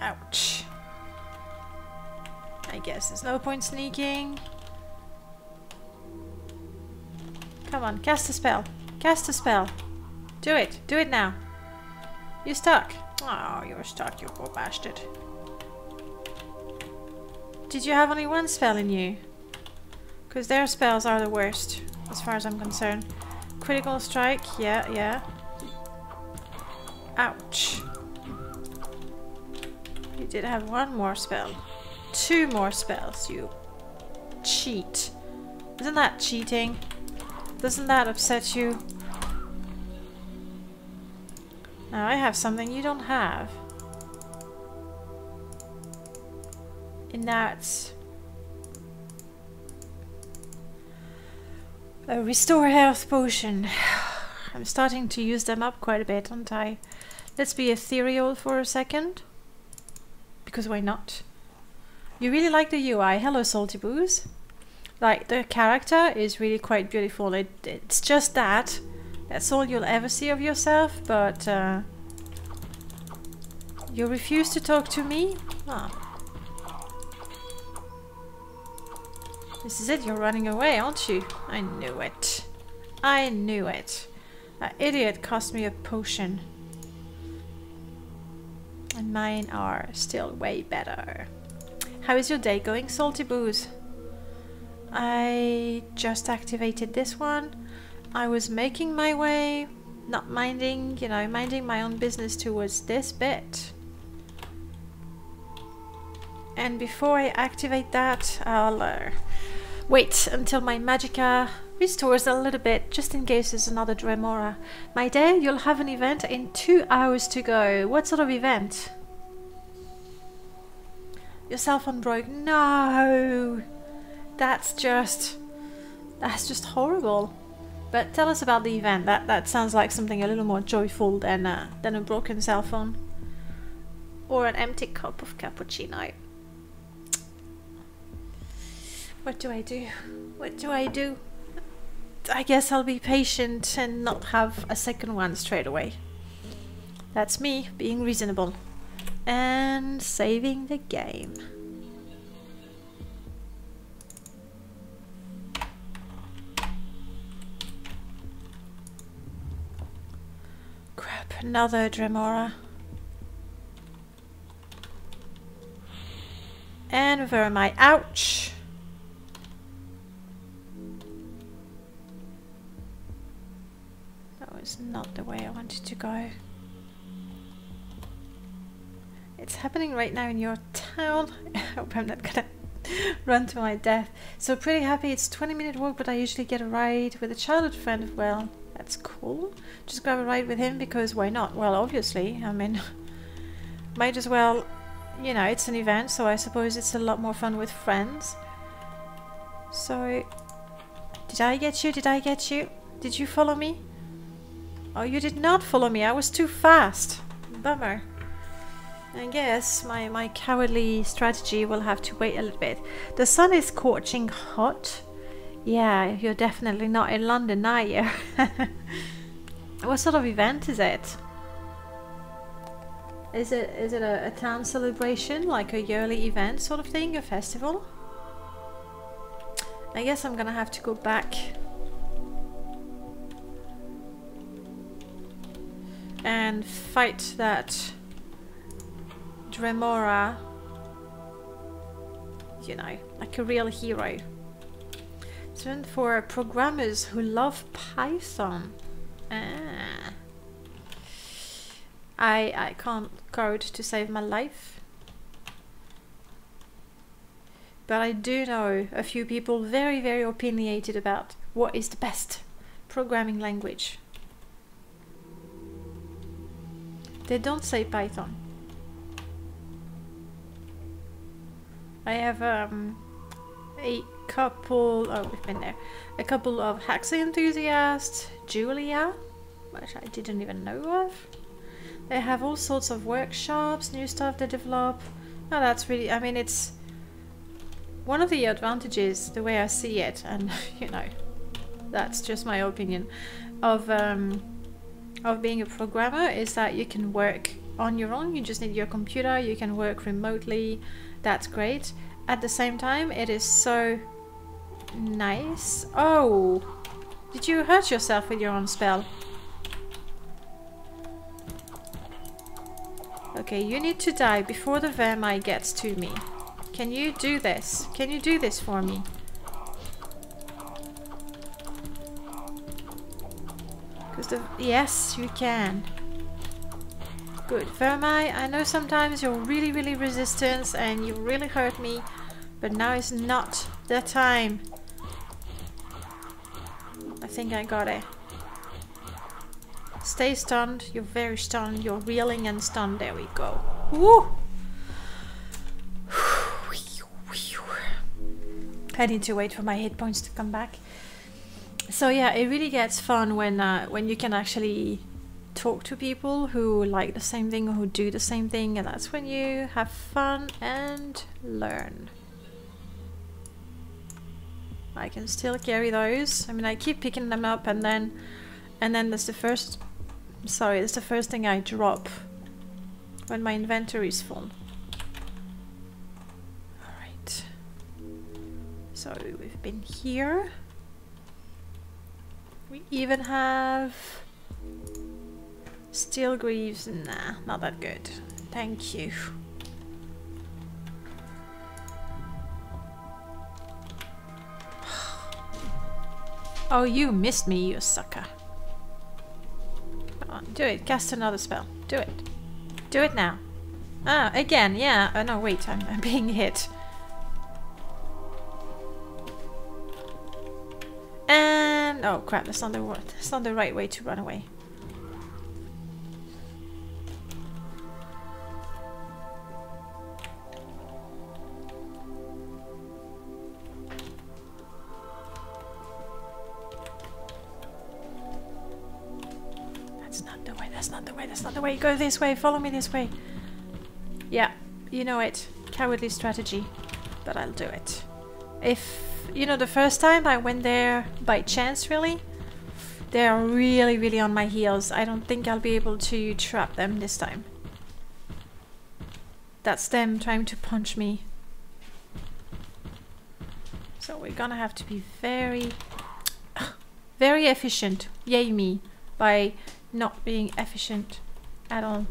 Ouch. I guess there's no point sneaking. Come on, cast a spell. Cast a spell. Do it. Do it now. You're stuck. Oh, you're stuck, you poor bastard. Did you have only one spell in you? Because their spells are the worst, as far as I'm concerned. Critical strike, yeah, yeah. Ouch. You did have one more spell. 2 more spells, you cheat. Isn't that cheating? Doesn't that upset you? Now I have something you don't have. And that's a restore health potion. I'm starting to use them up quite a bit, aren't I? Let's be ethereal for a second. Because why not? You really like the UI. Hello, Salty Booze. Like, the character is really quite beautiful. It's just that. That's all you'll ever see of yourself, but you refuse to talk to me? Ah. This is it, you're running away, aren't you? I knew it. I knew it. That idiot cost me a potion. And mine are still way better. How is your day going, Salty Booze? I just activated this one. I was making my way, not minding, you know, minding my own business towards this bit. And before I activate that, I'll wait until my magicka restores a little bit, just in case there's another Dremora. My day, you'll have an event in 2 hours to go. What sort of event? Your cell phone broke. No! That's just horrible. But tell us about the event. That sounds like something a little more joyful than a broken cell phone. Or an empty cup of cappuccino. What do I do? What do I do? I guess I'll be patient and not have a second one straight away. That's me being reasonable. And saving the game. Crap, another Dremora. And where am I? Ouch! That was not the way I wanted to go. It's happening right now in your town. I hope I'm not gonna run to my death. So pretty happy. It's a 20-minute walk, but I usually get a ride with a childhood friend as well. That's cool. Just grab a ride with him because why not? Well, obviously, I mean, might as well, you know, it's an event, so I suppose it's a lot more fun with friends. So, did I get you? Did I get you? Did you follow me? Oh, you did not follow me. I was too fast. Bummer. I guess my cowardly strategy will have to wait a little bit. The sun is scorching hot. Yeah, you're definitely not in London, are you? What sort of event is it? Is it a town celebration, like a yearly event sort of thing, a festival? I guess I'm gonna have to go back and fight that Dremora, you know, like a real hero. So for programmers who love Python. I can't code to save my life. But I do know a few people very, very opinionated about what is the best programming language. They don't say Python. I have a couple, oh we've been there, a couple of Haxi enthusiasts, Julia, which I didn't even know of. They have all sorts of workshops, new stuff they develop. Oh, that's really, I mean, it's one of the advantages, the way I see it, and you know, that's just my opinion, of being a programmer, is that you can work on your own. You just need your computer, you can work remotely. That's great. At the same time, it is so nice. Oh, did you hurt yourself with your own spell? Okay, you need to die before the Vermai gets to me. Can you do this? Can you do this for me? Yes, you can. Good. Vermai, I know sometimes you're really, really resistant and you really hurt me, but now is not the time. I think I got it. Stay stunned. You're very stunned. You're reeling and stunned. There we go. Woo! I need to wait for my hit points to come back. So yeah, it really gets fun when you can actually talk to people who like the same thing or who do the same thing, and that's when you have fun and learn. I can still carry those. I mean, I keep picking them up, and then that's the first. Sorry, that's the first thing I drop when my inventory is full. All right. So we've been here. We even have steel greaves. Nah, not that good. Thank you. Oh, you missed me, you sucker. Come on, do it. Cast another spell. Do it. Do it now. Ah, again, yeah. Oh no, wait, I'm being hit. And oh crap, that's not the right way to run away. That's not the way. Go this way. Follow me this way. Yeah, you know it. Cowardly strategy. But I'll do it. If, you know, the first time I went there by chance, really, they are really, really on my heels. I don't think I'll be able to trap them this time. That's them trying to punch me. So we're gonna have to be very, very efficient. Yay me. By not being efficient at all.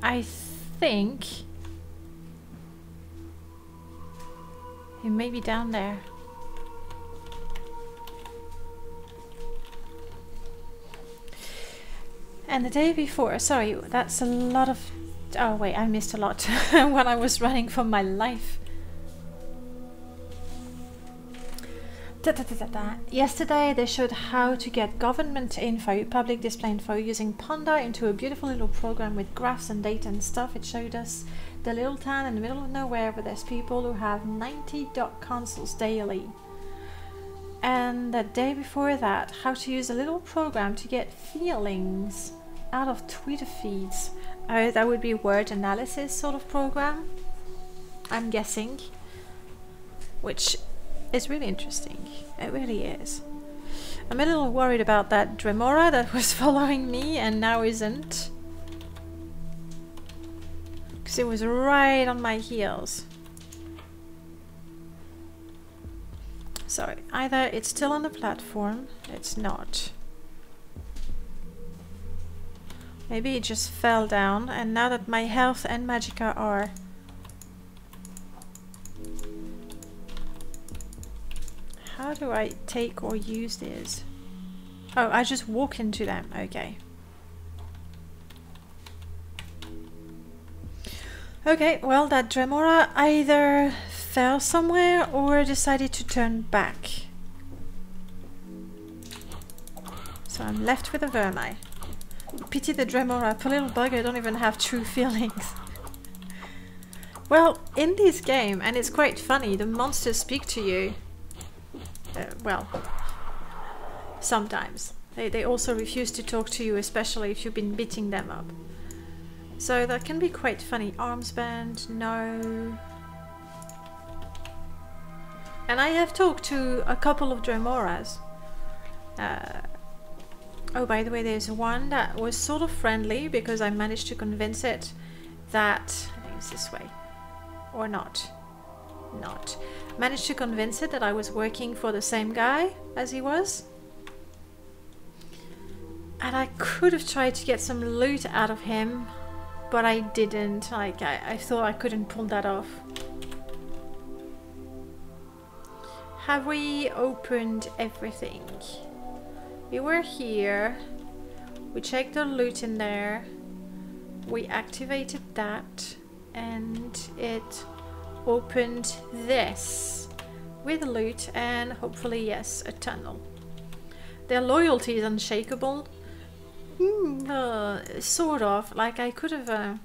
I think he may be down there. And the day before, sorry, that's a lot of, oh wait, I missed a lot when I was running for my life. Yesterday they showed how to get government info, public display info, using Panda into a beautiful little program with graphs and data and stuff. It showed us the little town in the middle of nowhere where there's people who have 90 dot consoles daily. And the day before that, how to use a little program to get feelings out of Twitter feeds. That would be word analysis sort of program, I'm guessing, which is really interesting. It really is. I'm a little worried about that Dremora that was following me and now isn't, because it was right on my heels. So either it's still on the platform, it's not. Maybe it just fell down, and now that my health and magicka are How do I take or use this? Oh, I just walk into them. Okay. Okay, well, that Dremora either fell somewhere or decided to turn back. So I'm left with a vermi. Pity the Dremora. Poor little bugger don't even have true feelings. Well, in this game, and it's quite funny, the monsters speak to you. Well, sometimes. They also refuse to talk to you, especially if you've been beating them up. So that can be quite funny. Armband, no. And I have talked to a couple of Dremoras. Oh, by the way, there's one that was sort of friendly because I managed to convince it that... I think it's this way. Or not. Not. Managed to convince it that I was working for the same guy as he was. And I could have tried to get some loot out of him, but I didn't. Like, I thought I couldn't pull that off. Have we opened everything? We were here. We checked the loot in there. We activated that. And it opened this with loot and hopefully, yes, a tunnel. Their loyalty is unshakable. Sort of. Like I could have...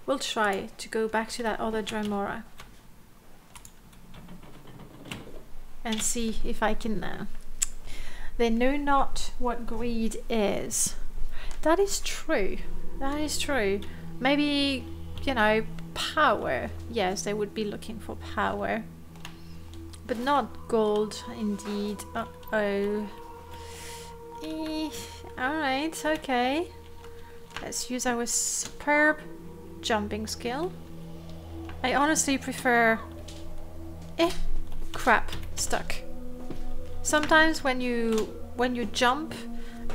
we'll try to go back to that other Dremora. And see if I can... They know not what greed is. That is true. That is true. Maybe, you know, power. Yes, they would be looking for power. But not gold, indeed. Uh-oh. Alright, okay. Let's use our superb jumping skill. I honestly prefer... crap. Stuck. Sometimes when you jump,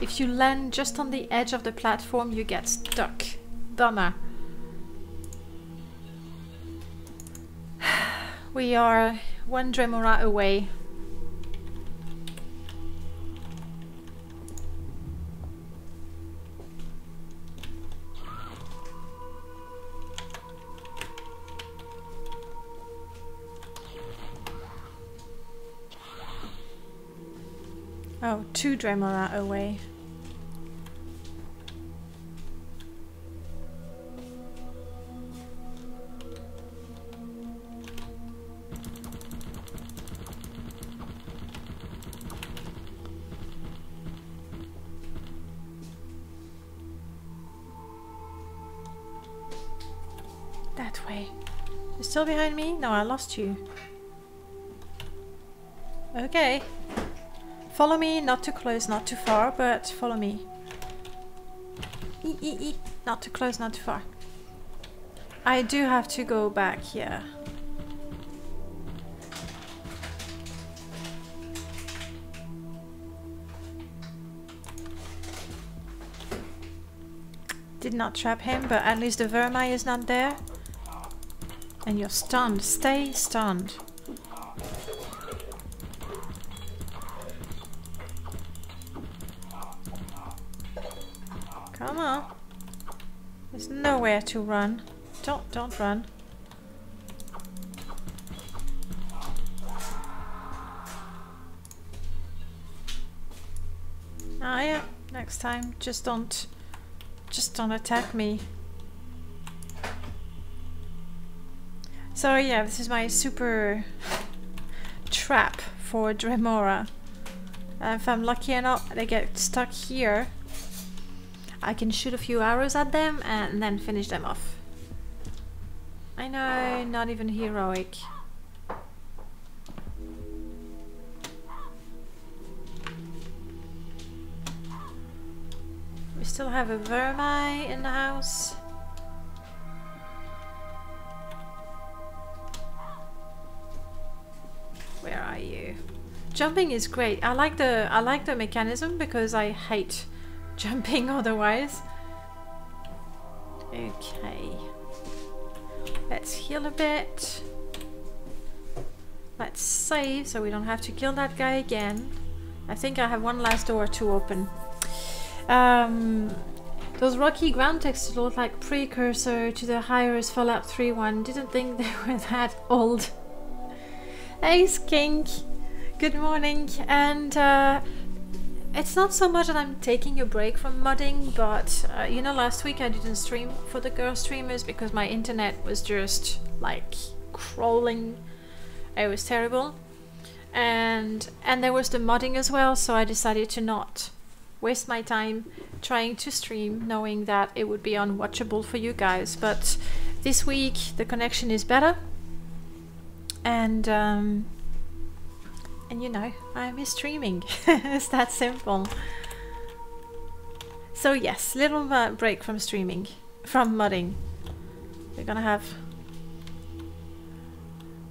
if you land just on the edge of the platform, you get stuck. Bummer. We are one Dremora away. Oh, 2 Dremora away. That way. You're still behind me? No, I lost you. Okay. Follow me, not too close, not too far, but follow me. Not too close, not too far. I do have to go back here. Did not trap him, but at least the vermi is not there. And you're stunned. Stay stunned. Come on. There's nowhere to run. Don't run. Ah yeah, next time just don't attack me. So yeah, this is my super trap for Dremora. If I'm lucky enough they get stuck here, I can shoot a few arrows at them and then finish them off. I know, not even heroic. We still have a vermi in the house. Where are you? Jumping is great. I like the mechanism because I hate jumping otherwise. Okay. Let's heal a bit. Let's save so we don't have to kill that guy again. I think I have one last door to open. Those rocky ground textures look like precursor to the high-res Fallout 3 one. Didn't think they were that old. Hey Skink! Good morning. And it's not so much that I'm taking a break from modding, but you know, last week I didn't stream for the girl streamers because my internet was just like crawling. It was terrible. And there was the modding as well, so I decided to not waste my time trying to stream knowing that it would be unwatchable for you guys. But this week the connection is better, and you know, I miss streaming. It's that simple. So yes, little break from streaming, from modding. We're gonna have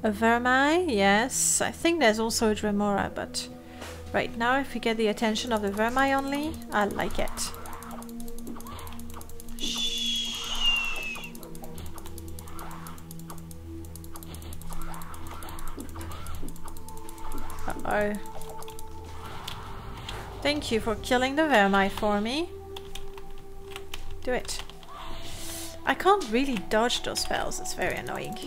a Vermi, yes. I think there's also a Dremora, but right now if we get the attention of the Vermi only, I like it. Shh. Uh-oh. Thank you for killing the Vermi for me. Do it. I can't really dodge those spells, it's very annoying.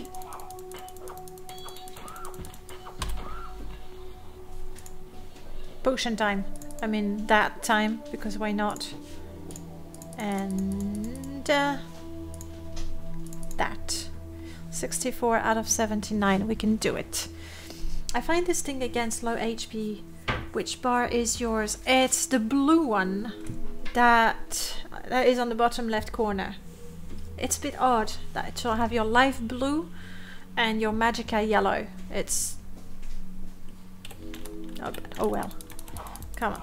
Potion time. I mean that time, because why not? And that. 64 out of 79. We can do it. I find this thing against low HP. Which bar is yours? It's the blue one that is on the bottom left corner. It's a bit odd that to have your life blue and your magicka yellow. It's oh well. Come on.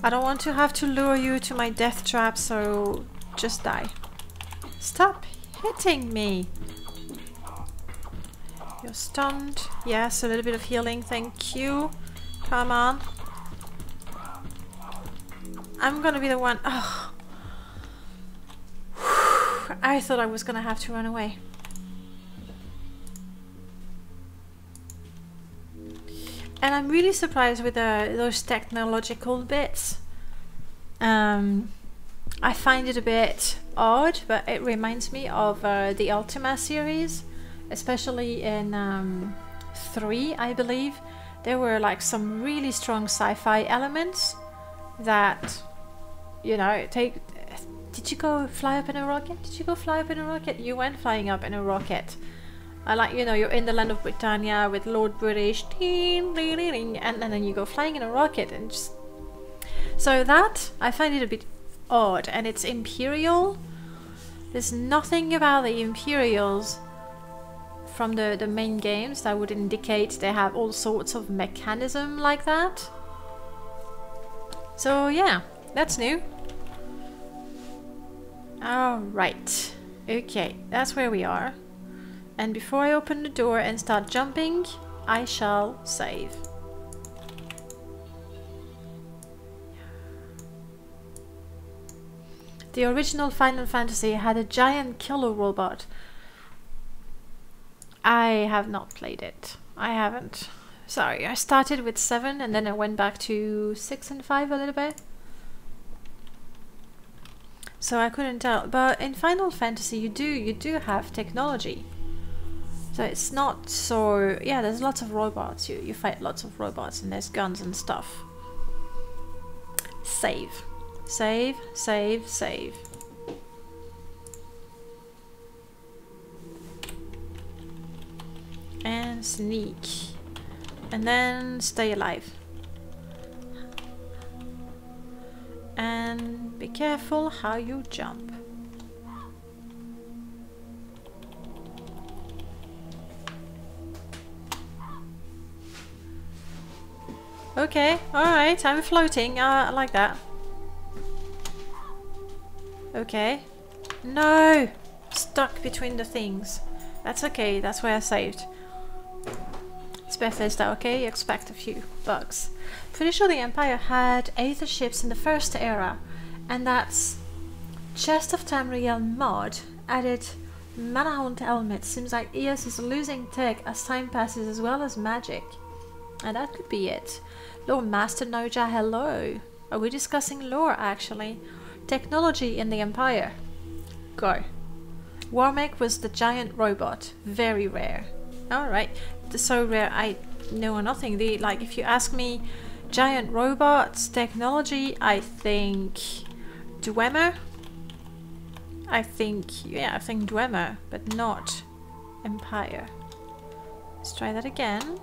I don't want to have to lure you to my death trap, so just die. Stop hitting me. You're stunned. Yes, a little bit of healing, thank you. Come on. I'm gonna be the one. Oh. I thought I was gonna have to run away. And I'm really surprised with those technological bits. I find it a bit odd, but it reminds me of the Ultima series, especially in 3, I believe. There were like some really strong sci-fi elements that, you know, take... Did you go fly up in a rocket? Did you go fly up in a rocket? You went flying up in a rocket. I like, you know, you're in the land of Britannia with Lord British, and then you go flying in a rocket and just... So that, I find it a bit odd, and it's Imperial. There's nothing about the Imperials from the main games that would indicate they have all sorts of mechanism like that. So yeah, that's new. Alright, okay, that's where we are. And before I open the door and start jumping, I shall save. The original Final Fantasy had a giant killer robot. I have not played it. I haven't. Sorry, I started with 7 and then I went back to 6 and 5 a little bit. So I couldn't tell. But in Final Fantasy you do have technology. So it's not so... Yeah, there's lots of robots. You fight lots of robots and there's guns and stuff. Save. Save, save, save. And sneak. And then stay alive. And be careful how you jump. Okay, alright, I'm floating. I like that. Okay. No! Stuck between the things. That's okay, that's where I saved. It's Bethesda, okay? You expect a few bugs. Pretty sure the Empire had Aether ships in the first era, and that's Chest of Tamriel mod added Manahaunt helmet. Seems like EOS is losing tech as time passes as well as magic. And that could be it. Lord Master Noja, hello. Are we discussing lore actually? Technology in the Empire. Go. Warmake was the giant robot. Very rare. Alright. So rare I know nothing. Like if you ask me giant robots, technology, I think Dwemer. I think Dwemer, but not Empire. Let's try that again.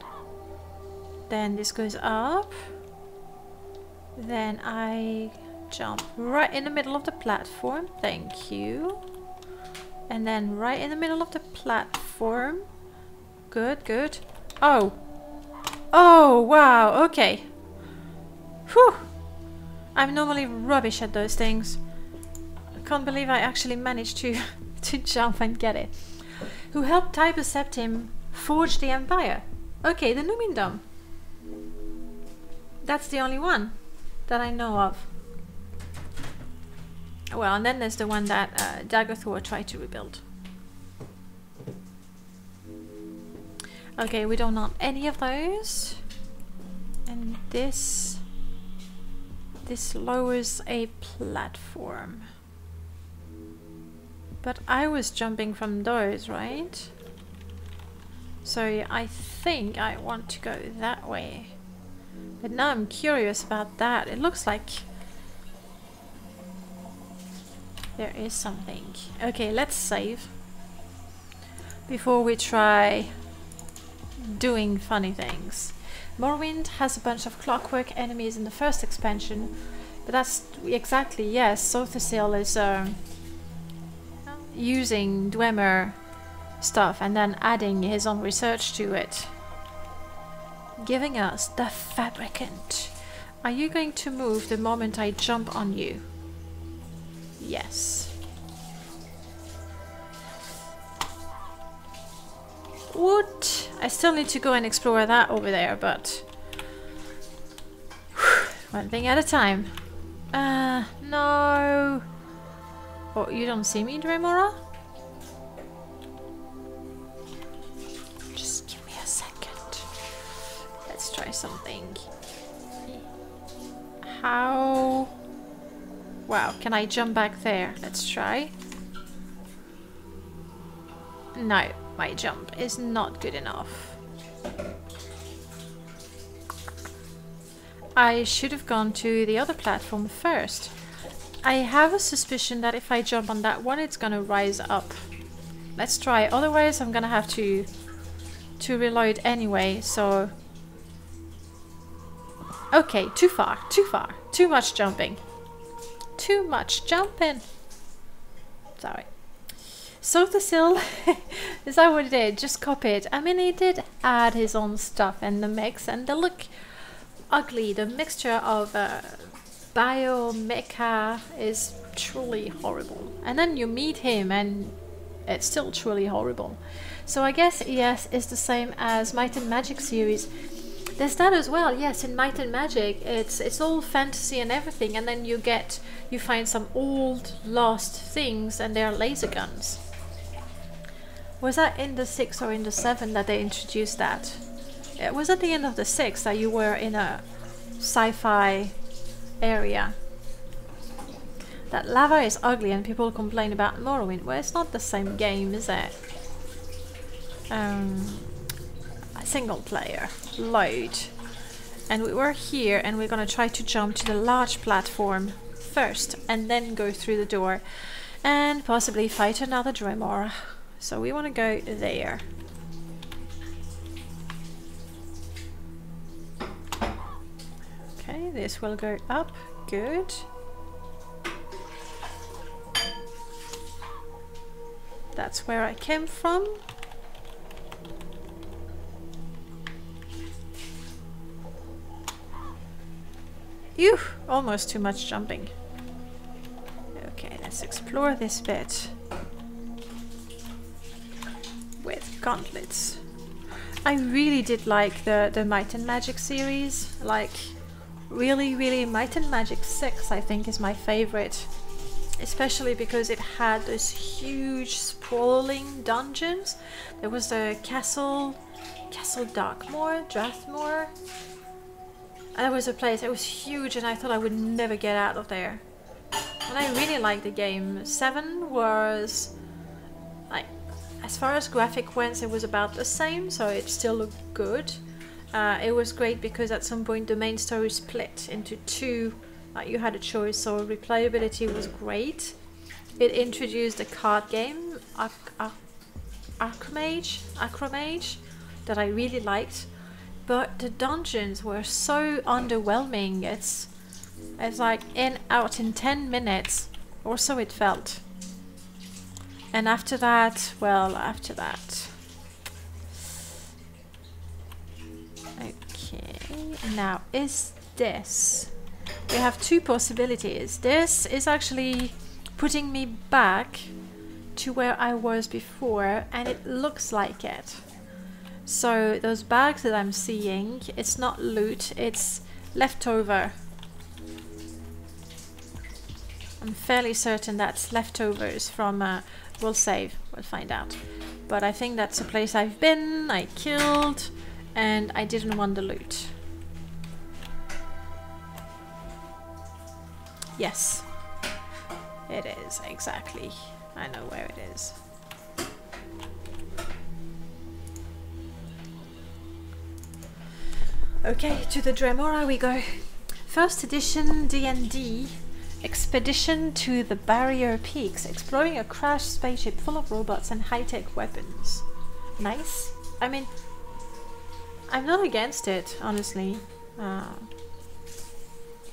Then this goes up. Then I jump right in the middle of the platform. Thank you. And then right in the middle of the platform. Good, good. Oh. Oh, wow. Okay. Whew. I'm normally rubbish at those things. I can't believe I actually managed to jump and get it. Who helped Tiber Septim forge the Empire? Okay, the Numindom. That's the only one that I know of. Well, and then there's the one that Daggerthor tried to rebuild. Okay, we don't want any of those. And this lowers a platform. But I was jumping from those, right? So I think I want to go that way. But now I'm curious about that. It looks like there is something. Okay, let's save before we try doing funny things. Morrowind has a bunch of clockwork enemies in the first expansion, but that's exactly, yes, Sothasil is using Dwemer stuff and then adding his own research to it. Giving us the Fabricant. Are you going to move the moment I jump on you? Yes. What? I still need to go and explore that over there, but one thing at a time. No. Oh, you don't see me, Dremora? Just give me a second. Let's try something. How? Wow, can I jump back there? Let's try. No, my jump is not good enough. I should have gone to the other platform first. I have a suspicion that if I jump on that one, it's gonna rise up. Let's try, otherwise I'm gonna have to reload anyway, so... Okay, too far, too much jumping. Too much jumping. Sorry. Sothasil, is that what it did? Just copy it. I mean, he did add his own stuff in the mix, and they look ugly. The mixture of bio mecha is truly horrible. And then you meet him, and it's still truly horrible. So I guess yes, it's the same as Might and Magic series. There's that as well. Yes, in Might and Magic, it's all fantasy and everything, and then you find some old lost things, and they're laser guns. Was that in the 6 or in the 7 that they introduced that? It was at the end of the 6 that you were in a sci-fi area. That lava is ugly and people complain about Morrowind. Well, it's not the same game, is it? Single player. Load. And we were here and we're gonna try to jump to the large platform first and then go through the door and possibly fight another Dremora. So we want to go there. Okay, this will go up. Good. That's where I came from. Ew, almost too much jumping. Okay, let's explore this bit. With gauntlets. I really did like the Might and Magic series. Like, really, Might and Magic 6 I think is my favorite. especially because it had those huge sprawling dungeons. There was the Castle Darkmoor, Drathmore. There was a place, it was huge, and I thought I would never get out of there. And I really liked the game. 7 was, like, as far as graphic went, it was about the same, so it still looked good. It was great because at some point the main story split into 2. You had a choice, so replayability was great. It introduced a card game, Acromage, that I really liked. But the dungeons were so underwhelming. It's like out in 10 minutes, or so it felt. And after that, well, okay, now is this. We have 2 possibilities. This is actually putting me back to where I was before, and it looks like it. So those bags that I'm seeing, it's not loot, it's leftover. I'm fairly certain that's leftovers from, we'll save, we'll find out. But I think that's a place I've been, I killed, and I didn't want the loot. Yes, it is, exactly. I know where it is. Okay, to the Dremora we go. First edition D&D, Expedition to the Barrier Peaks, exploring a crashed spaceship full of robots and high-tech weapons. Nice. I mean, I'm not against it, honestly.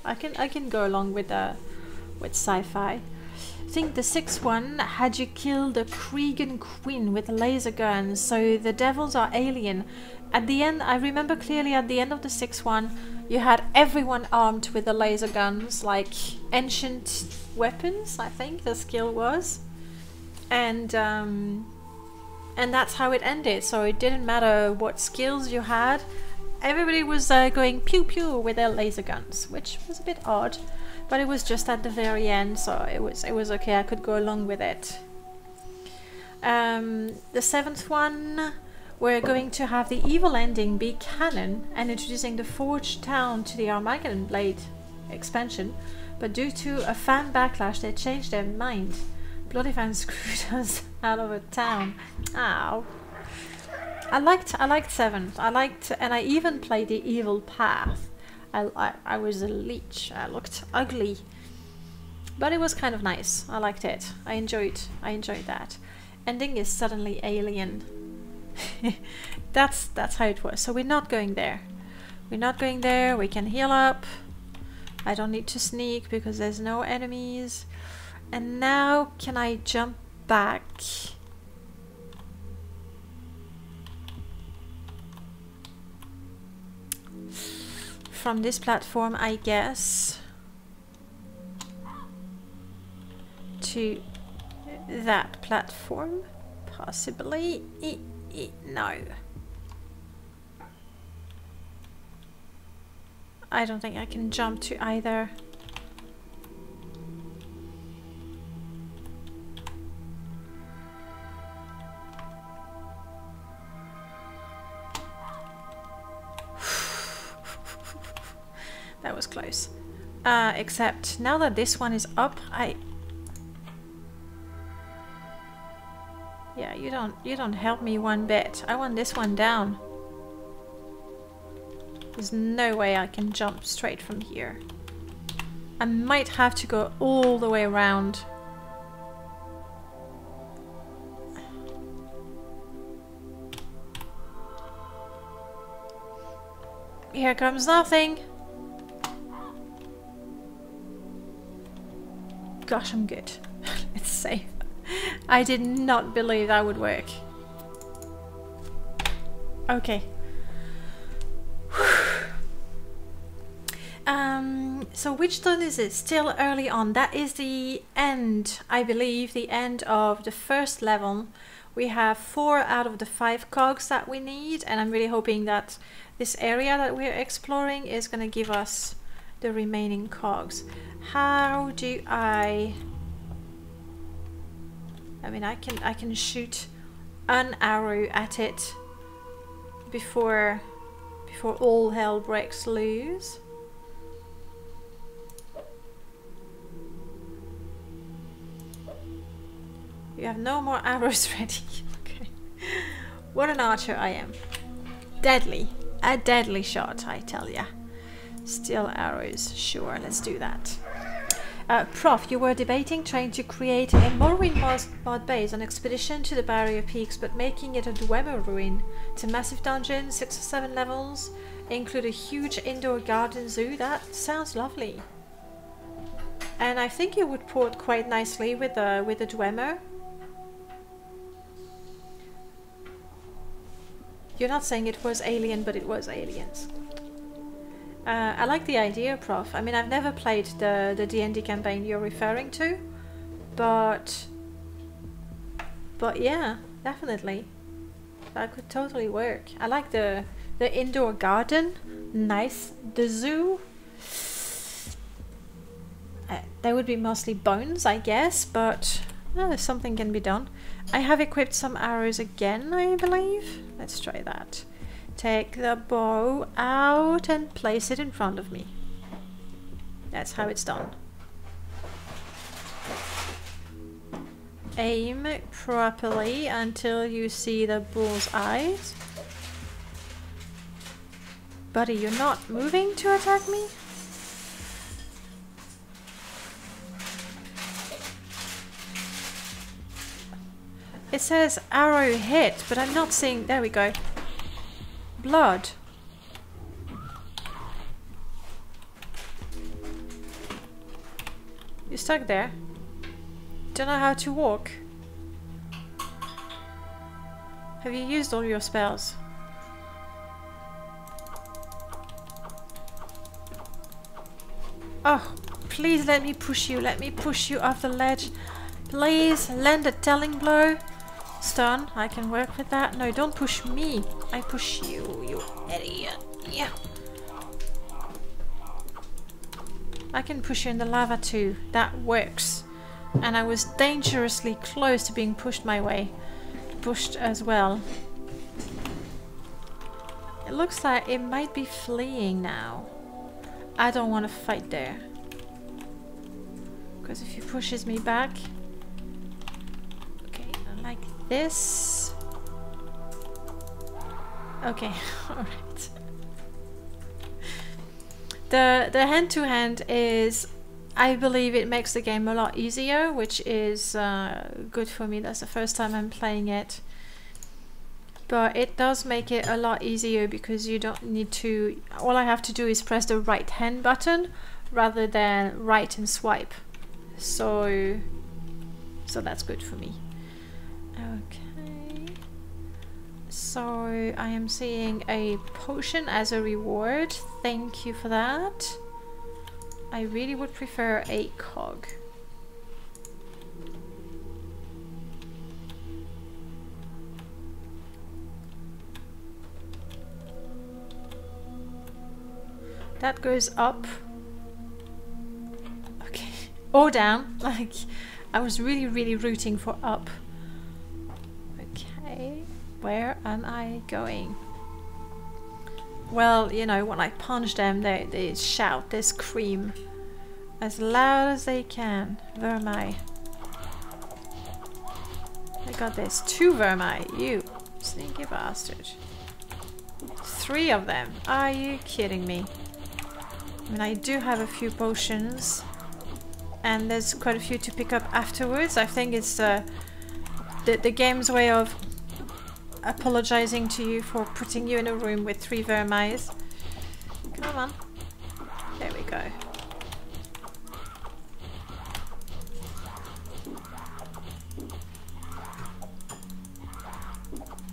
I can go along with sci-fi. I think the 6th one had you kill the Cregan Queen with laser guns, so the devils are alien. At the end, I remember clearly at the end of the 6th one, you had everyone armed with the laser guns, like ancient weapons, I think the skill was. And that's how it ended, so it didn't matter what skills you had. Everybody was going pew pew with their laser guns, which was a bit odd. But it was just at the very end, so it was okay, I could go along with it. The 7th one, we're going to have the evil ending be canon and introducing the Forge Town to the Armageddon Blade expansion, but due to a fan backlash they changed their mind. Bloody fans screwed us out of a town. Ow. I liked 7th. And I even played the Evil Path. I was a leech. I looked ugly, but it was kind of nice. I liked it. I enjoyed that. Ending is suddenly alien. That's how it was. So we're not going there. We're not going there. We can heal up. I don't need to sneak because there's no enemies. And now can I jump back? From this platform, I guess, to that platform, possibly. No. I don't think I can jump to either. That was close. Except now that this one is up, yeah, you don't help me one bit. I want this one down. There's no way I can jump straight from here. I might have to go all the way around. Here comes nothing. Gosh, I'm good. It's safe. I did not believe that would work. Okay. So which turn is it? Still early on. That is the end, I believe, the end of the first level. We have 4 out of the 5 cogs that we need, and I'm really hoping that this area that we're exploring is going to give us the remaining cogs. How do I I mean, I can shoot an arrow at it before all hell breaks loose. You have no more arrows ready. Okay. What an archer I am. Deadly. A deadly shot, I tell ya. Still arrows. Sure, let's do that. Prof, you were debating trying to create a Morrowind mod base on expedition to the Barrier Peaks, but making it a Dwemer ruin. It's a massive dungeon, 6 or 7 levels, include a huge indoor garden zoo. That sounds lovely. And I think it would port quite nicely with the Dwemer. You're not saying it was Alien, but it was Aliens. I like the idea, Prof. I mean, I've never played the D&D campaign you're referring to, but yeah, definitely. That could totally work. I like the indoor garden. Nice. The zoo. There would be mostly bones, I guess, but something can be done. I have equipped some arrows again, I believe. Let's try that. Take the bow out and place it in front of me. That's how it's done. Aim properly until you see the bull's eyes. Buddy, you're not moving to attack me? It says arrow hit, but I'm not seeing... There we go. Blood. You're stuck there. Don't know how to walk. Have you used all your spells? Oh, please let me push you. Let me push you off the ledge. Please land a telling blow. Stun, I can work with that. No, don't push me. I push you, you idiot. Yeah. I can push you in the lava too. That works. And I was dangerously close to being pushed my way. Pushed as well. It looks like it might be fleeing now. I don't want to fight there. Because if he pushes me back... Okay, like this. Okay, alright. The hand-to-hand is... I believe it makes the game a lot easier, which is good for me. That's the first time I'm playing it. But it does make it a lot easier because you don't need to... All I have to do is press the right hand button rather than right and swipe. So that's good for me. Okay. So I am seeing a potion as a reward. Thank you for that. I really would prefer a cog. That goes up. Okay. Or down. Like, I was really rooting for up. Okay. Where am I going? Well, you know, when I punch them, they shout, they scream as loud as they can. Vermi. I got this. 2 vermi. You sneaky bastard. 3 of them. Are you kidding me? I mean, I do have a few potions. And there's quite a few to pick up afterwards. I think it's the game's way of apologizing to you for putting you in a room with 3 vermis. Come on. There we go.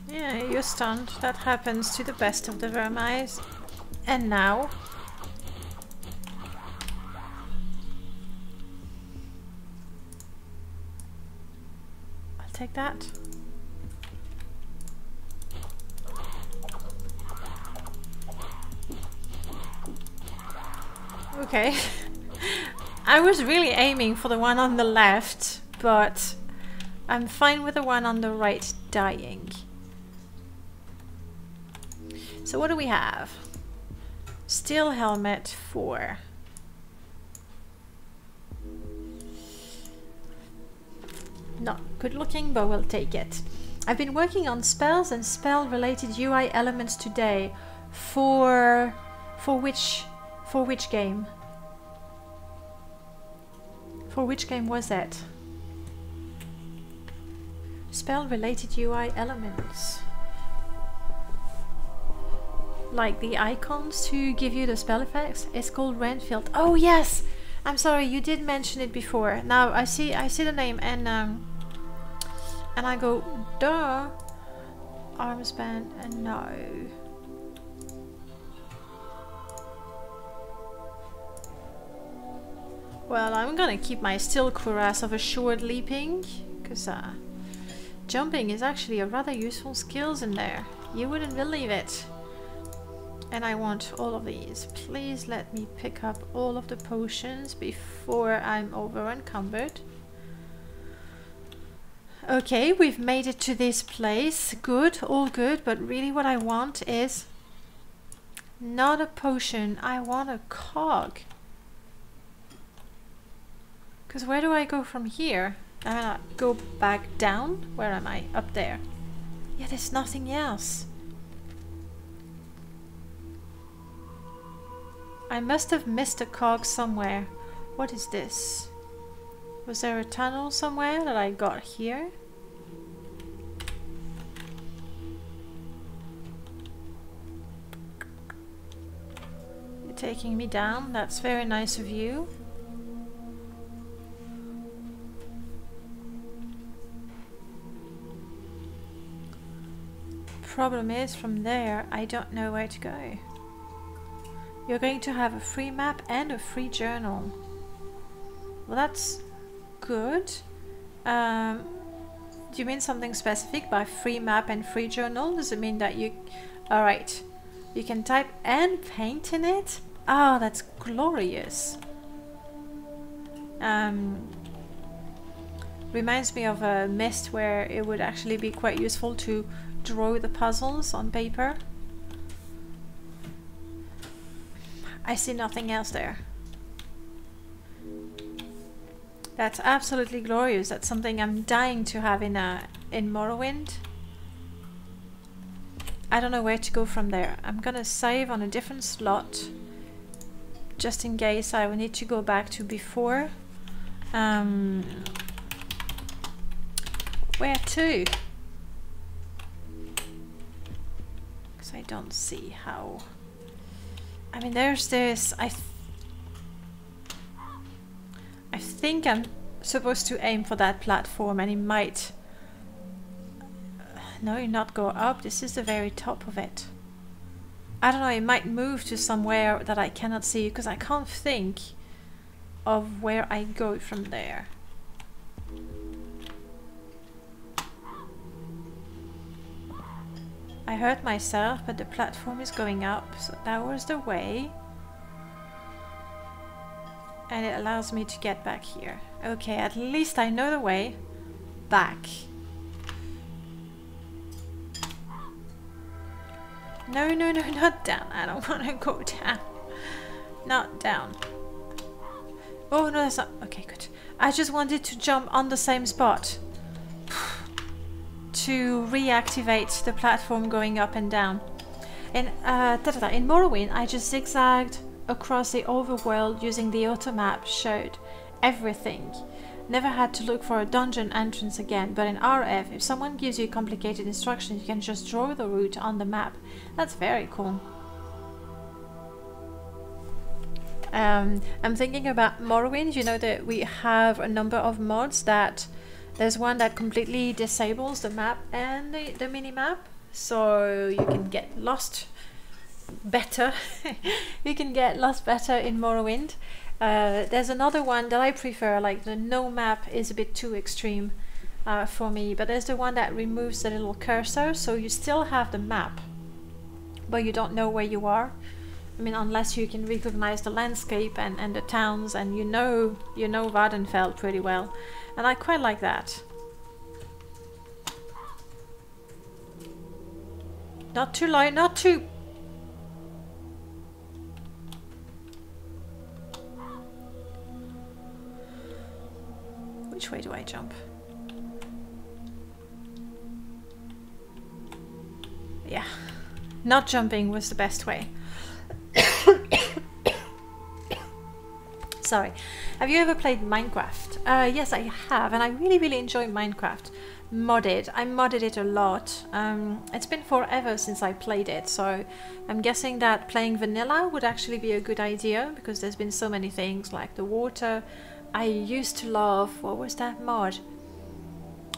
Yeah, you're stunned. That happens to the best of the vermis. And now... I'll take that. Okay. I was really aiming for the one on the left, but I'm fine with the one on the right dying. So what do we have? Steel helmet 4. Not good looking, but we'll take it. I've been working on spells and spell related UI elements today. For which game? For which game was that? Spell related UI elements. Like the icons to give you the spell effects. It's called Renfield. Oh yes! I'm sorry, you did mention it before. Now I see the name and I go, duh. Armband and no. Well, I'm gonna keep my steel cuirass of assured leaping, because jumping is actually a rather useful skills in there. You wouldn't believe it. And I want all of these. Please let me pick up all of the potions before I'm over encumbered. Okay, we've made it to this place. Good, all good, but really what I want is not a potion. I want a cog. Because where do I go from here? I'm gonna go back down. Where am I? Up there. Yeah, there's nothing else. I must have missed a cog somewhere. What is this? Was there a tunnel somewhere that I got here? You're taking me down. That's very nice of you. Problem is, from there, I don't know where to go. You're going to have a free map and a free journal. Well, that's good. Do you mean something specific by free map and free journal? Does it mean that you... Alright. You can type and paint in it? Oh, that's glorious. Reminds me of a Mist where it would actually be quite useful to draw the puzzles on paper. I see nothing else there. That's absolutely glorious. That's something I'm dying to have in Morrowind. I don't know where to go from there. I'm gonna save on a different slot just in case I will need to go back to before. Where to? Because I don't see how. I mean, there's this. I think I'm supposed to aim for that platform, and it might. No, not go up. This is the very top of it. I don't know. It might move to somewhere that I cannot see because I can't think of where I go from there. I hurt myself, but the platform is going up, so that was the way. And it allows me to get back here. Okay, at least I know the way back. No, no, no, not down. I don't want to go down. Not down. Oh, no, that's not... Okay, good. I just wanted to jump on the same spot to reactivate the platform going up and down. In Morrowind, I just zigzagged across the overworld using the auto map, showed everything. Never had to look for a dungeon entrance again, but in RF, if someone gives you complicated instructions, you can just draw the route on the map. That's very cool. I'm thinking about Morrowind. You know that we have a number of mods that there's one that completely disables the map and the mini-map, so you can get lost better. You can get lost better in Morrowind. There's another one that I prefer, like the no map is a bit too extreme for me, but there's the one that removes the little cursor, so you still have the map, but you don't know where you are. I mean, unless you can recognize the landscape and the towns, and you know Vardenfell pretty well. And I quite like that. Not too low, not too... Which way do I jump? Yeah, not jumping was the best way. Sorry. Have you ever played Minecraft? Yes, I have, and I really enjoy Minecraft. Modded. I modded it a lot. It's been forever since I played it, so I'm guessing that playing vanilla would actually be a good idea, because there's been so many things like the water. I used to love, what was that mod?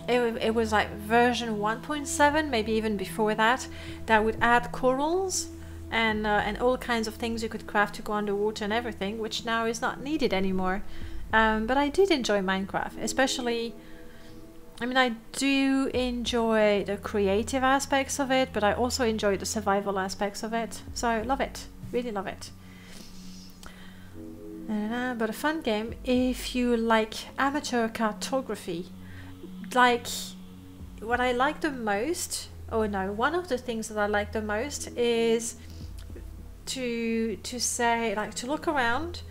It was like version 1.7, maybe even before that, that would add corals and all kinds of things you could craft to go underwater and everything, which now is not needed anymore. But I did enjoy Minecraft, especially, I mean, I do enjoy the creative aspects of it, but I also enjoy the survival aspects of it. So I love it, really love it. But a fun game if you like amateur cartography. Like, what I like the most, one of the things that I like the most is to say, like, to look around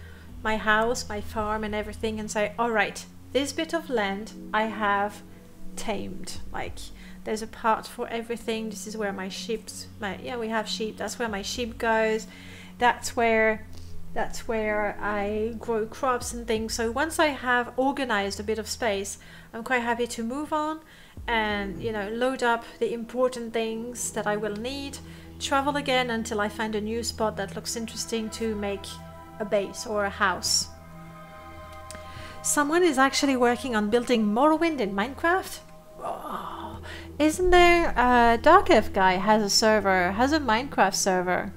my house, my farm and everything and say, all right, this bit of land I have tamed. Like, there's a part for everything. This is where my we have sheep. That's where my sheep goes. That's where I grow crops and things. So once I have organized a bit of space, I'm quite happy to move on and, you know, load up the important things that I will need, travel again until I find a new spot that looks interesting to make a base or a house. Someone is actually working on building Morrowind in Minecraft. Oh, isn't there? Darkev guy has a Minecraft server.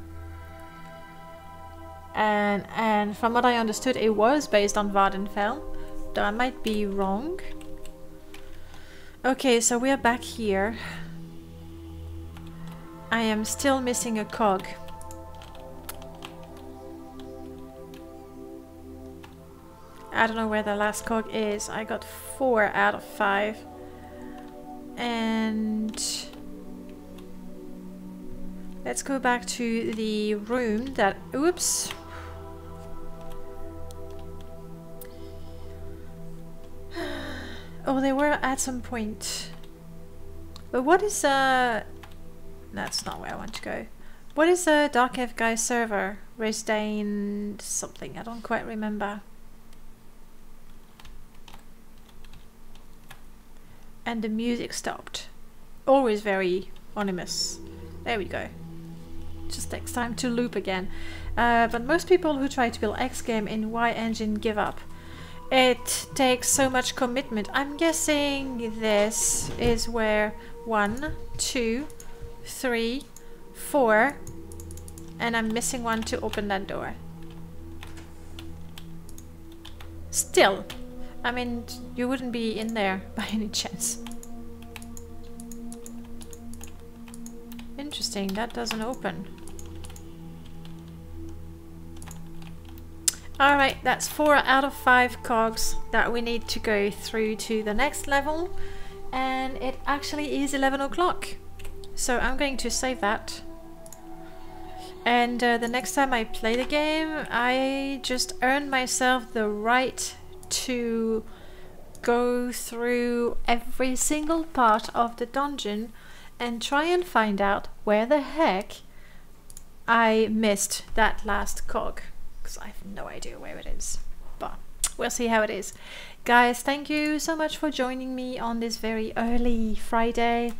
And from what I understood, it was based on Vardenfell, though I might be wrong. Okay, so we are back here. I am still missing a cog. I don't know where the last cog is. I got 4 out of 5. And let's go back to the room that... Oops. Oh, they were at some point. But what is that's not where I want to go. What is a Darkev guy's server? Resdane something, I don't quite remember. And the music stopped. Always very ominous. There we go. Just takes time to loop again. But most people who try to build X game in Y engine give up. It takes so much commitment. I'm guessing this is where 1, 2, 3, 4, and I'm missing 1 to open that door. Still, I mean, you wouldn't be in there by any chance. Interesting, that doesn't open. Alright, that's 4 out of 5 cogs that we need to go through to the next level. And it actually is 11 o'clock. So I'm going to save that. And the next time I play the game, I just earned myself the right to go through every single part of the dungeon and try and find out where the heck I missed that last cog. I have no idea where it is, but we'll see how it is. Guys, thank you so much for joining me on this very early Friday,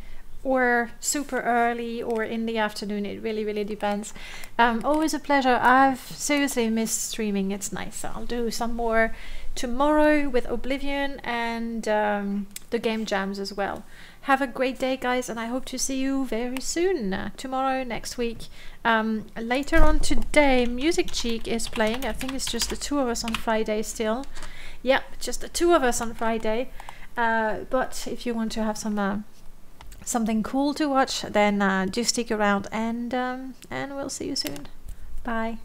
or super early, or in the afternoon. It really depends. Always a pleasure. I've seriously missed streaming. It's nice. I'll do some more tomorrow with Oblivion and the game jams as well. Have a great day, guys, and I hope to see you very soon. Tomorrow, next week. Later on today, Music Cheek is playing. I think it's just the 2 of us on Friday still. Yep, just the 2 of us on Friday. But if you want to have some something cool to watch, then do stick around, and we'll see you soon. Bye.